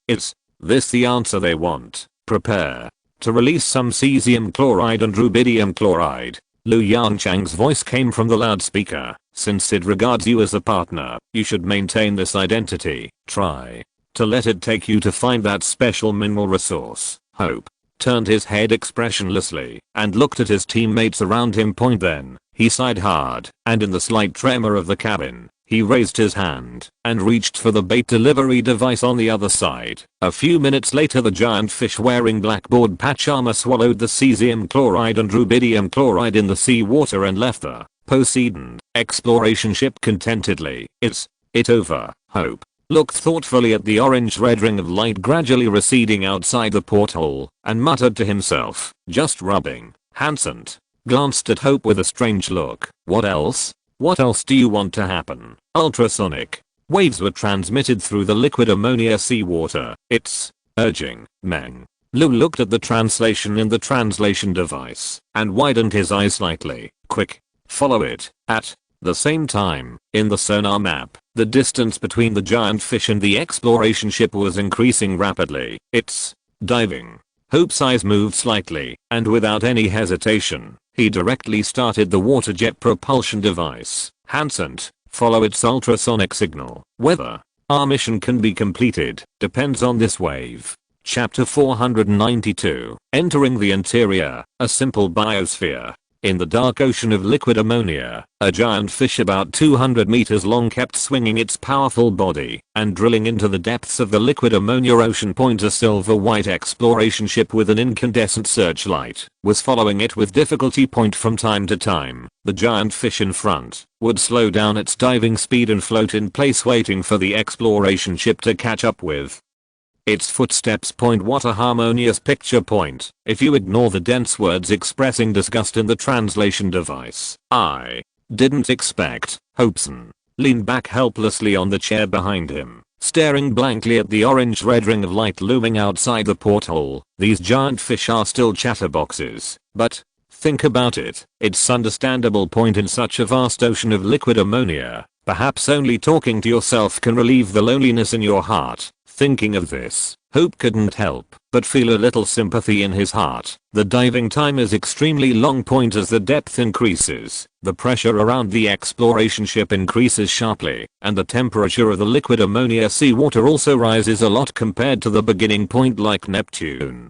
S1: Is this the answer they want? Prepare to release some cesium chloride and rubidium chloride. Lu Yongchang's voice came from the loudspeaker. Since it regards you as a partner, you should maintain this identity. Try to let it take you to find that special mineral resource. Hope turned his head expressionlessly and looked at his teammates around him. Then he sighed hard, and in the slight tremor of the cabin, he raised his hand and reached for the bait delivery device on the other side. A few minutes later, the giant fish wearing blackboard patch armor swallowed the cesium chloride and rubidium chloride in the seawater and left the Poseidon exploration ship contentedly. Is it over? Hope looked thoughtfully at the orange-red ring of light gradually receding outside the porthole and muttered to himself, just rubbing. Hansen glanced at Hope with a strange look. What else? What else do you want to happen? Ultrasonic waves were transmitted through the liquid ammonia seawater. It's urging. Meng Lu looked at the translation in the translation device and widened his eyes slightly. Quick, follow it. At the same time, in the sonar map, the distance between the giant fish and the exploration ship was increasing rapidly. It's diving. Hope's eyes moved slightly, and without any hesitation, he directly started the water jet propulsion device. Hansen, follow its ultrasonic signal. Whether our mission can be completed depends on this wave. Chapter 492. Entering the interior, a simple biosphere. In the dark ocean of liquid ammonia, a giant fish about 200 meters long kept swinging its powerful body and drilling into the depths of the liquid ammonia ocean. A silver-white exploration ship with an incandescent searchlight was following it with difficulty. From time to time, the giant fish in front would slow down its diving speed and float in place, waiting for the exploration ship to catch up with its footsteps. What a harmonious picture. If you ignore the dense words expressing disgust in the translation device. I didn't expect. Hopeson leaned back helplessly on the chair behind him, staring blankly at the orange-red ring of light looming outside the porthole. These giant fish are still chatterboxes, but think about it, it's understandable. In such a vast ocean of liquid ammonia, perhaps only talking to yourself can relieve the loneliness in your heart. Thinking of this, Hope couldn't help but feel a little sympathy in his heart. The diving time is extremely long. As the depth increases, the pressure around the exploration ship increases sharply, and the temperature of the liquid ammonia seawater also rises a lot compared to the beginning. Like Neptune,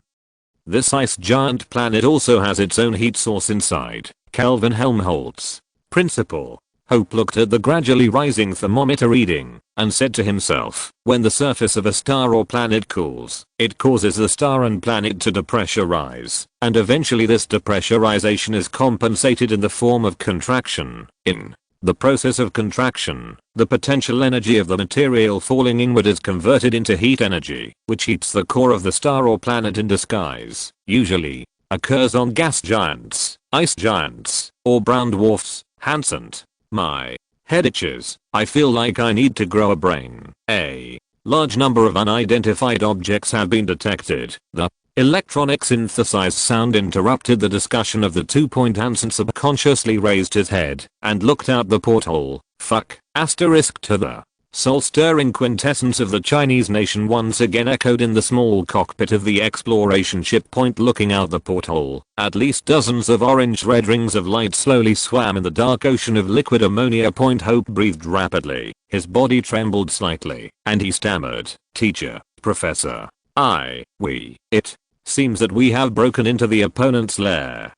S1: this ice giant planet also has its own heat source inside. Kelvin Helmholtz principle. Hope looked at the gradually rising thermometer reading and said to himself, when the surface of a star or planet cools, it causes the star and planet to depressurize, and eventually this depressurization is compensated in the form of contraction. In the process of contraction, the potential energy of the material falling inward is converted into heat energy, which heats the core of the star or planet in disguise. Usually occurs on gas giants, ice giants, or brown dwarfs. Hansen. My head itches. I feel like I need to grow a brain. A large number of unidentified objects have been detected. The electronic synthesized sound interrupted the discussion of the two. Hansen subconsciously raised his head and looked out the porthole. Fuck. Asterisk to the soul-stirring quintessence of the Chinese nation once again echoed in the small cockpit of the exploration ship. Looking out the porthole, at least dozens of orange-red rings of light slowly swam in the dark ocean of liquid ammonia. Hope breathed rapidly, his body trembled slightly, and he stammered, "Teacher, Professor, it seems that we have broken into the opponent's lair."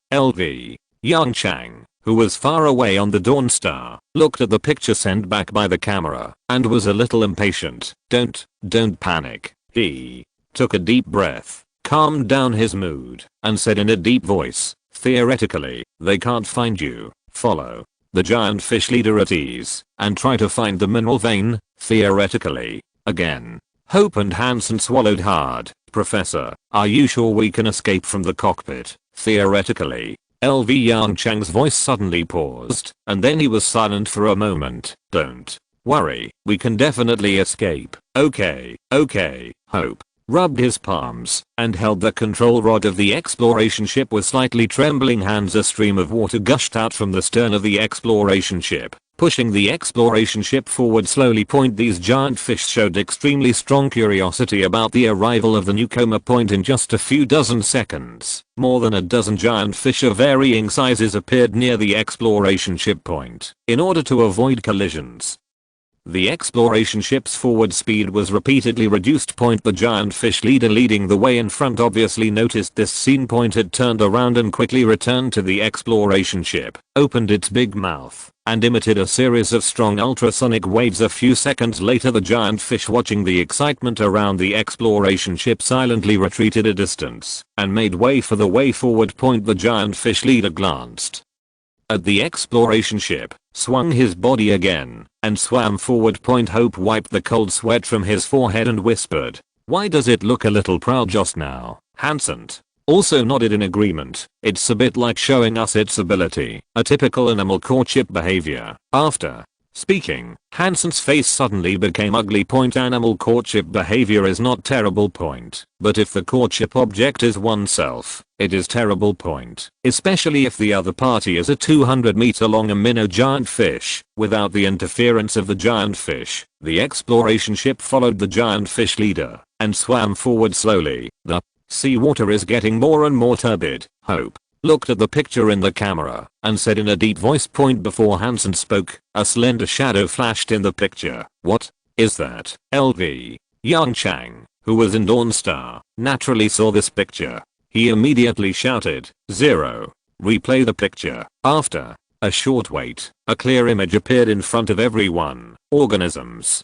S1: Yongchang, who was far away on the Dawn Star, looked at the picture sent back by the camera, and was a little impatient. Don't panic." He took a deep breath, calmed down his mood, and said in a deep voice, "Theoretically, they can't find you. Follow the giant fish leader at ease, and try to find the mineral vein." Theoretically. Again. Hope and Hansen swallowed hard. "Professor, are you sure we can escape from the cockpit?" "Theoretically." Yongchang's voice suddenly paused, and then he was silent for a moment. "Don't worry, we can definitely escape." Okay. Hope rubbed his palms and held the control rod of the exploration ship with slightly trembling hands. A stream of water gushed out from the stern of the exploration ship, pushing the exploration ship forward slowly. These giant fish showed extremely strong curiosity about the arrival of the newcomer. In just a few dozen seconds, more than a dozen giant fish of varying sizes appeared near the exploration ship. In order to avoid collisions, the exploration ship's forward speed was repeatedly reduced. The giant fish leader leading the way in front obviously noticed this scene. It turned around and quickly returned to the exploration ship, opened its big mouth, and emitted a series of strong ultrasonic waves. A few seconds later, the giant fish, watching the excitement around the exploration ship, silently retreated a distance and made way for the way forward. The giant fish leader glanced at the exploration ship, swung his body again, and swam forward. Hope wiped the cold sweat from his forehead and whispered, "Why does it look a little proud just now?" Hansen also nodded in agreement. "It's a bit like showing us its ability, a typical animal courtship behavior." After speaking, Hansen's face suddenly became ugly. Animal courtship behavior is not terrible. But if the courtship object is oneself, it is terrible. Especially if the other party is a 200-meter long minnow giant fish. Without the interference of the giant fish, the exploration ship followed the giant fish leader and swam forward slowly. The seawater is getting more and more turbid. Hope looked at the picture in the camera and said in a deep voice. Before Hansen spoke, a slender shadow flashed in the picture. "What is that?" Yongchang, who was in Dawn Star, naturally saw this picture. He immediately shouted, "Zero. Replay the picture." After a short wait, a clear image appeared in front of everyone. Organisms.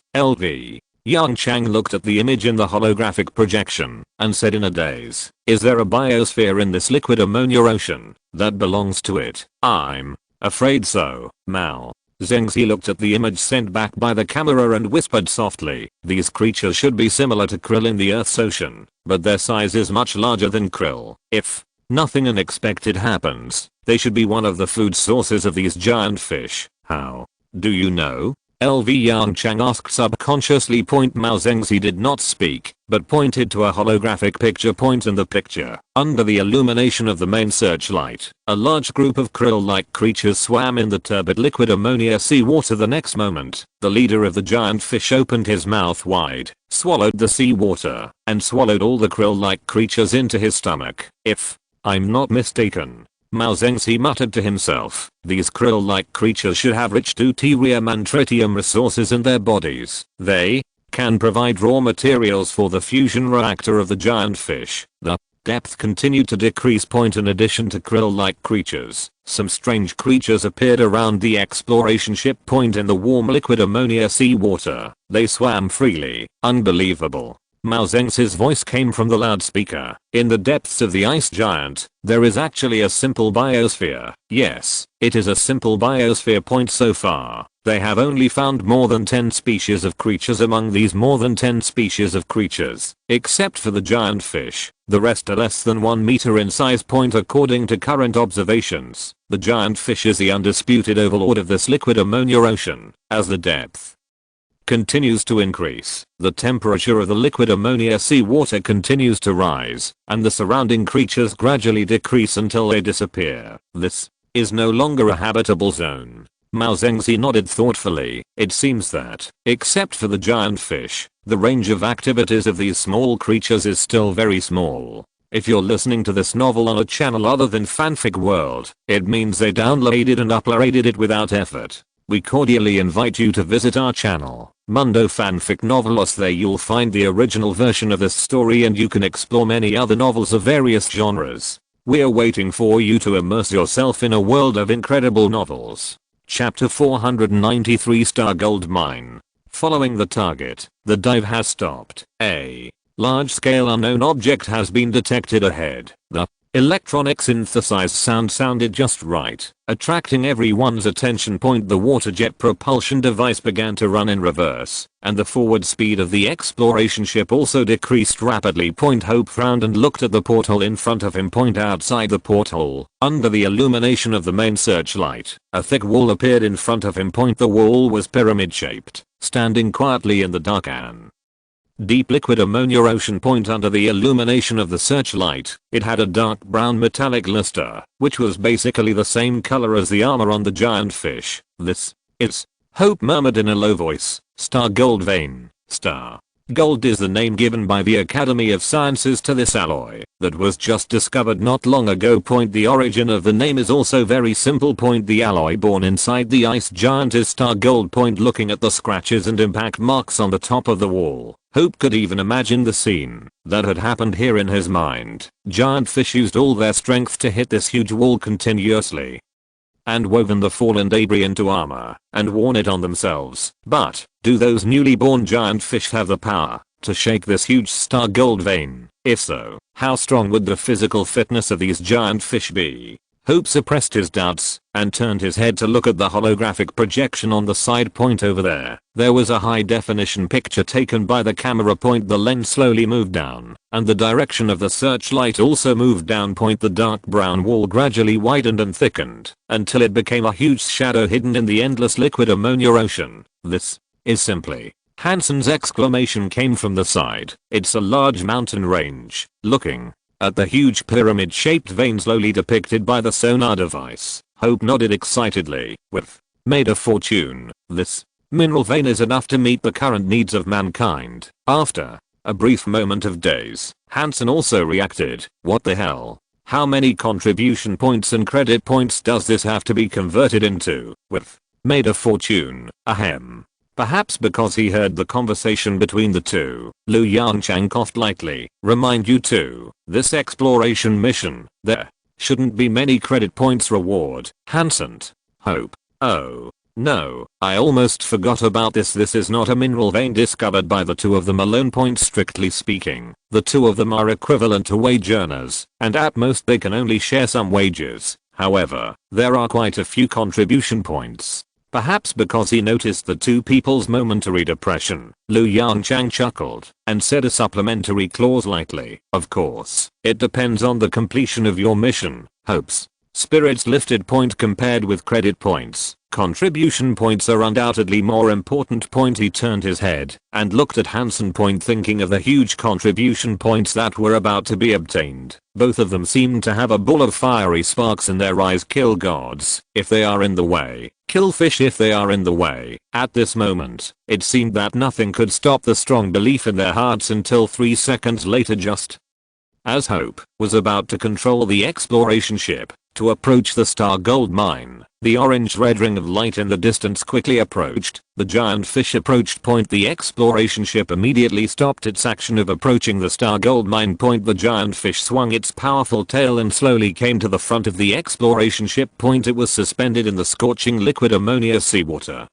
S1: Yongchang looked at the image in the holographic projection and said in a daze, "Is there a biosphere in this liquid ammonia ocean that belongs to it?" "I'm afraid so." Mao Zengzi looked at the image sent back by the camera and whispered softly, "These creatures should be similar to krill in the Earth's ocean, but their size is much larger than krill. If nothing unexpected happens, they should be one of the food sources of these giant fish." "How do you know?" Yongchang asked subconsciously. Mao Zengzi did not speak, but pointed to a holographic picture. In the picture, under the illumination of the main searchlight, a large group of krill-like creatures swam in the turbid liquid ammonia seawater. The next moment, the leader of the giant fish opened his mouth wide, swallowed the seawater, and swallowed all the krill-like creatures into his stomach. "If I'm not mistaken," Mao Zengzi muttered to himself, "these krill-like creatures should have rich deuterium and tritium resources in their bodies. They can provide raw materials for the fusion reactor of the giant fish." The depth continued to decrease. In addition to krill-like creatures, some strange creatures appeared around the exploration ship. In the warm liquid ammonia seawater, they swam freely. "Unbelievable." Mao Zengzi's voice came from the loudspeaker. "In the depths of the ice giant, there is actually a simple biosphere." "Yes, it is a simple biosphere. So far, they have only found more than 10 species of creatures. Among these more than 10 species of creatures, except for the giant fish, the rest are less than 1 meter in size. According to current observations, the giant fish is the undisputed overlord of this liquid ammonia ocean. As the depth continues to increase, the temperature of the liquid ammonia seawater continues to rise, and the surrounding creatures gradually decrease until they disappear. This is no longer a habitable zone. Mao Zengzi nodded thoughtfully. It seems that, except for the giant fish, the range of activities of these small creatures is still very small. If you're listening to this novel on a channel other than Fanfic World, it means they downloaded and uploaded it without effort. We cordially invite you to visit our channel, Mundo Fanfic Novelos. There you'll find the original version of this story and you can explore many other novels of various genres. We're waiting for you to immerse yourself in a world of incredible novels. Chapter 493 Star Gold Mine. Following the target, the dive has stopped. A large-scale unknown object has been detected ahead. The electronic synthesized sound sounded just right, attracting everyone's attention. The water jet propulsion device began to run in reverse, and the forward speed of the exploration ship also decreased rapidly. Hope frowned and looked at the porthole in front of him. Outside the porthole, under the illumination of the main searchlight, a thick wall appeared in front of him. The wall was pyramid-shaped, standing quietly in the dark and deep liquid ammonia ocean. Under the illumination of the searchlight, it had a dark brown metallic luster, which was basically the same color as the armor on the giant fish. This is, Hope murmured in a low voice, star gold vein. Star gold is the name given by the Academy of Sciences to this alloy that was just discovered not long ago. The origin of the name is also very simple. The alloy born inside the ice giant is star gold. Looking at the scratches and impact marks on the top of the wall, Hope could even imagine the scene that had happened here in his mind. Giant fish used all their strength to hit this huge wall continuously and woven the fallen debris into armor and worn it on themselves. But do those newly born giant fish have the power to shake this huge star gold vein? If so, how strong would the physical fitness of these giant fish be? Hope suppressed his doubts and turned his head to look at the holographic projection on the side. Over there, there was a high definition picture taken by the camera. The lens slowly moved down, and the direction of the searchlight also moved down. The dark brown wall gradually widened and thickened until it became a huge shadow hidden in the endless liquid ammonia ocean. This is simply, Hansen's exclamation came from the side. It's a large mountain range. Looking at the huge pyramid-shaped vein slowly depicted by the sonar device, Hope nodded excitedly. We've made a fortune. This mineral vein is enough to meet the current needs of mankind. After a brief moment of daze, Hansen also reacted. What the hell? How many contribution points and credit points does this have to be converted into? We've made a fortune. Ahem. Perhaps because he heard the conversation between the two, Yongchang coughed lightly. Remind you too, this exploration mission, there shouldn't be many credit points reward. Hansen. Hope. Oh no, I almost forgot about this. This is not a mineral vein discovered by the two of them alone. Strictly speaking, the two of them are equivalent to wage earners, and at most they can only share some wages. However, there are quite a few contribution points. Perhaps because he noticed the two people's momentary depression, Yongchang chuckled and said a supplementary clause lightly. Of course, it depends on the completion of your mission. Hope's spirits lifted. Compared with credit points, contribution points are undoubtedly more important. He turned his head and looked at Hansen. Thinking of the huge contribution points that were about to be obtained. Both of them seemed to have a ball of fiery sparks in their eyes. Kill gods if they are in the way. Kill fish if they are in the way. At this moment, it seemed that nothing could stop the strong belief in their hearts until 3 seconds later, just as Hope was about to control the exploration ship to approach the star gold mine. The orange-red ring of light in the distance quickly approached. The giant fish approached. The exploration ship immediately stopped its action of approaching the star gold mine. The giant fish swung its powerful tail and slowly came to the front of the exploration ship. It was suspended in the scorching liquid ammonia seawater,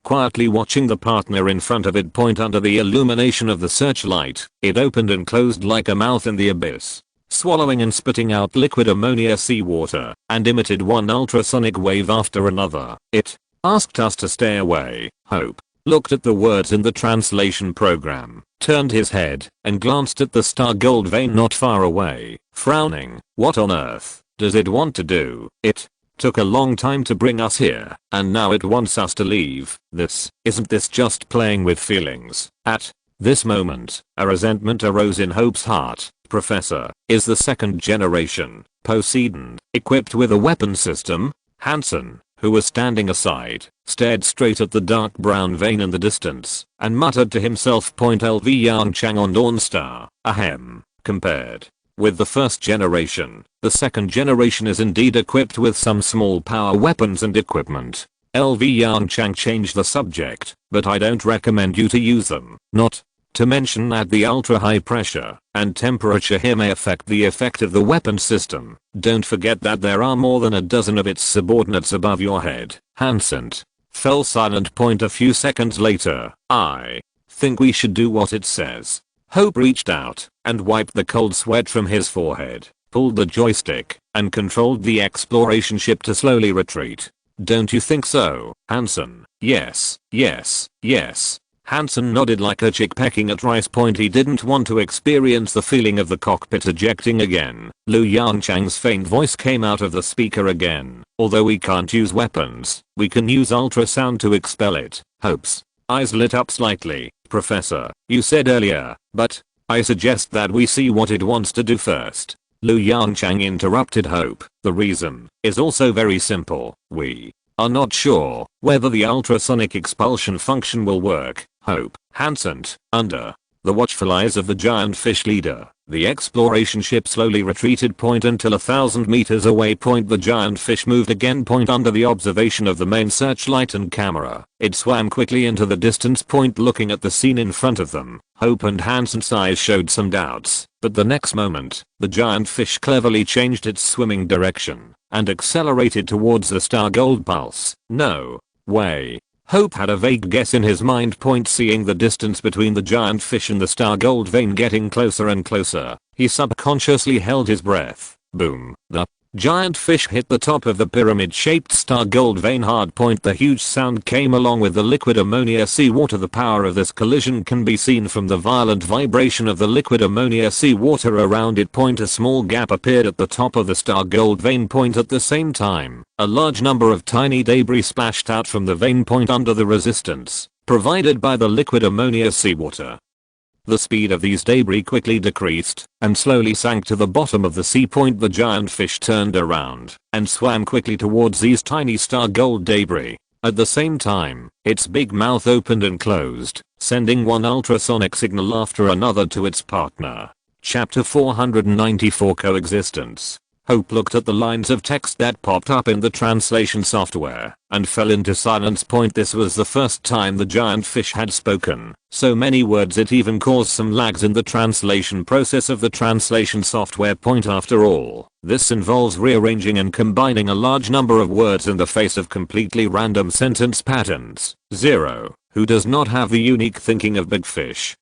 S1: quietly watching the partner in front of it. Under the illumination of the searchlight, it opened and closed like a mouth in the abyss, swallowing and spitting out liquid ammonia seawater, and emitted one ultrasonic wave after another. It asked us to stay away. Hope looked at the words in the translation program, turned his head, and glanced at the star gold vein not far away, frowning. What on earth does it want to do? It took a long time to bring us here, and now it wants us to leave. Isn't this just playing with feelings? At this moment, a resentment arose in Hope's heart. Professor, is the second generation Poseidon equipped with a weapon system? Hansen who was standing aside, stared straight at the dark brown vein in the distance, and muttered to himself. LV Yongchang on Dawnstar, ahem, compared with the first generation, the second generation is indeed equipped with some small power weapons and equipment. LV Yongchang changed the subject, but I don't recommend you to use them, not to mention that the ultra high pressure and temperature here may affect the effect of the weapon system. Don't forget that there are more than a dozen of its subordinates above your head. Hansen fell silent. A few seconds later, I think we should do what it says. Hope reached out and wiped the cold sweat from his forehead, pulled the joystick, and controlled the exploration ship to slowly retreat. Don't you think so, Hansen? Yes, yes, yes. Hansen nodded like a chick pecking at rice. He didn't want to experience the feeling of the cockpit ejecting again. Lu Yongchang's faint voice came out of the speaker again. Although we can't use weapons, we can use ultrasound to expel it. Hope's eyes lit up slightly. Professor, you said earlier, but I suggest that we see what it wants to do first. Lu Yongchang interrupted Hope. The reason is also very simple. We are not sure whether the ultrasonic expulsion function will work. Hope, Hansen, under the watchful eyes of the giant fish leader, the exploration ship slowly retreated. Until 1,000 meters away. The giant fish moved again. Under the observation of the main searchlight and camera, it swam quickly into the distance. Looking at the scene in front of them, Hope and Hansen's eyes showed some doubts, but the next moment, the giant fish cleverly changed its swimming direction and accelerated towards the star gold pulse. No way. Hope had a vague guess in his mind. Seeing the distance between the giant fish and the star gold vein getting closer and closer, he subconsciously held his breath. Boom. The giant fish hit the top of the pyramid-shaped star gold vein hard. The huge sound came along with the liquid ammonia seawater. The power of this collision can be seen from the violent vibration of the liquid ammonia seawater around it. A small gap appeared at the top of the star gold vein. At the same time, a large number of tiny debris splashed out from the vein. Under the resistance provided by the liquid ammonia seawater, the speed of these debris quickly decreased and slowly sank to the bottom of the sea. The giant fish turned around and swam quickly towards these tiny star gold debris. At the same time, its big mouth opened and closed, sending one ultrasonic signal after another to its partner. Chapter 494 Coexistence. Hope looked at the lines of text that popped up in the translation software and fell into silence. This was the first time the giant fish had spoken so many words it even caused some lags in the translation process of the translation software. After all, this involves rearranging and combining a large number of words in the face of completely random sentence patterns. Zero, who does not have the unique thinking of Big Fish,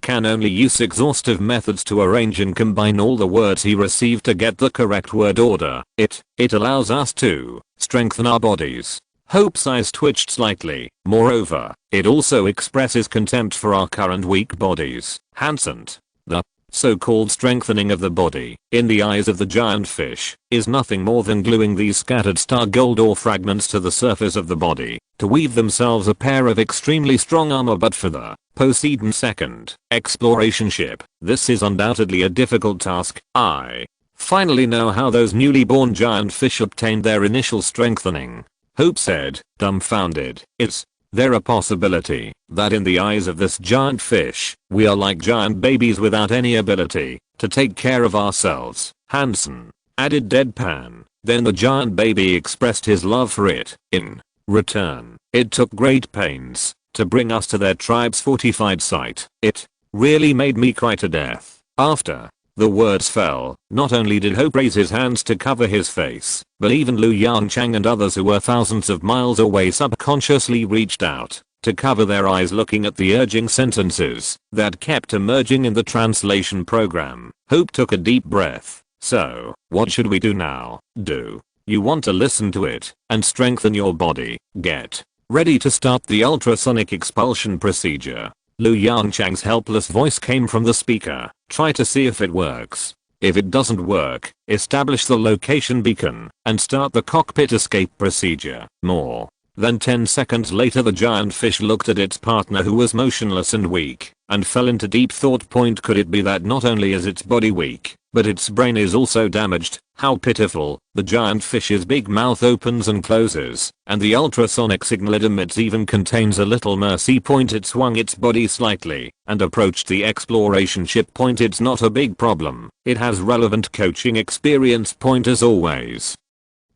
S1: can only use exhaustive methods to arrange and combine all the words he received to get the correct word order. It allows us to strengthen our bodies. Hope's eyes twitched slightly. Moreover, it also expresses contempt for our current weak bodies. Hansen, the so-called strengthening of the body, in the eyes of the giant fish, is nothing more than gluing these scattered star gold ore fragments to the surface of the body to weave themselves a pair of extremely strong armor. But for the Poseidon II exploration ship, this is undoubtedly a difficult task. I finally know how those newly born giant fish obtained their initial strengthening, Hope said, dumbfounded. Is there a possibility that in the eyes of this giant fish, we are like giant babies without any ability to take care of ourselves? Hansen added deadpan. Then the giant baby expressed his love for it. In return, it took great pains to bring us to their tribe's fortified site. It really made me cry to death. After the words fell, not only did Hope raise his hands to cover his face, but even Lu Yongchang and others who were thousands of miles away subconsciously reached out to cover their eyes, looking at the urging sentences that kept emerging in the translation program. Hope took a deep breath. So, what should we do now? Do you want to listen to it and strengthen your body? Get ready to start the ultrasonic expulsion procedure. Lu Yongchang's helpless voice came from the speaker. Try to see if it works. If it doesn't work, establish the location beacon and start the cockpit escape procedure. More than 10 seconds later, the giant fish looked at its partner, who was motionless and weak, and fell into deep thought. Could it be that not only is its body weak, but its brain is also damaged. How pitiful. The giant fish's big mouth opens and closes, and the ultrasonic signal it emits even contains a little mercy point. It swung its body slightly and approached the exploration ship point. It's not a big problem. It has relevant coaching experience point as always.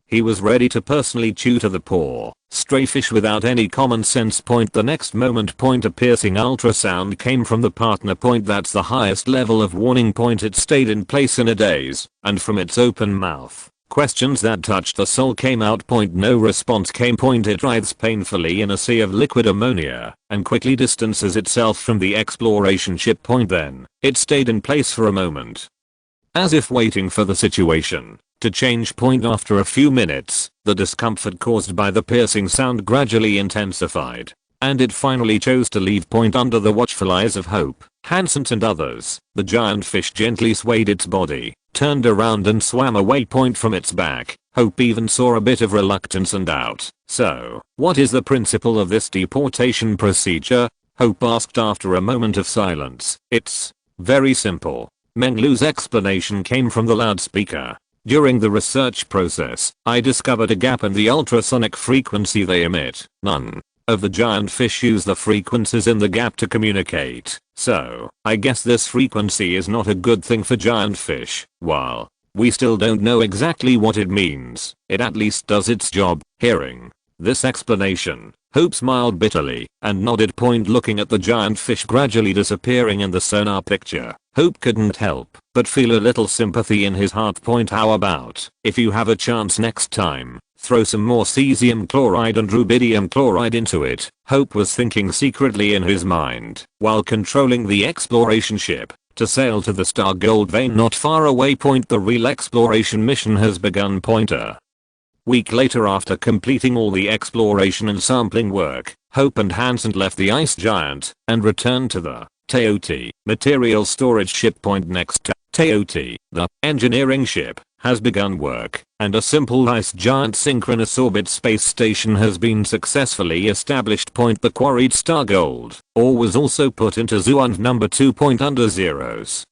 S1: He was ready to personally chew to the poor stray fish without any common sense point. The next moment point, a piercing ultrasound came from the partner point. That's the highest level of warning point. It stayed in place in a daze, and from its open mouth, questions that touched the soul came out point. No response came point. It writhes painfully in a sea of liquid ammonia and quickly distances itself from the exploration ship point. Then it stayed in place for a moment, as if waiting for the situation to change point. After a few minutes, the discomfort caused by the piercing sound gradually intensified, and it finally chose to leave point under the watchful eyes of Hope, Hansen and others. The giant fish gently swayed its body, turned around and swam away point from its back. Hope even saw a bit of reluctance and doubt. So, what is the principle of this deportation procedure? Hope asked after a moment of silence. It's very simple. Menglu's explanation came from the loudspeaker. During the research process, I discovered a gap in the ultrasonic frequency they emit. None of the giant fish use the frequencies in the gap to communicate, so I guess this frequency is not a good thing for giant fish. While we still don't know exactly what it means, it at least does its job. Hearing this explanation, Hope smiled bitterly and nodded point, looking at the giant fish gradually disappearing in the sonar picture. Hope couldn't help but feel a little sympathy in his heart point. How about, if you have a chance next time, throw some more cesium chloride and rubidium chloride into it? Hope was thinking secretly in his mind while controlling the exploration ship to sail to the star gold vein not far away point. The real exploration mission has begun pointer. Week later, after completing all the exploration and sampling work, Hope and Hansen left the ice giant and returned to the TOT material storage ship point. Next to TOT, the engineering ship has begun work, and a simple ice giant synchronous orbit space station has been successfully established point. The quarried star gold ore was also put into Zuanv number 2 point under zeros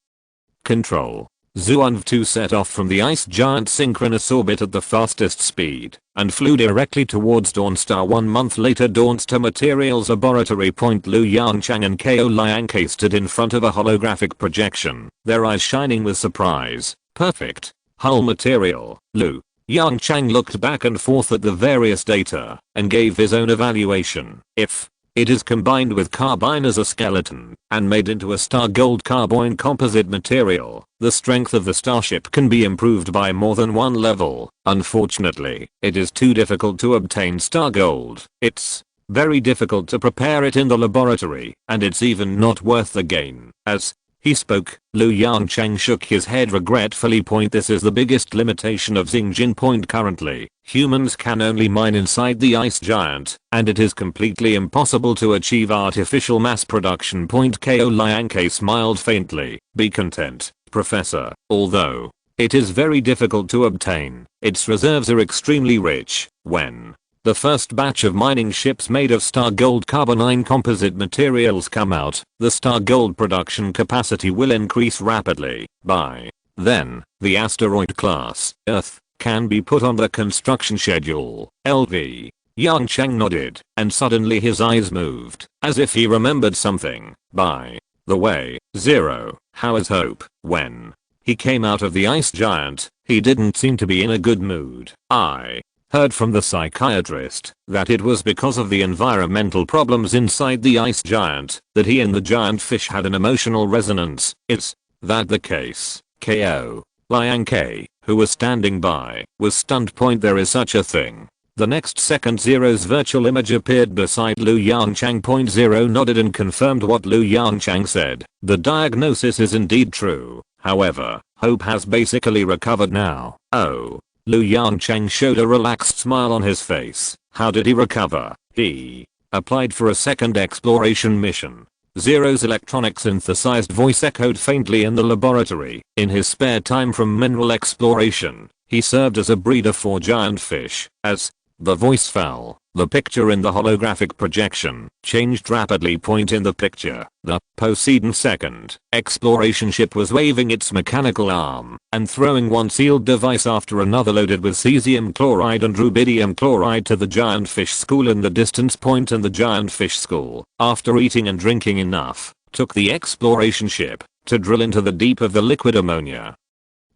S1: control. Zuanv 2 set off from the ice giant synchronous orbit at the fastest speed and flew directly towards Dawnstar. 1 month later, Dawnstar Materials Laboratory point. Lu Yongchang and Ko Liangke stood in front of a holographic projection, their eyes shining with surprise. Perfect hull material. Lu Yongchang looked back and forth at the various data and gave his own evaluation. If it is combined with carbine as a skeleton and made into a star gold carbon composite material, the strength of the starship can be improved by more than one level. Unfortunately, it is too difficult to obtain star gold. It's very difficult to prepare it in the laboratory, and it's even not worth the gain. As he spoke, Lu Yongchang shook his head regretfully point. This is the biggest limitation of Xingjin point currently. Humans can only mine inside the ice giant, and it is completely impossible to achieve artificial mass production point. Ko Liangke smiled faintly. Be content, Professor. Although it is very difficult to obtain, its reserves are extremely rich. When the first batch of mining ships made of star gold carbonine composite materials come out, the star gold production capacity will increase rapidly. By then, the asteroid class Earth can be put on the construction schedule. LV. Yongchang nodded, and suddenly his eyes moved, as if he remembered something. By the way, Zero, how is Hope? When he came out of the ice giant, he didn't seem to be in a good mood. I heard from the psychiatrist that it was because of the environmental problems inside the ice giant that he and the giant fish had an emotional resonance. Is that the case? Ko Liangke, who was standing by, was stunned point. There is such a thing. The next second, Zero's virtual image appeared beside Lu Yongchang point. Zero nodded and confirmed what Lu Yongchang said. The diagnosis is indeed true. However, Hope has basically recovered now. Oh. Lu Yongchang showed a relaxed smile on his face. How did he recover? He applied for a second exploration mission. Zero's electronic synthesized voice echoed faintly in the laboratory. In his spare time from mineral exploration, he served as a breeder for giant fish. As the voice fell, The picture in the holographic projection changed rapidly. Point in the picture, the Poseidon second exploration ship was waving its mechanical arm and throwing one sealed device after another loaded with cesium chloride and rubidium chloride to the giant fish school in the distance. Point in the giant fish school, after eating and drinking enough, took the exploration ship to drill into the deep of the liquid ammonia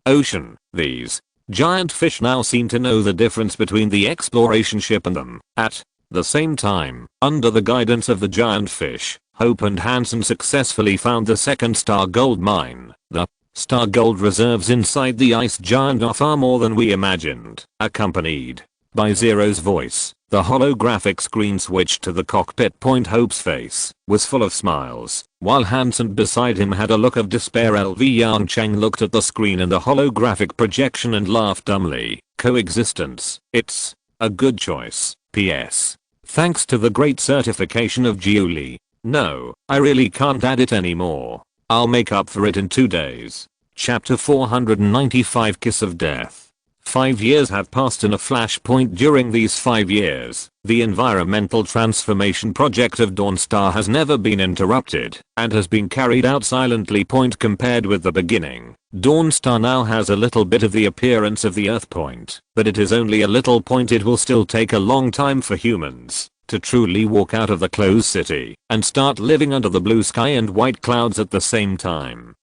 S1: ocean. These giant fish now seem to know the difference between the exploration ship and them. At the same time, under the guidance of the giant fish, Hope and Hansen successfully found the second star gold mine. The star gold reserves inside the ice giant are far more than we imagined. Accompanied by Zero's voice, the holographic screen switched to the cockpit. Point Hope's face was full of smiles, while Hansen beside him had a look of despair. Yongchang looked at the screen in the holographic projection and laughed dumbly. Coexistence. It's a good choice. P.S. Thanks to the great certification of Giuli. No, I really can't add it anymore. I'll make up for it in 2 days. Chapter 495 Kiss of Death. 5 years have passed in a flashpoint. During these 5 years, the environmental transformation project of Dawnstar has never been interrupted and has been carried out silently. Point compared with the beginning, Dawnstar now has a little bit of the appearance of the Earth. Point, but it is only a little. Point, it will still take a long time for humans to truly walk out of the closed city and start living under the blue sky and white clouds at the same time.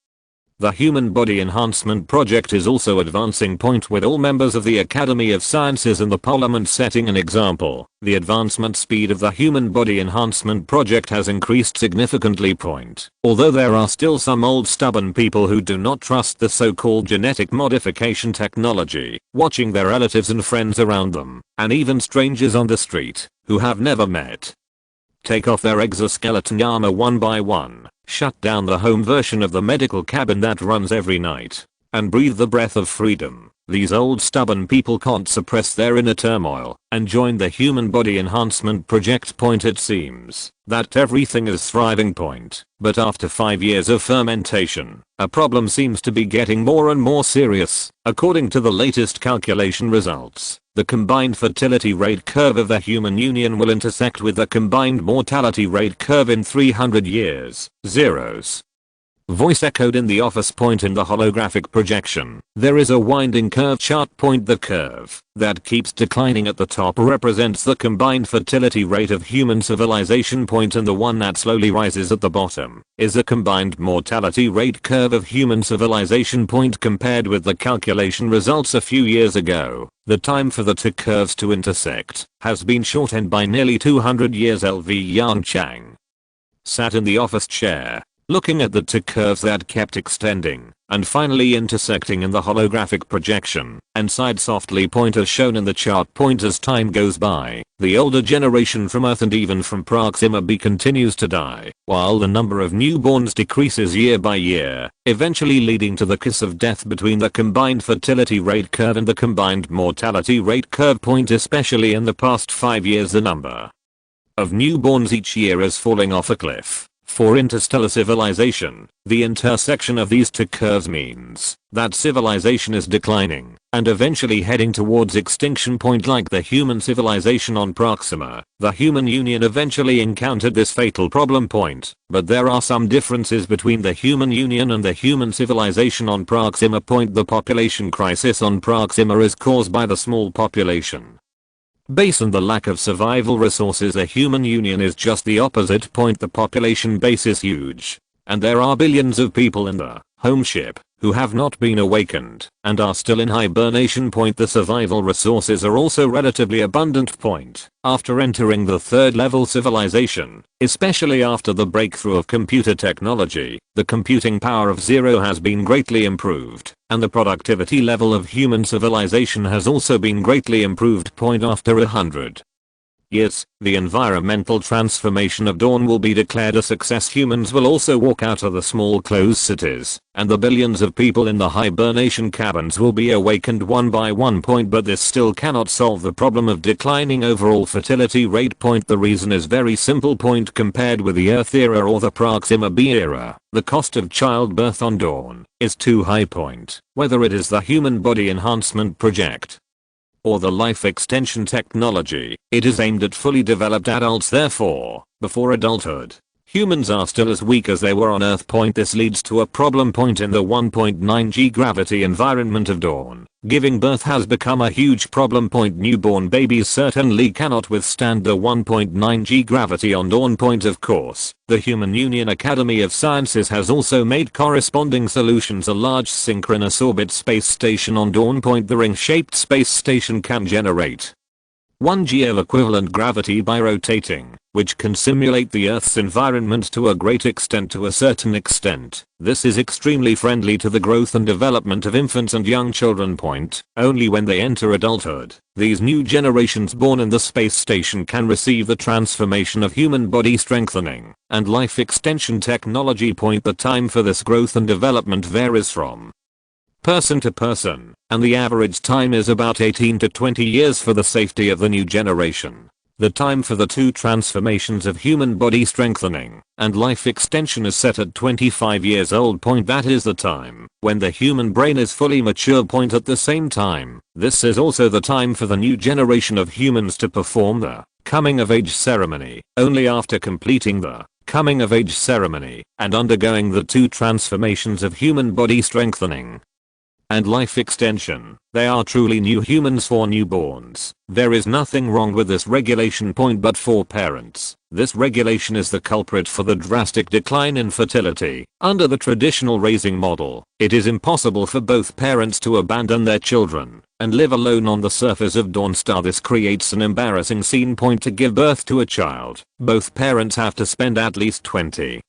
S1: The Human Body Enhancement Project is also advancing. Point, with all members of the Academy of Sciences and the Parliament setting an example. The advancement speed of the Human Body Enhancement Project has increased significantly. Point, although there are still some old stubborn people who do not trust the so-called genetic modification technology, watching their relatives and friends around them, and even strangers on the street, who have never met, take off their exoskeleton armor one by one, shut down the home version of the medical cabin that runs every night, and breathe the breath of freedom. These old stubborn people can't suppress their inner turmoil and join the Human Body Enhancement Project. Point, it seems that everything is thriving. Point, but after 5 years of fermentation, a problem seems to be getting more and more serious. According to the latest calculation results, the combined fertility rate curve of the human union will intersect with the combined mortality rate curve in 300 years. Zeros voice echoed in the office. Point, in the holographic projection, there is a winding curve chart. Point, the curve that keeps declining at the top represents the combined fertility rate of human civilization. Point, and the one that slowly rises at the bottom is the combined mortality rate curve of human civilization. Point, compared with the calculation results a few years ago, the time for the two curves to intersect has been shortened by nearly 200 years. Yongchang sat in the office chair, looking at the two curves that kept extending and finally intersecting in the holographic projection, and sighed softly. Point, as shown in the chart. Point, as time goes by, the older generation from Earth and even from Proxima b continues to die, while the number of newborns decreases year by year, eventually leading to the kiss of death between the combined fertility rate curve and the combined mortality rate curve. Point, especially in the past 5 years, the number of newborns each year is falling off a cliff. For interstellar civilization, the intersection of these two curves means that civilization is declining and eventually heading towards extinction. Point, like the human civilization on Proxima, the human union eventually encountered this fatal problem. Point, but there are some differences between the human union and the human civilization on Proxima. Point, the population crisis on Proxima is caused by the small population base and the lack of survival resources. The human union is just the opposite. Point, the population base is huge, and there are billions of people in the home ship who have not been awakened and are still in hibernation. Point, the survival resources are also relatively abundant. Point, after entering the third level civilization, especially after the breakthrough of computer technology, the computing power of Zero has been greatly improved, and the productivity level of human civilization has also been greatly improved. Point, after 100 years, the environmental transformation of Dawn will be declared a success. Humans will also walk out of the small closed cities, and the billions of people in the hibernation cabins will be awakened one by one. Point, but this still cannot solve the problem of declining overall fertility rate. Point, the reason is very simple. Point, compared with the Earth era or the Proxima b era, the cost of childbirth on Dawn is too high. Point, whether it is the Human Body Enhancement Project or the life extension technology. It is aimed at fully developed adults, therefore, before adulthood, humans are still as weak as they were on Earth. This leads to a problem in the 1.9 g gravity environment of dawn. Giving birth has become a huge problem. Newborn babies certainly cannot withstand the 1.9 g gravity on dawn. Of course, the Human Union Academy of Sciences has also made corresponding solutions. A large synchronous orbit space station on dawn. The ring-shaped space station can generate 1 g of equivalent gravity by rotating, which can simulate the Earth's environment to a great extent. To a certain extent, this is extremely friendly to the growth and development of infants and young children. Only when they enter adulthood, these new generations born in the space station can receive the transformation of human body strengthening and life extension technology. The time for this growth and development varies from person to person, and the average time is about 18 to 20 years for the safety of the new generation. The time for the two transformations of human body strengthening and life extension is set at 25 years old. That is the time when the human brain is fully mature. At the same time, this is also the time for the new generation of humans to perform the coming of age ceremony. Only after completing the coming of age ceremony and undergoing the two transformations of human body strengthening and life extension, they are truly new humans. For newborns, there is nothing wrong with this regulation. But for parents, this regulation is the culprit for the drastic decline in fertility. Under the traditional raising model, it is impossible for both parents to abandon their children and live alone on the surface of dawn. This creates an embarrassing scene. To give birth to a child, both parents have to spend at least 20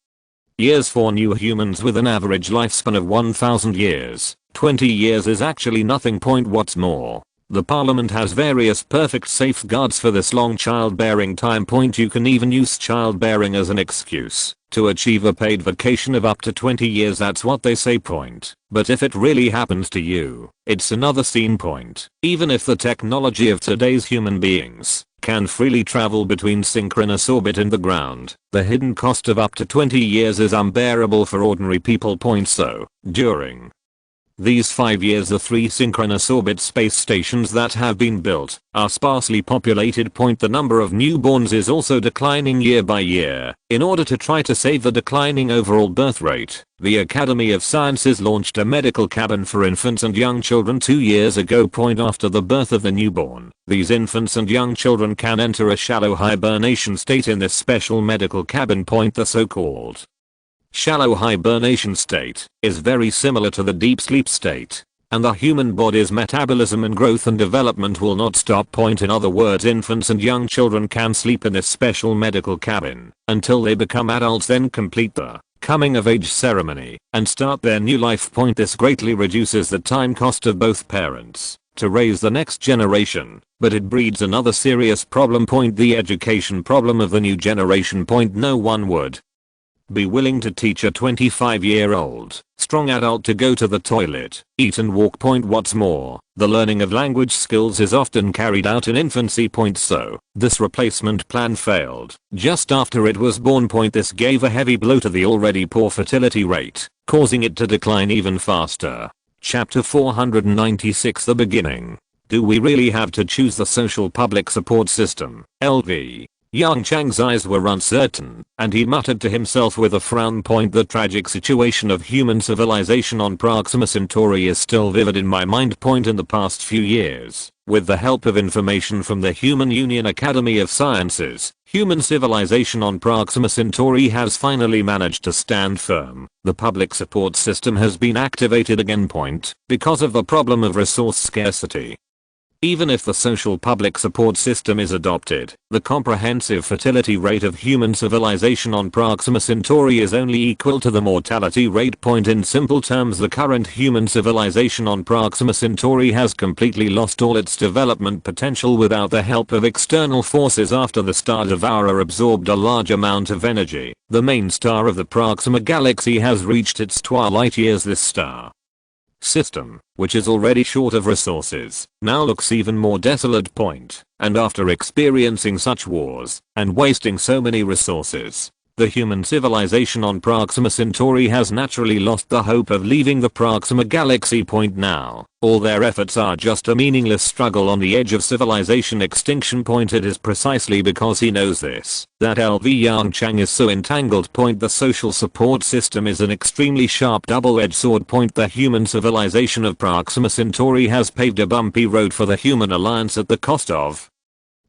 S1: years. For new humans with an average lifespan of 1000 years, 20 years is actually nothing. What's more, the parliament has various perfect safeguards for this long childbearing time. You can even use childbearing as an excuse to achieve a paid vacation of up to 20 years. That's what they say. But if it really happens to you, it's another scene. Even if the technology of today's human beings can freely travel between synchronous orbit and the ground, the hidden cost of up to 20 years is unbearable for ordinary people. So, during these 5 years, the 3 synchronous orbit space stations that have been built are sparsely populated. The number of newborns is also declining year by year. In order to try to save the declining overall birth rate, the Academy of Sciences launched a medical cabin for infants and young children 2 years ago. After the birth of the newborn, these infants and young children can enter a shallow hibernation state in this special medical cabin. The so-called shallow hibernation state is very similar to the deep sleep state, and the human body's metabolism and growth and development will not stop. In other words, infants and young children can sleep in this special medical cabin until they become adults, then complete the coming of age ceremony and start their new life. This greatly reduces the time cost of both parents to raise the next generation, but it breeds another serious problem. The education problem of the new generation. No one would be willing to teach a 25-year-old, strong adult to go to the toilet, eat and walk. What's more, the learning of language skills is often carried out in infancy. So, this replacement plan failed just after it was born. This gave a heavy blow to the already poor fertility rate, causing it to decline even faster. Chapter 496, The Beginning. Do we really have to choose the social public support system? LV. Yongchang's eyes were uncertain, and he muttered to himself with a frown. The tragic situation of human civilization on Proxima Centauri is still vivid in my mind. In the past few years, with the help of information from the Human Union Academy of Sciences, human civilization on Proxima Centauri has finally managed to stand firm. The public support system has been activated again. Because of the problem of resource scarcity. Even if the social public support system is adopted, the comprehensive fertility rate of human civilization on Proxima Centauri is only equal to the mortality rate. In simple terms, the current human civilization on Proxima Centauri has completely lost all its development potential without the help of external forces. After the star Devourer absorbed a large amount of energy, the main star of the Proxima galaxy has reached its twilight years. This star system, which is already short of resources, now looks even more desolate. And after experiencing such wars and wasting so many resources, The human civilization on Proxima Centauri has naturally lost the hope of leaving the Proxima Galaxy point now. All their efforts are just a meaningless struggle on the edge of civilization extinction point. It is precisely because he knows this that LV Yongchang is so entangled point. The social support system is an extremely sharp double-edged sword point. The human civilization of Proxima Centauri has paved a bumpy road for the human alliance at the cost of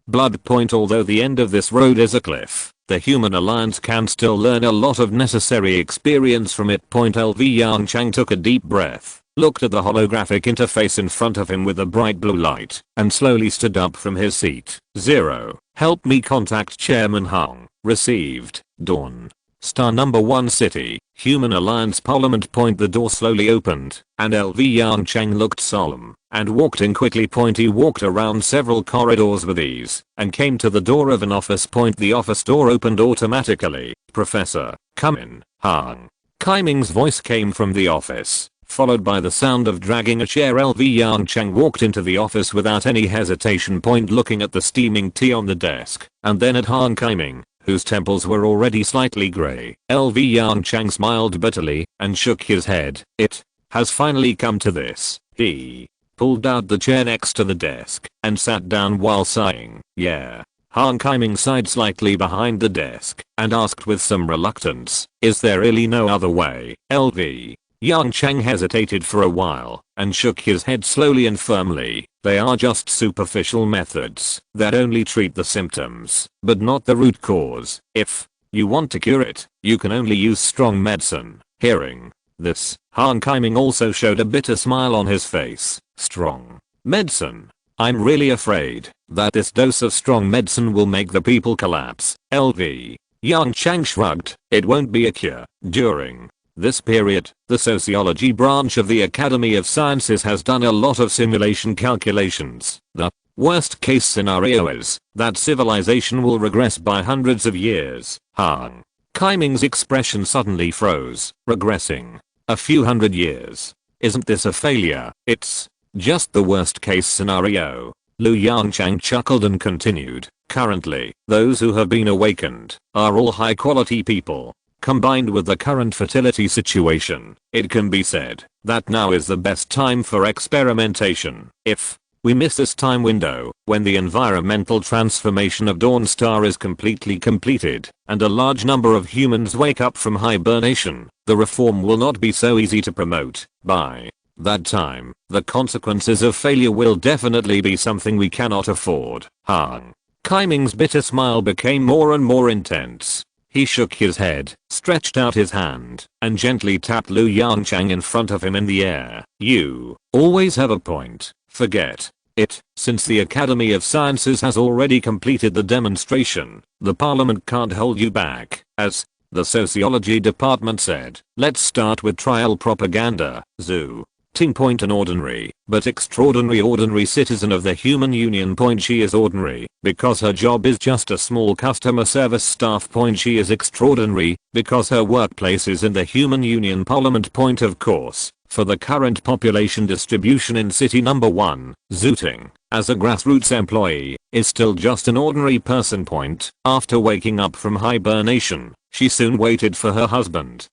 S1: blood point. Although the end of this road is a cliff, the human alliance can still learn a lot of necessary experience from it. LV Yongchang took a deep breath, looked at the holographic interface in front of him with a bright blue light, and slowly stood up from his seat. 0. Help me contact Chairman Hong. Received. Dawn. Star number 1 city, Human Alliance Parliament point. The door slowly opened, and LV Yongchang looked solemn, and walked in quickly. He walked around several corridors with ease, and came to the door of an office point. The office door opened automatically. Professor, come in. Hang Kaiming's voice came from the office, followed by the sound of dragging a chair. LV Yongchang walked into the office without any hesitation. Looking at the steaming tea on the desk, and then at Han Kaiming, whose temples were already slightly grey. LV Yongchang smiled bitterly, and shook his head. It has finally come to this. He pulled out the chair next to the desk, and sat down while sighing. Yeah. Han Kaiming sighed slightly behind the desk, and asked with some reluctance, is there really no other way? LV Yongchang hesitated for a while, and shook his head slowly and firmly. They are just superficial methods that only treat the symptoms, but not the root cause. If you want to cure it, you can only use strong medicine. Hearing this, Han Kaiming also showed a bitter smile on his face. Strong medicine? I'm really afraid that this dose of strong medicine will make the people collapse. LV Yongchang shrugged. It won't be a cure. During this period, the sociology branch of the Academy of Sciences has done a lot of simulation calculations. The worst case scenario is that civilization will regress by hundreds of years. Han Kaiming's expression suddenly froze. Regressing a few hundred years? Isn't this a failure? It's just the worst case scenario. Lu Yongchang chuckled and continued. Currently, those who have been awakened are all high quality people. Combined with the current fertility situation, it can be said that now is the best time for experimentation. If we miss this time window, when the environmental transformation of Dawnstar is completely completed, and a large number of humans wake up from hibernation, the reform will not be so easy to promote. By that time, the consequences of failure will definitely be something we cannot afford. Han Kaiming's bitter smile became more and more intense. He shook his head, stretched out his hand, and gently tapped Lu Yongchang in front of him in the air. You always have a point. Forget it. Since the Academy of Sciences has already completed the demonstration, the Parliament can't hold you back. As the sociology department said, let's start with trial propaganda. Zhu Ting point, an ordinary, but extraordinary ordinary citizen of the Human Union point. She is ordinary because her job is just a small customer service staff point. She is extraordinary because her workplace is in the Human Union Parliament point. Of course, for the current population distribution in city number 1, Zhu Ting, as a grassroots employee, is still just an ordinary person point. After waking up from hibernation, she soon waited for her husband,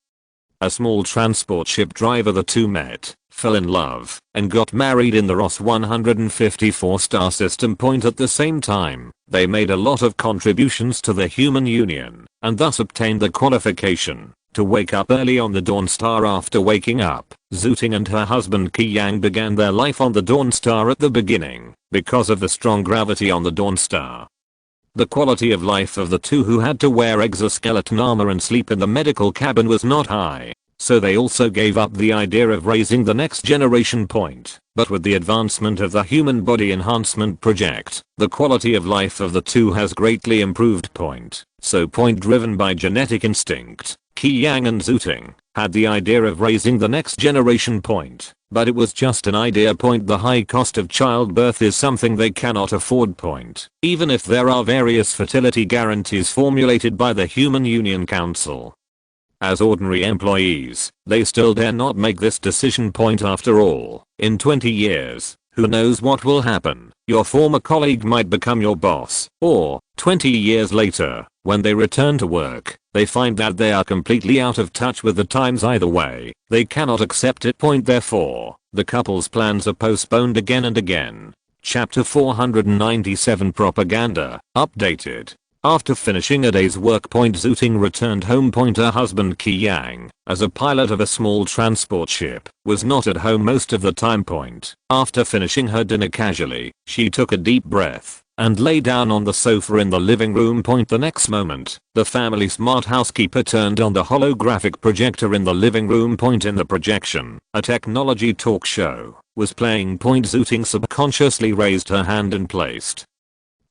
S1: a small transport ship driver. The two met, fell in love, and got married in the Ross 154 star system point. At the same time, they made a lot of contributions to the Human Union, and thus obtained the qualification to wake up early on the Dawnstar. After waking up, Zhu Ting and her husband Qi Yang began their life on the Dawnstar. At the beginning, because of the strong gravity on the Dawnstar, the quality of life of the two who had to wear exoskeleton armor and sleep in the medical cabin was not high. So they also gave up the idea of raising the next generation point. But with the advancement of the human body enhancement project, the quality of life of the two has greatly improved point. So point, driven by genetic instinct, Qi Yang and Zhu Ting had the idea of raising the next generation point. But it was just an idea point. The high cost of childbirth is something they cannot afford point. Even if there are various fertility guarantees formulated by the Human Union Council, as ordinary employees, they still dare not make this decision point. After all, in 20 years, who knows what will happen? Your former colleague might become your boss, or 20 years later, When they return to work, they find that they are completely out of touch with the times either way. They cannot accept it. Therefore, the couple's plans are postponed again and again. Chapter 497 Propaganda, updated. After finishing a day's work, Zooting returned home. Her husband Ki Yang, as a pilot of a small transport ship, was not at home most of the time. After finishing her dinner casually, she took a deep breath and lay down on the sofa in the living room. The next moment, the family smart housekeeper turned on the holographic projector in the living room. In the projection, a technology talk show was playing. Zooting subconsciously raised her hand and placed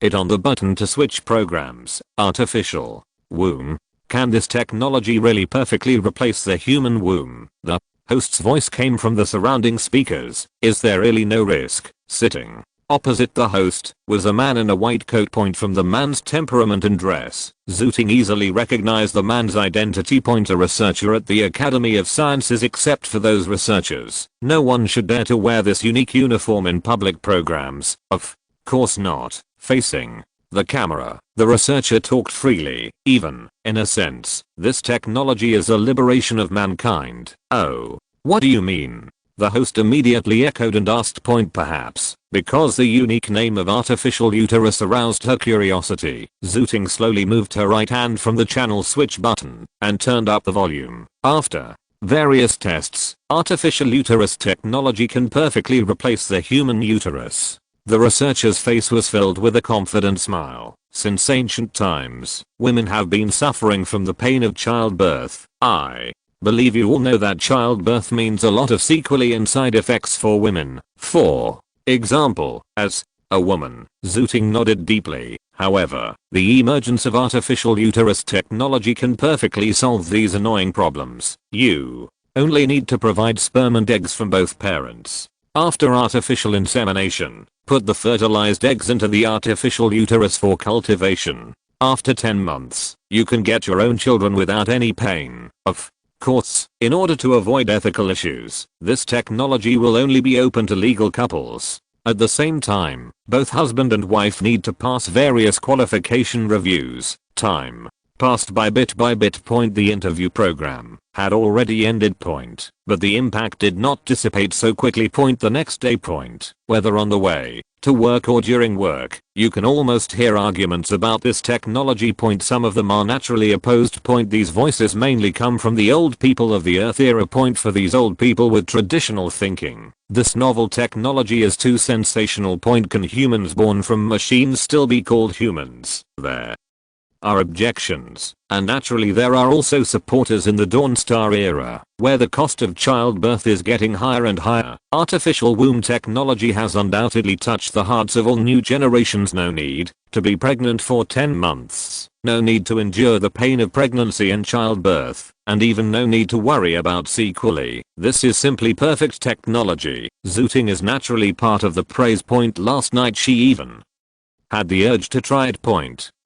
S1: it on the button to switch programs. Artificial womb. Can this technology really perfectly replace the human womb? The host's voice came from the surrounding speakers. Is there really no risk? Sitting opposite the host was a man in a white coat. From the man's temperament and dress, Zooting easily recognized the man's identity. A researcher at the Academy of Sciences. Except for those researchers, no one should dare to wear this unique uniform in public programs. Of course not. Facing the camera, the researcher talked freely. Even, in a sense, this technology is a liberation of mankind. Oh, what do you mean? The host immediately echoed and asked. Perhaps because the unique name of artificial uterus aroused her curiosity, Zooting slowly moved her right hand from the channel switch button and turned up the volume. After various tests, artificial uterus technology can perfectly replace the human uterus. The researcher's face was filled with a confident smile. Since ancient times, women have been suffering from the pain of childbirth. I believe you all know that childbirth means a lot of sequelae and side effects for women. For example, as a woman, Zooting nodded deeply. However, the emergence of artificial uterus technology can perfectly solve these annoying problems. You only need to provide sperm and eggs from both parents. After artificial insemination, put the fertilized eggs into the artificial uterus for cultivation. After 10 months, you can get your own children without any pain. Of course, in order to avoid ethical issues, this technology will only be open to legal couples. At the same time, both husband and wife need to pass various qualification reviews. Time passed by bit. The interview program had already ended. But the impact did not dissipate so quickly. The next day. Whether on the way to work or during work, you can almost hear arguments about this technology. Some of them are naturally opposed. These voices mainly come from the old people of the Earth era. For these old people with traditional thinking, this novel technology is too sensational. Can humans born from machines still be called humans? There are objections, and naturally there are also supporters in the Dawn Star era, where the cost of childbirth is getting higher and higher. Artificial womb technology has undoubtedly touched the hearts of all new generations. No need to be pregnant for 10 months, no need to endure the pain of pregnancy and childbirth, and even no need to worry about sequelae. This is simply perfect technology. Zooting is naturally part of the praise. Last night she even had the urge to try it.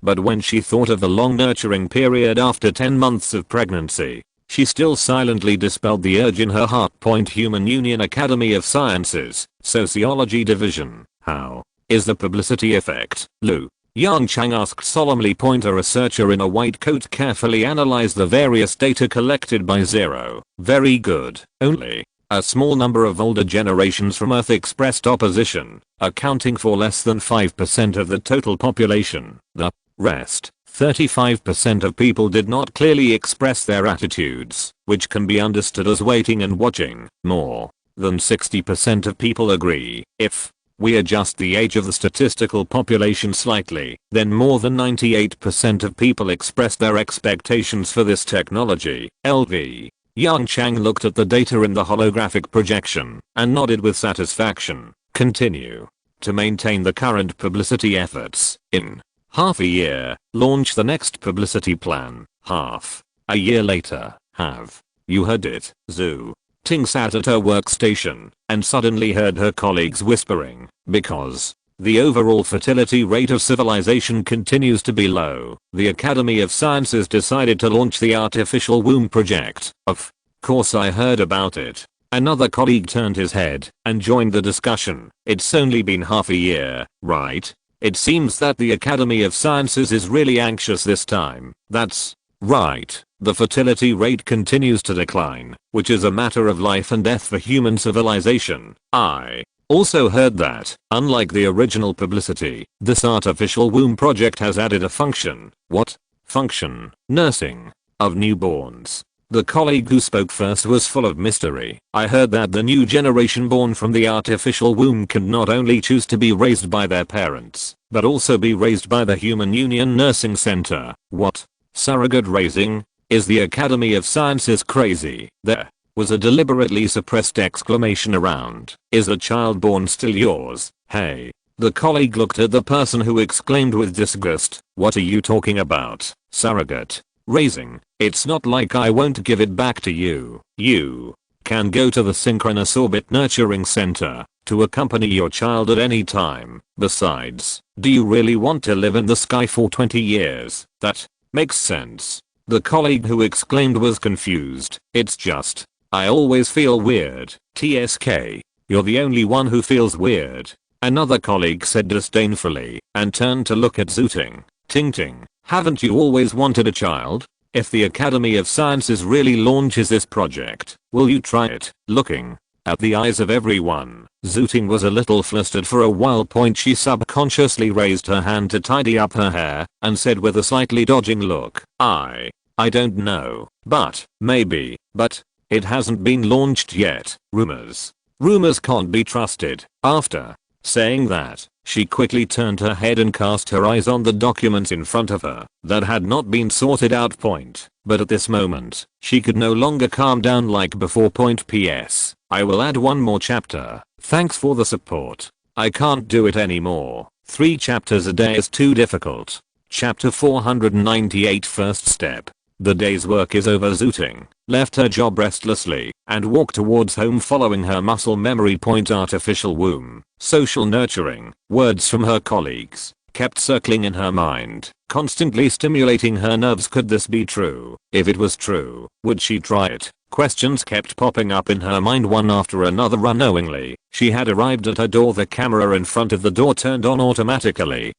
S1: But when she thought of the long nurturing period after 10 months of pregnancy, she still silently dispelled the urge in her heart. Human Union Academy of Sciences, Sociology Division. How is the publicity effect? Lu Yongchang asked solemnly. A researcher in a white coat carefully analyzed the various data collected by Zero. Very good. Only a small number of older generations from Earth expressed opposition, accounting for less than 5% of the total population. The rest, 35% of people, did not clearly express their attitudes, which can be understood as waiting and watching. More than 60% of people agree. If we adjust the age of the statistical population slightly, then more than 98% of people expressed their expectations for this technology. LV Yongchang looked at the data in the holographic projection and nodded with satisfaction. Continue to maintain the current publicity efforts. In half a year, launch the next publicity plan. Half a year later. Have you heard it? Zhu Ting sat at her workstation and suddenly heard her colleagues whispering. Because the overall fertility rate of civilization continues to be low, the Academy of Sciences decided to launch the Artificial Womb Project. Of course I heard about it. Another colleague turned his head and joined the discussion. It's only been half a year, right? It seems that the Academy of Sciences is really anxious this time. That's right. The fertility rate continues to decline, which is a matter of life and death for human civilization. I also heard that, unlike the original publicity, this artificial womb project has added a function. What? Function? Nursing of newborns. The colleague who spoke first was full of mystery. I heard that the new generation born from the artificial womb can not only choose to be raised by their parents, but also be raised by the Human Union Nursing Center. What? Surrogate raising? Is the Academy of Sciences crazy? There was a deliberately suppressed exclamation around. Is the child born still yours? Hey. The colleague looked at the person who exclaimed with disgust. What are you talking about? Surrogate raising? It's not like I won't give it back to you. You can go to the Synchronous Orbit Nurturing Center to accompany your child at any time. Besides, do you really want to live in the sky for 20 years? That makes sense. The colleague who exclaimed was confused. It's just, I always feel weird. TSK. You're the only one who feels weird. Another colleague said disdainfully, and turned to look at Zooting. Ting, haven't you always wanted a child? If the Academy of Sciences really launches this project, will you try it? Looking at the eyes of everyone, Zooting was a little flustered for a while. She subconsciously raised her hand to tidy up her hair, and said with a slightly dodging look, I don't know, but maybe, but it hasn't been launched yet. Rumors can't be trusted. After saying that, she quickly turned her head and cast her eyes on the documents in front of her that had not been sorted out. But at this moment, she could no longer calm down like before. PS. I will add one more chapter. Thanks for the support. I can't do it anymore. 3 chapters a day is too difficult. Chapter 498 First step. The day's work is over. Zooting left her job restlessly and walked towards home following her muscle memory. Artificial womb, social nurturing, words from her colleagues kept circling in her mind, constantly stimulating her nerves. Could this be true? If it was true, would she try it? Questions kept popping up in her mind one after another. Unknowingly, she had arrived at her door. The camera in front of the door turned on automatically,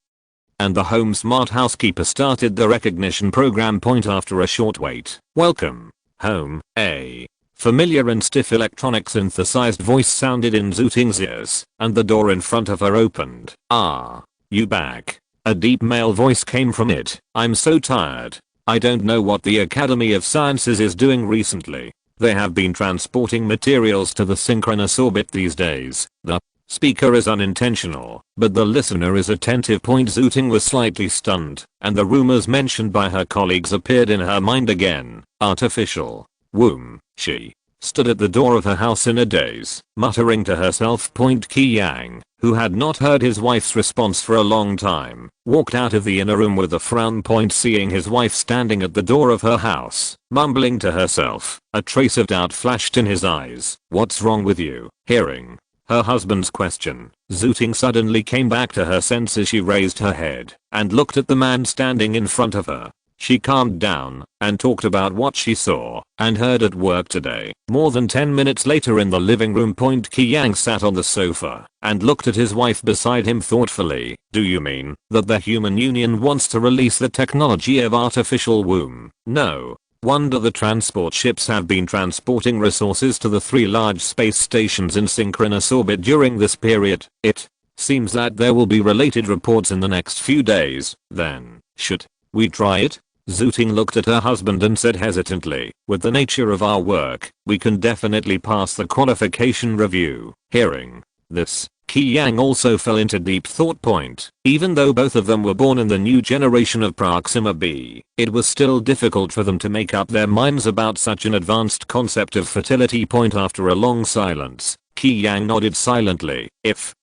S1: and the home smart housekeeper started the recognition program. After a short wait, welcome home. A familiar and stiff electronic synthesized voice sounded in Zooting's ears, and the door in front of her opened. Ah, you back? A deep male voice came from it. I'm so tired. I don't know what the Academy of Sciences is doing recently. They have been transporting materials to the synchronous orbit these days. The speaker is unintentional, but the listener is attentive. Zooting was slightly stunned, and the rumors mentioned by her colleagues appeared in her mind again. Artificial womb. She stood at the door of her house in a daze, muttering to herself. Qi Yang, who had not heard his wife's response for a long time, walked out of the inner room with a frown. Seeing his wife standing at the door of her house, mumbling to herself, a trace of doubt flashed in his eyes. What's wrong with you? Hearing her husband's question, Zooting suddenly came back to her senses. She raised her head and looked at the man standing in front of her. She calmed down and talked about what she saw and heard at work today. More than 10 minutes later in the living room, Qi Yang sat on the sofa and looked at his wife beside him thoughtfully. Do you mean that the Human Union wants to release the technology of artificial womb? No wonder the transport ships have been transporting resources to the 3 large space stations in synchronous orbit during this period. It seems that there will be related reports in the next few days. Then, should we try it? Zooting looked at her husband and said hesitantly, with the nature of our work, we can definitely pass the qualification review. Hearing this, Qi Yang also fell into deep thought. Even though both of them were born in the new generation of Proxima b, it was still difficult for them to make up their minds about such an advanced concept of fertility. After a long silence, Qi Yang nodded silently.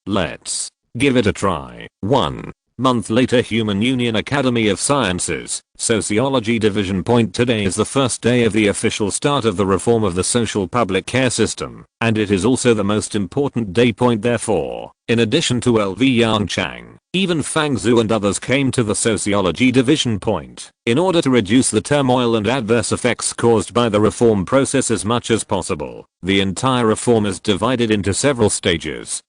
S1: Let's give it a try. 1 month later, Human Union Academy of Sciences, Sociology Division. Today is the first day of the official start of the reform of the social public care system, and it is also the most important day. Therefore, in addition to LV Yongchang, even Fang Zhu and others came to the Sociology Division. In order to reduce the turmoil and adverse effects caused by the reform process as much as possible, the entire reform is divided into several stages.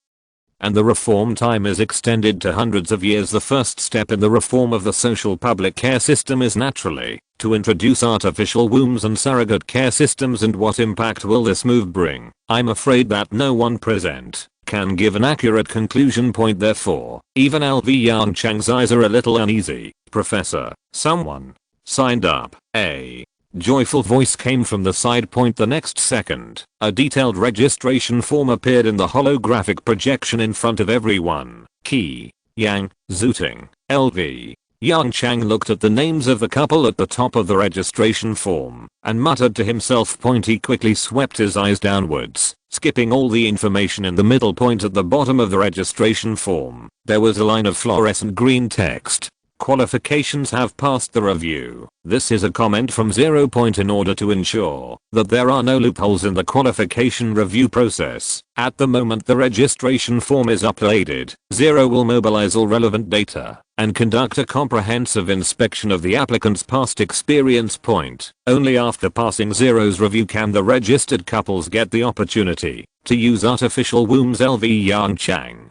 S1: and the reform time is extended to hundreds of years. The first step in the reform of the social public care system is naturally to introduce artificial wombs and surrogate care systems. And what impact will this move bring? I'm afraid that no one present can give an accurate conclusion point. Therefore, even LV Yongchang's eyes are a little uneasy. Professor, someone signed up. A joyful voice came from the side point. The next second, a detailed registration form appeared in the holographic projection in front of everyone. Qi, Yang, Zooting, LV. Yongchang looked at the names of the couple at the top of the registration form and muttered to himself. He quickly swept his eyes downwards, skipping all the information in the middle point. At the bottom of the registration form, there was a line of fluorescent green text. Qualifications have passed the review. This is a comment from 0. In order to ensure that there are no loopholes in the qualification review process, at the moment the registration form is uploaded, 0 will mobilize all relevant data and conduct a comprehensive inspection of the applicant's past experience. Only after passing 0's review can the registered couples get the opportunity to use artificial wombs. LV Yongchang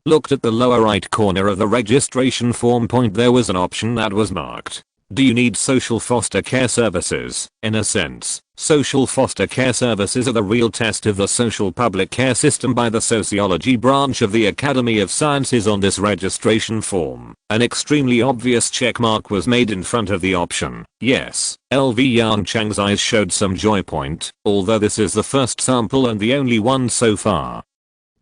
S1: looked at the lower right corner of the registration form. There was an option that was marked, do you need social foster care services? In a sense, social foster care services are the real test of the social public care system by the sociology branch of the Academy of Sciences. On this registration form, an extremely obvious check mark was made in front of the option, yes. LV Yongchang's eyes showed some joy. Although this is the first sample and the only one so far,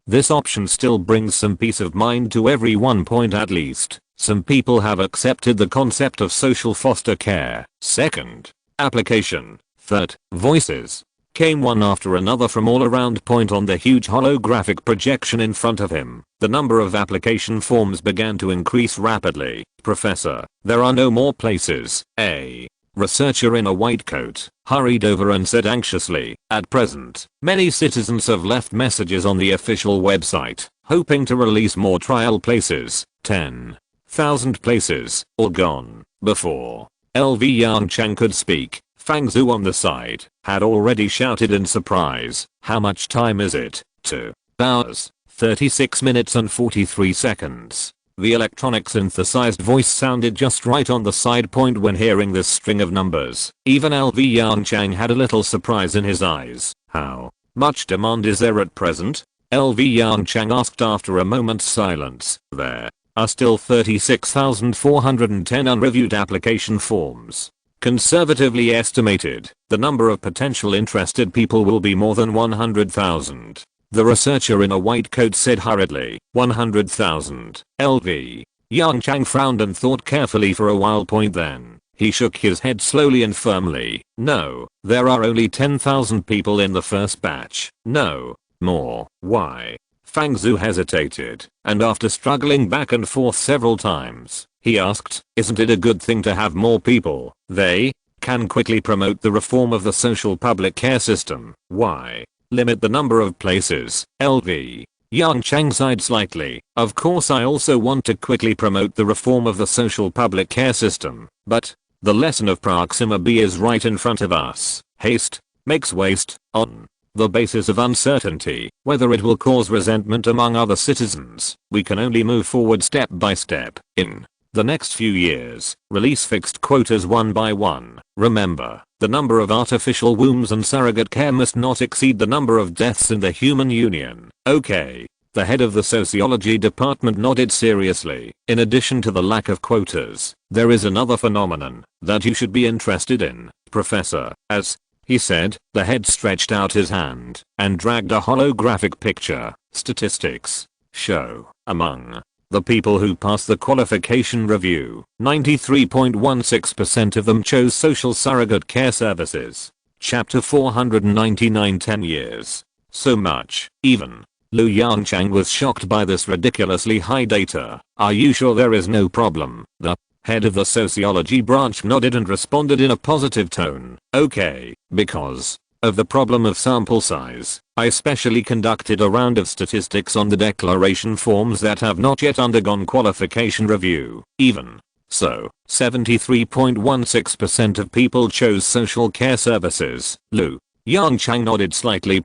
S1: this option still brings some peace of mind to everyone. At least, some people have accepted the concept of social foster care. Second, application. Third, voices came one after another from all around. On the huge holographic projection in front of him, the number of application forms began to increase rapidly. Professor, there are no more places. A researcher in a white coat hurried over and said anxiously, at present, many citizens have left messages on the official website, hoping to release more trial places. 10,000 places, all gone. Before LV Yongchang could speak, Fang Zhu on the side had already shouted in surprise, how much time is it? 2 hours, 36 minutes and 43 seconds. The electronic synthesized voice sounded just right on the side point. When hearing this string of numbers, even LV Yongchang had a little surprise in his eyes. How much demand is there at present? LV Yongchang asked after a moment's silence. There are still 36,410 unreviewed application forms. Conservatively estimated, the number of potential interested people will be more than 100,000. The researcher in a white coat said hurriedly, 100,000. LV Yongchang frowned and thought carefully for a while. Then, he shook his head slowly and firmly. No, there are only 10,000 people in the first batch. No more. Why? Fang Zhu hesitated, and after struggling back and forth several times, he asked, isn't it a good thing to have more people? They can quickly promote the reform of the social public care system. Why limit the number of places? LV Yongchang sighed slightly. Of course I also want to quickly promote the reform of the social public care system, but the lesson of Proxima B is right in front of us. Haste makes waste. On the basis of uncertainty, whether it will cause resentment among other citizens, we can only move forward step by step. In the next few years, release fixed quotas one by one. Remember, the number of artificial wombs and surrogate care must not exceed the number of deaths in the human union. Okay. The head of the sociology department nodded seriously. In addition to the lack of quotas, there is another phenomenon that you should be interested in, Professor. As he said, the head stretched out his hand and dragged a holographic picture. Statistics show, among the people who passed the qualification review, 93.16% of them chose social surrogate care services. Chapter 499. 10 years. So much. Even Lu Yongchang was shocked by this ridiculously high data. Are you sure there is no problem? The head of the sociology branch nodded and responded in a positive tone. Okay, because of the problem of sample size, I specially conducted a round of statistics on the declaration forms that have not yet undergone qualification review. Even so, 73.16% of people chose social care services. Lu Yongchang nodded slightly.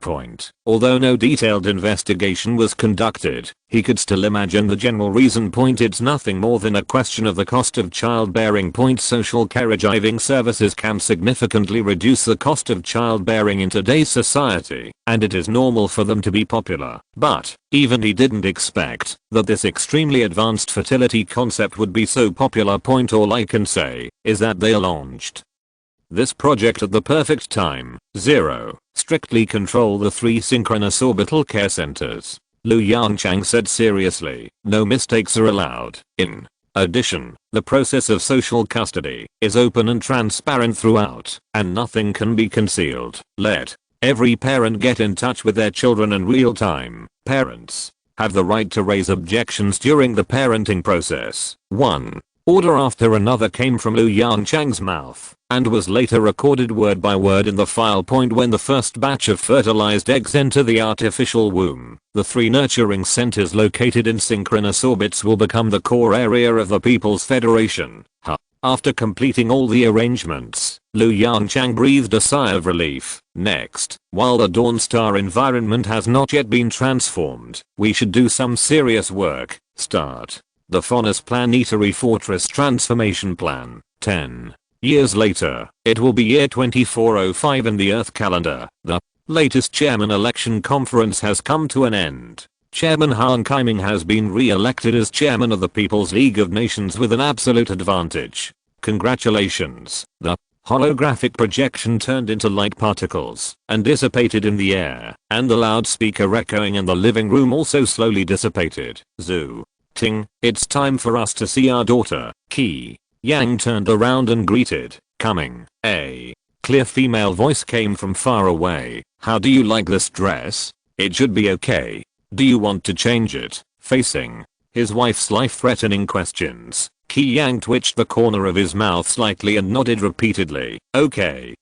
S1: Although no detailed investigation was conducted, he could still imagine the general reason. It's nothing more than a question of the cost of childbearing. Social caregiving services can significantly reduce the cost of childbearing in today's society, and it is normal for them to be popular. But even he didn't expect that this extremely advanced fertility concept would be so popular. All I can say is that they launched this project at the perfect time. 0. Strictly control the 3 synchronous orbital care centers. Lu Yongchang said seriously. No mistakes are allowed. In addition, the process of social custody is open and transparent throughout, and nothing can be concealed. Let every parent get in touch with their children in real time. Parents have the right to raise objections during the parenting process. 1. Order after another came from Lu Yongchang's mouth, and was later recorded word by word in the file. When the first batch of fertilized eggs enter the artificial womb, the 3 nurturing centers located in synchronous orbits will become the core area of the People's Federation. After completing all the arrangements, Lu Yongchang breathed a sigh of relief. Next, while the Dawnstar environment has not yet been transformed, we should do some serious work. Start the Faunus Planetary Fortress Transformation Plan. 10 years later, it will be year 2405 in the Earth calendar. The latest chairman election conference has come to an end. Chairman Han Kaiming has been re-elected as chairman of the People's League of Nations with an absolute advantage. Congratulations. The holographic projection turned into light particles and dissipated in the air, and the loudspeaker echoing in the living room also slowly dissipated. Zoo. Ting, it's time for us to see our daughter. Qi Yang turned around and greeted. Coming. A clear female voice came from far away. How do you like this dress? It should be okay. Do you want to change it? Facing his wife's life-threatening questions, Qi Yang twitched the corner of his mouth slightly and nodded repeatedly. Okay,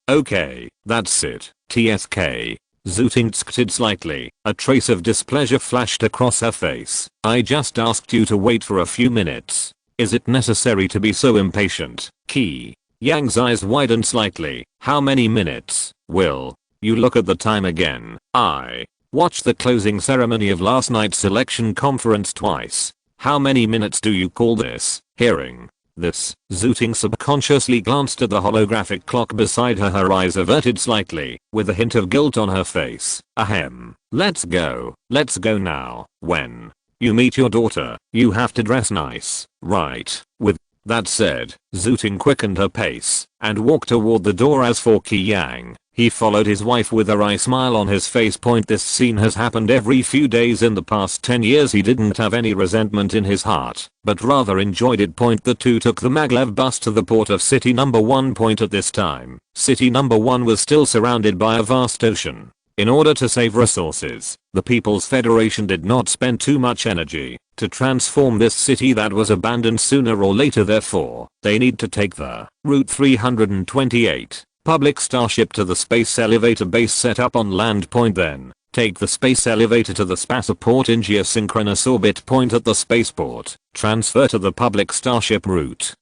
S1: that's it. TSK. Zooting tsked slightly. A trace of displeasure flashed across her face. I just asked you to wait for a few minutes. Is it necessary to be so impatient? Qi Yang's eyes widened slightly. How many minutes? Will you look at the time again? I watched the closing ceremony of last night's selection conference twice. How many minutes do you call this? Hearing this, Zooting subconsciously glanced at the holographic clock beside her, her eyes averted slightly, with a hint of guilt on her face. Ahem. Let's go now. When you meet your daughter, you have to dress nice, right? With that said, Zooting quickened her pace and walked toward the door. As for Qi Yang, he followed his wife with a wry smile on his face. This scene has happened every few days in the past 10 years. He didn't have any resentment in his heart, but rather enjoyed it. The two took the maglev bus to the port of City Number 1. At this time, City Number 1 was still surrounded by a vast ocean. In order to save resources, the People's Federation did not spend too much energy to transform this city that was abandoned sooner or later. Therefore, they need to take the Route 328 public starship to the space elevator base set up on land. Then, take the space elevator to the spaceport in geosynchronous orbit. At the spaceport, transfer to the public starship Route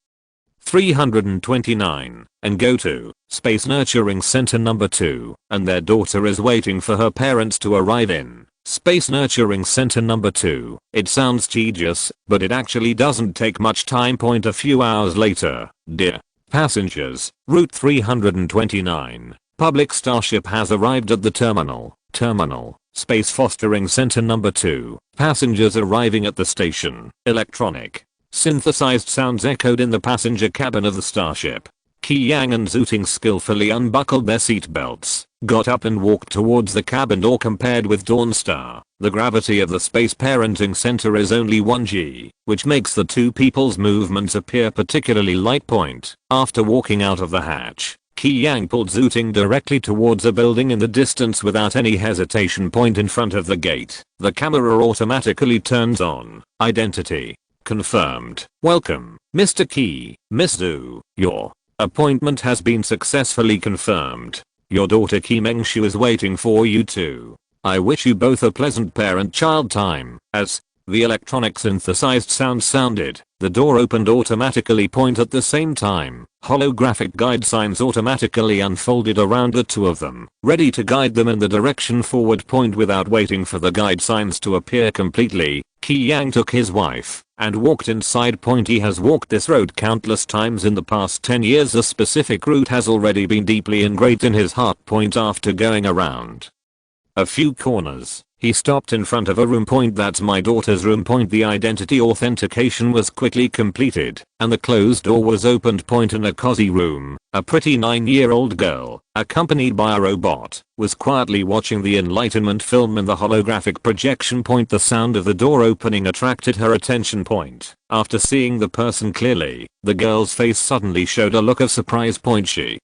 S1: 329 and go to Space Nurturing Center Number 2, and their daughter is waiting for her parents to arrive in Space Nurturing Center Number 2. It sounds tedious, but it actually doesn't take much time. A few hours later, dear passengers, Route 329 public starship has arrived at the terminal. Space Fostering Center Number 2. Passengers arriving at the station. Electronic synthesized sounds echoed in the passenger cabin of the starship. Qi Yang and Zooting skillfully unbuckled their seatbelts, got up and walked towards the cabin door. Compared with Dawnstar, the gravity of the space parenting center is only 1g, which makes the two people's movements appear particularly light. After walking out of the hatch, Qi Yang pulled Zooting directly towards a building in the distance without any hesitation. In front of the gate, the camera automatically turns on. Identity confirmed. Welcome, Mr. Qi. Miss Zhu, your appointment has been successfully confirmed. Your daughter Qi Mengshu is waiting for you too. I wish you both a pleasant parent-child time. As The electronic synthesized sound sounded. The door opened automatically point at the same time. Holographic guide signs automatically unfolded around the two of them, ready to guide them in the direction forward point without waiting for the guide signs to appear completely. Qi Yang took his wife and walked inside point. He has walked this road countless times in the past 10 years. A specific route has already been deeply ingrained in his heart point. After going around a few corners, he stopped in front of a room point. That's my daughter's room point. The identity authentication was quickly completed and the closed door was opened point. In a cozy room, a pretty 9-year-old girl, accompanied by a robot, was quietly watching the Enlightenment film in the holographic projection point. The sound of the door opening attracted her attention point. After seeing the person clearly, the girl's face suddenly showed a look of surprise point. She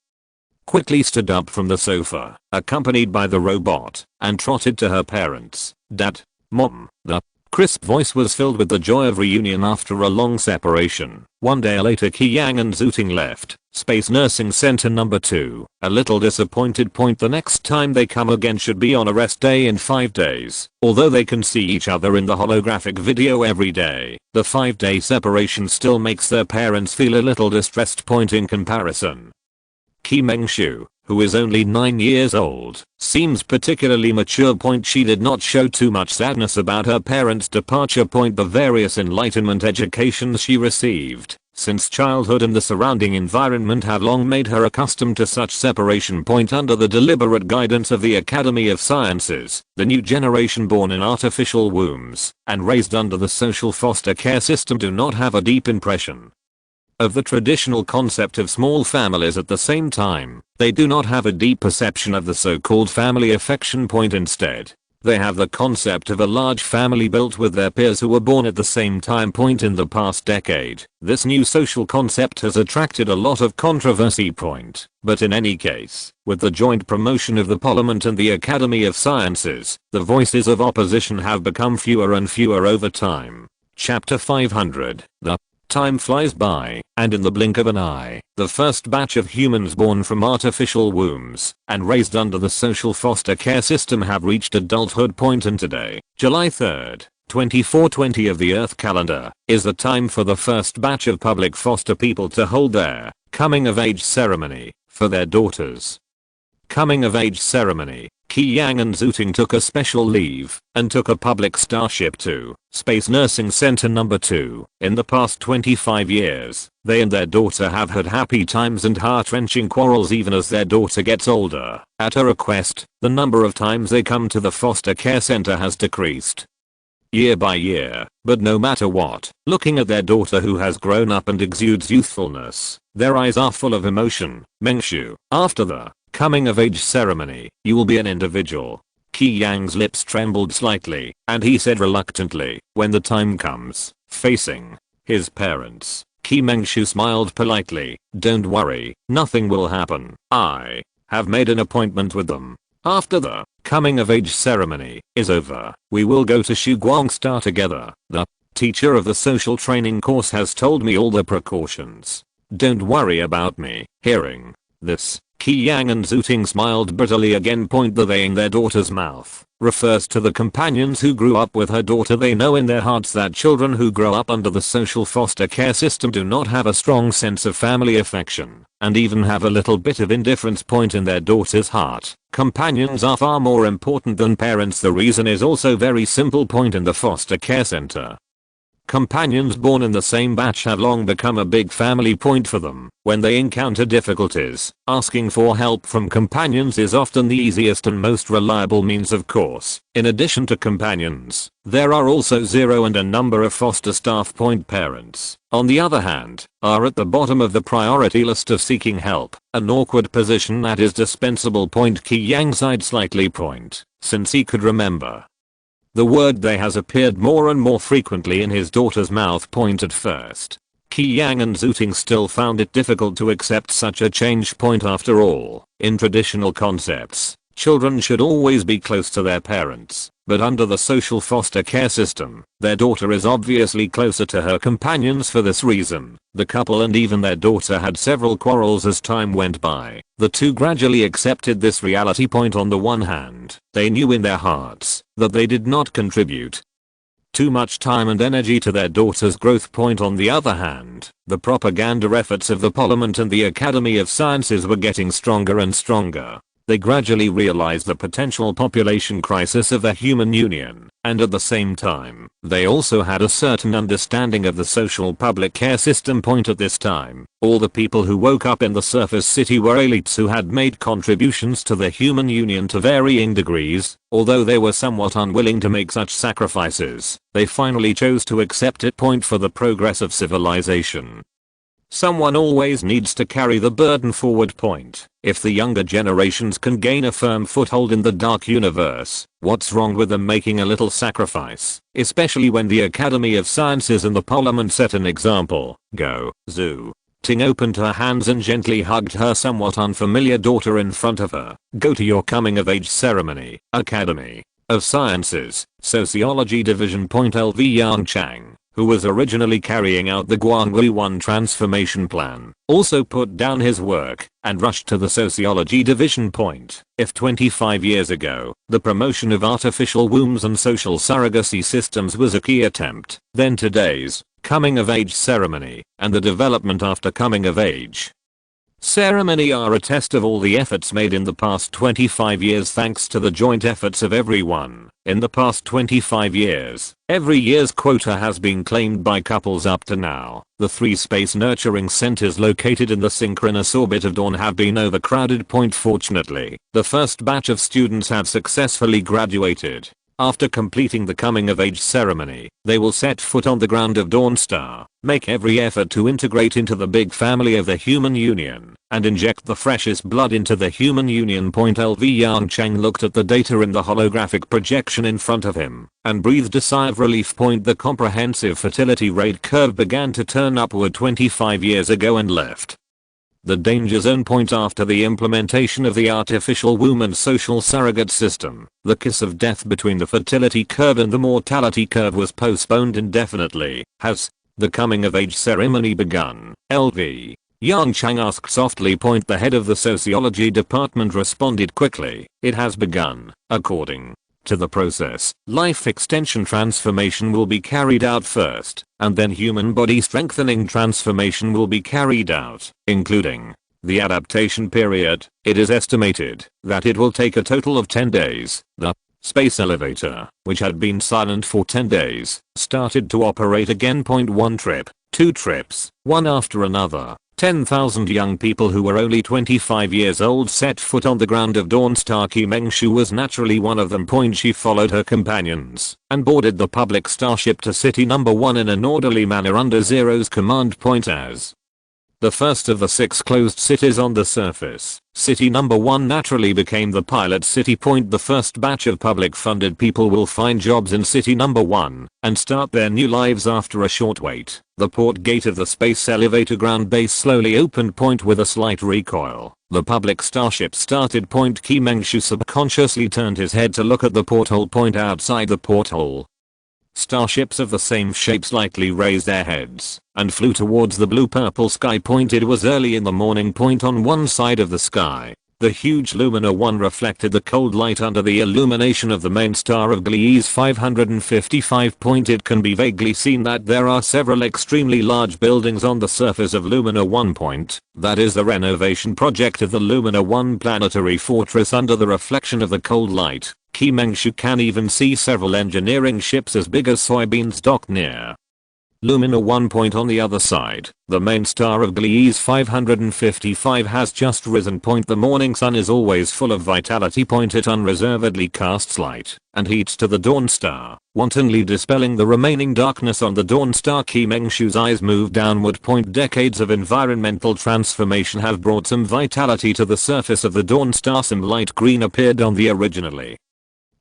S1: quickly stood up from the sofa, accompanied by the robot, and trotted to her parents. Dad, Mom. The crisp voice was filled with the joy of reunion after a long separation. One day later, Qi Yang and Zooting left Space Nursing Center number 2, a little disappointed point. The next time they come again should be on a rest day in 5 days. Although they can see each other in the holographic video every day, the 5-day separation still makes their parents feel a little distressed point in comparison. Qi Mengshu, who is only 9 years old, seems particularly mature point. She did not show too much sadness about her parents' departure point. The various enlightenment educations she received since childhood and the surrounding environment have long made her accustomed to such separation point. Under the deliberate guidance of the Academy of Sciences, the new generation born in artificial wombs and raised under the social foster care system do not have a deep impression of the traditional concept of small families. At the same time, they do not have a deep perception of the so-called family affection point. Instead, they have the concept of a large family built with their peers who were born at the same time point in the past decade. This new social concept has attracted a lot of controversy point, but in any case, with the joint promotion of the Parliament and the Academy of Sciences, the voices of opposition have become fewer and fewer over time. Chapter 500. The time flies by, and in the blink of an eye, the first batch of humans born from artificial wombs and raised under the social foster care system have reached adulthood point. And today, July 3rd, 2420 of the Earth calendar, is the time for the first batch of public foster people to hold their coming of age ceremony for their daughters. Coming of age ceremony. Qi Yang and Zooting took a special leave and took a public starship to Space Nursing Center number 2. In the past 25 years, they and their daughter have had happy times and heart-wrenching quarrels. Even as their daughter gets older, at her request, the number of times they come to the foster care center has decreased year by year. But no matter what, looking at their daughter who has grown up and exudes youthfulness, their eyes are full of emotion. Mengshu, after the coming of age ceremony, you will be an individual. Qi Yang's lips trembled slightly, and he said reluctantly, when the time comes, facing his parents. Qi Mengshu smiled politely, don't worry, nothing will happen. I have made an appointment with them. After the coming of age ceremony is over, we will go to Shuguang Star together. The teacher of the social training course has told me all the precautions. Don't worry about me. Hearing this, Qi Yang and Zooting smiled bitterly again. Point the they in their daughter's mouth refers to the companions who grew up with her daughter. They know in their hearts that children who grow up under the social foster care system do not have a strong sense of family affection and even have a little bit of indifference. Point in their daughter's heart, companions are far more important than parents. The reason is also very simple. Point in the foster care center, companions born in the same batch have long become a big family point for them. When they encounter difficulties, asking for help from companions is often the easiest and most reliable means. Of course, in addition to companions, there are also zero and a number of foster staff. Point parents, on the other hand, are at the bottom of the priority list of seeking help, an awkward position that is dispensable. Point Qi Yang sighed slightly. Point, since he could remember, the word they has appeared more and more frequently in his daughter's mouth. Point at first, Qi Yang and Zooting still found it difficult to accept such a change. Point after all, in traditional concepts, children should always be close to their parents, but under the social foster care system, their daughter is obviously closer to her companions. For this reason, the couple and even their daughter had several quarrels as time went by. The two gradually accepted this reality. Point on the one hand, they knew in their hearts that they did not contribute too much time and energy to their daughter's growth point. On the other hand, the propaganda efforts of the Parliament and the Academy of Sciences were getting stronger and stronger. They gradually realized the potential population crisis of the human union, and at the same time, they also had a certain understanding of the social public care system. At this time, all the people who woke up in the surface city were elites who had made contributions to the human union to varying degrees. Although they were somewhat unwilling to make such sacrifices, they finally chose to accept it. For the progress of civilization, someone always needs to carry the burden forward. If the younger generations can gain a firm foothold in the dark universe, what's wrong with them making a little sacrifice? Especially when the Academy of Sciences and the Parliament set an example. Go, Zhu. Ting opened her hands and gently hugged her somewhat unfamiliar daughter in front of her. Go to your coming of age ceremony, Academy of Sciences, Sociology Division. LV Yongchang, who was originally carrying out the Guangwu 1 transformation plan, also put down his work and rushed to the Sociology Division. If 25 years ago, the promotion of artificial wombs and social surrogacy systems was a key attempt, then today's coming of age ceremony and the development after coming of age ceremony are a test of all the efforts made in the past 25 years. Thanks to the joint efforts of everyone, in the past 25 years, every year's quota has been claimed by couples up to now. The 3 space nurturing centers located in the synchronous orbit of Dawn have been overcrowded. Fortunately, the first batch of students have successfully graduated. After completing the coming of age ceremony, they will set foot on the ground of Dawnstar, make every effort to integrate into the big family of the human union, and inject the freshest blood into the human union. LV Yongchang looked at the data in the holographic projection in front of him, and breathed a sigh of relief. The comprehensive fertility rate curve began to turn upward 25 years ago and left the danger zone. After the implementation of the artificial womb and social surrogate system, the kiss of death between the fertility curve and the mortality curve was postponed indefinitely. Has the coming of age ceremony begun? LV Yongchang asked softly. The head of the sociology department responded quickly. It has begun. According to the process, life extension transformation will be carried out first, and then human body strengthening transformation will be carried out, including the adaptation period. It is estimated that it will take a total of 10 days. The space elevator, which had been silent for 10 days, started to operate again. 1 trip, 2 trips, one after another. 10,000 young people who were only 25 years old set foot on the ground of Dawnstar. Mengshu was naturally one of them. She followed her companions and boarded the public starship to City Number 1 in an orderly manner under Zero's command. As the first of the 6 closed cities on the surface, City Number 1 naturally became the pilot city. The first batch of public funded people will find jobs in City Number 1 and start their new lives after a short wait. The port gate of the space elevator ground base slowly opened. With a slight recoil, the public starship started. Mengshu subconsciously turned his head to look at the porthole. Outside the porthole, starships of the same shape slightly raised their heads and flew towards the blue-purple sky. It was early in the morning. On one side of the sky, the huge Lumina 1 reflected the cold light under the illumination of the main star of Gliese 555. It can be vaguely seen that there are several extremely large buildings on the surface of Lumina 1. That is the renovation project of the Lumina 1 planetary fortress under the reflection of the cold light. Mengshu can even see several engineering ships as big as soybeans docked near Lumina 1. On the other side, the main star of Gliese 555 has just risen. The morning sun is always full of vitality. It unreservedly casts light and heat to the Dawnstar, wantonly dispelling the remaining darkness on the Dawnstar. Mengshu's eyes moved downward. Decades of environmental transformation have brought some vitality to the surface of the Dawnstar. Some light green appeared on the originally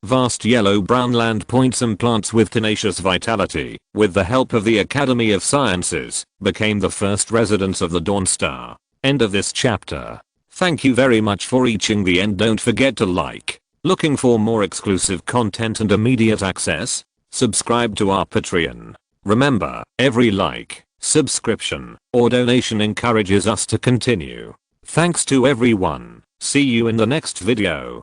S1: vast yellow-brown land. Some plants with tenacious vitality, with the help of the Academy of Sciences, became the first residents of the Dawnstar. End of this chapter. Thank you very much for reaching the end. Don't forget to like. Looking for more exclusive content and immediate access? Subscribe to our Patreon. Remember, every like, subscription, or donation encourages us to continue. Thanks to everyone. See you in the next video.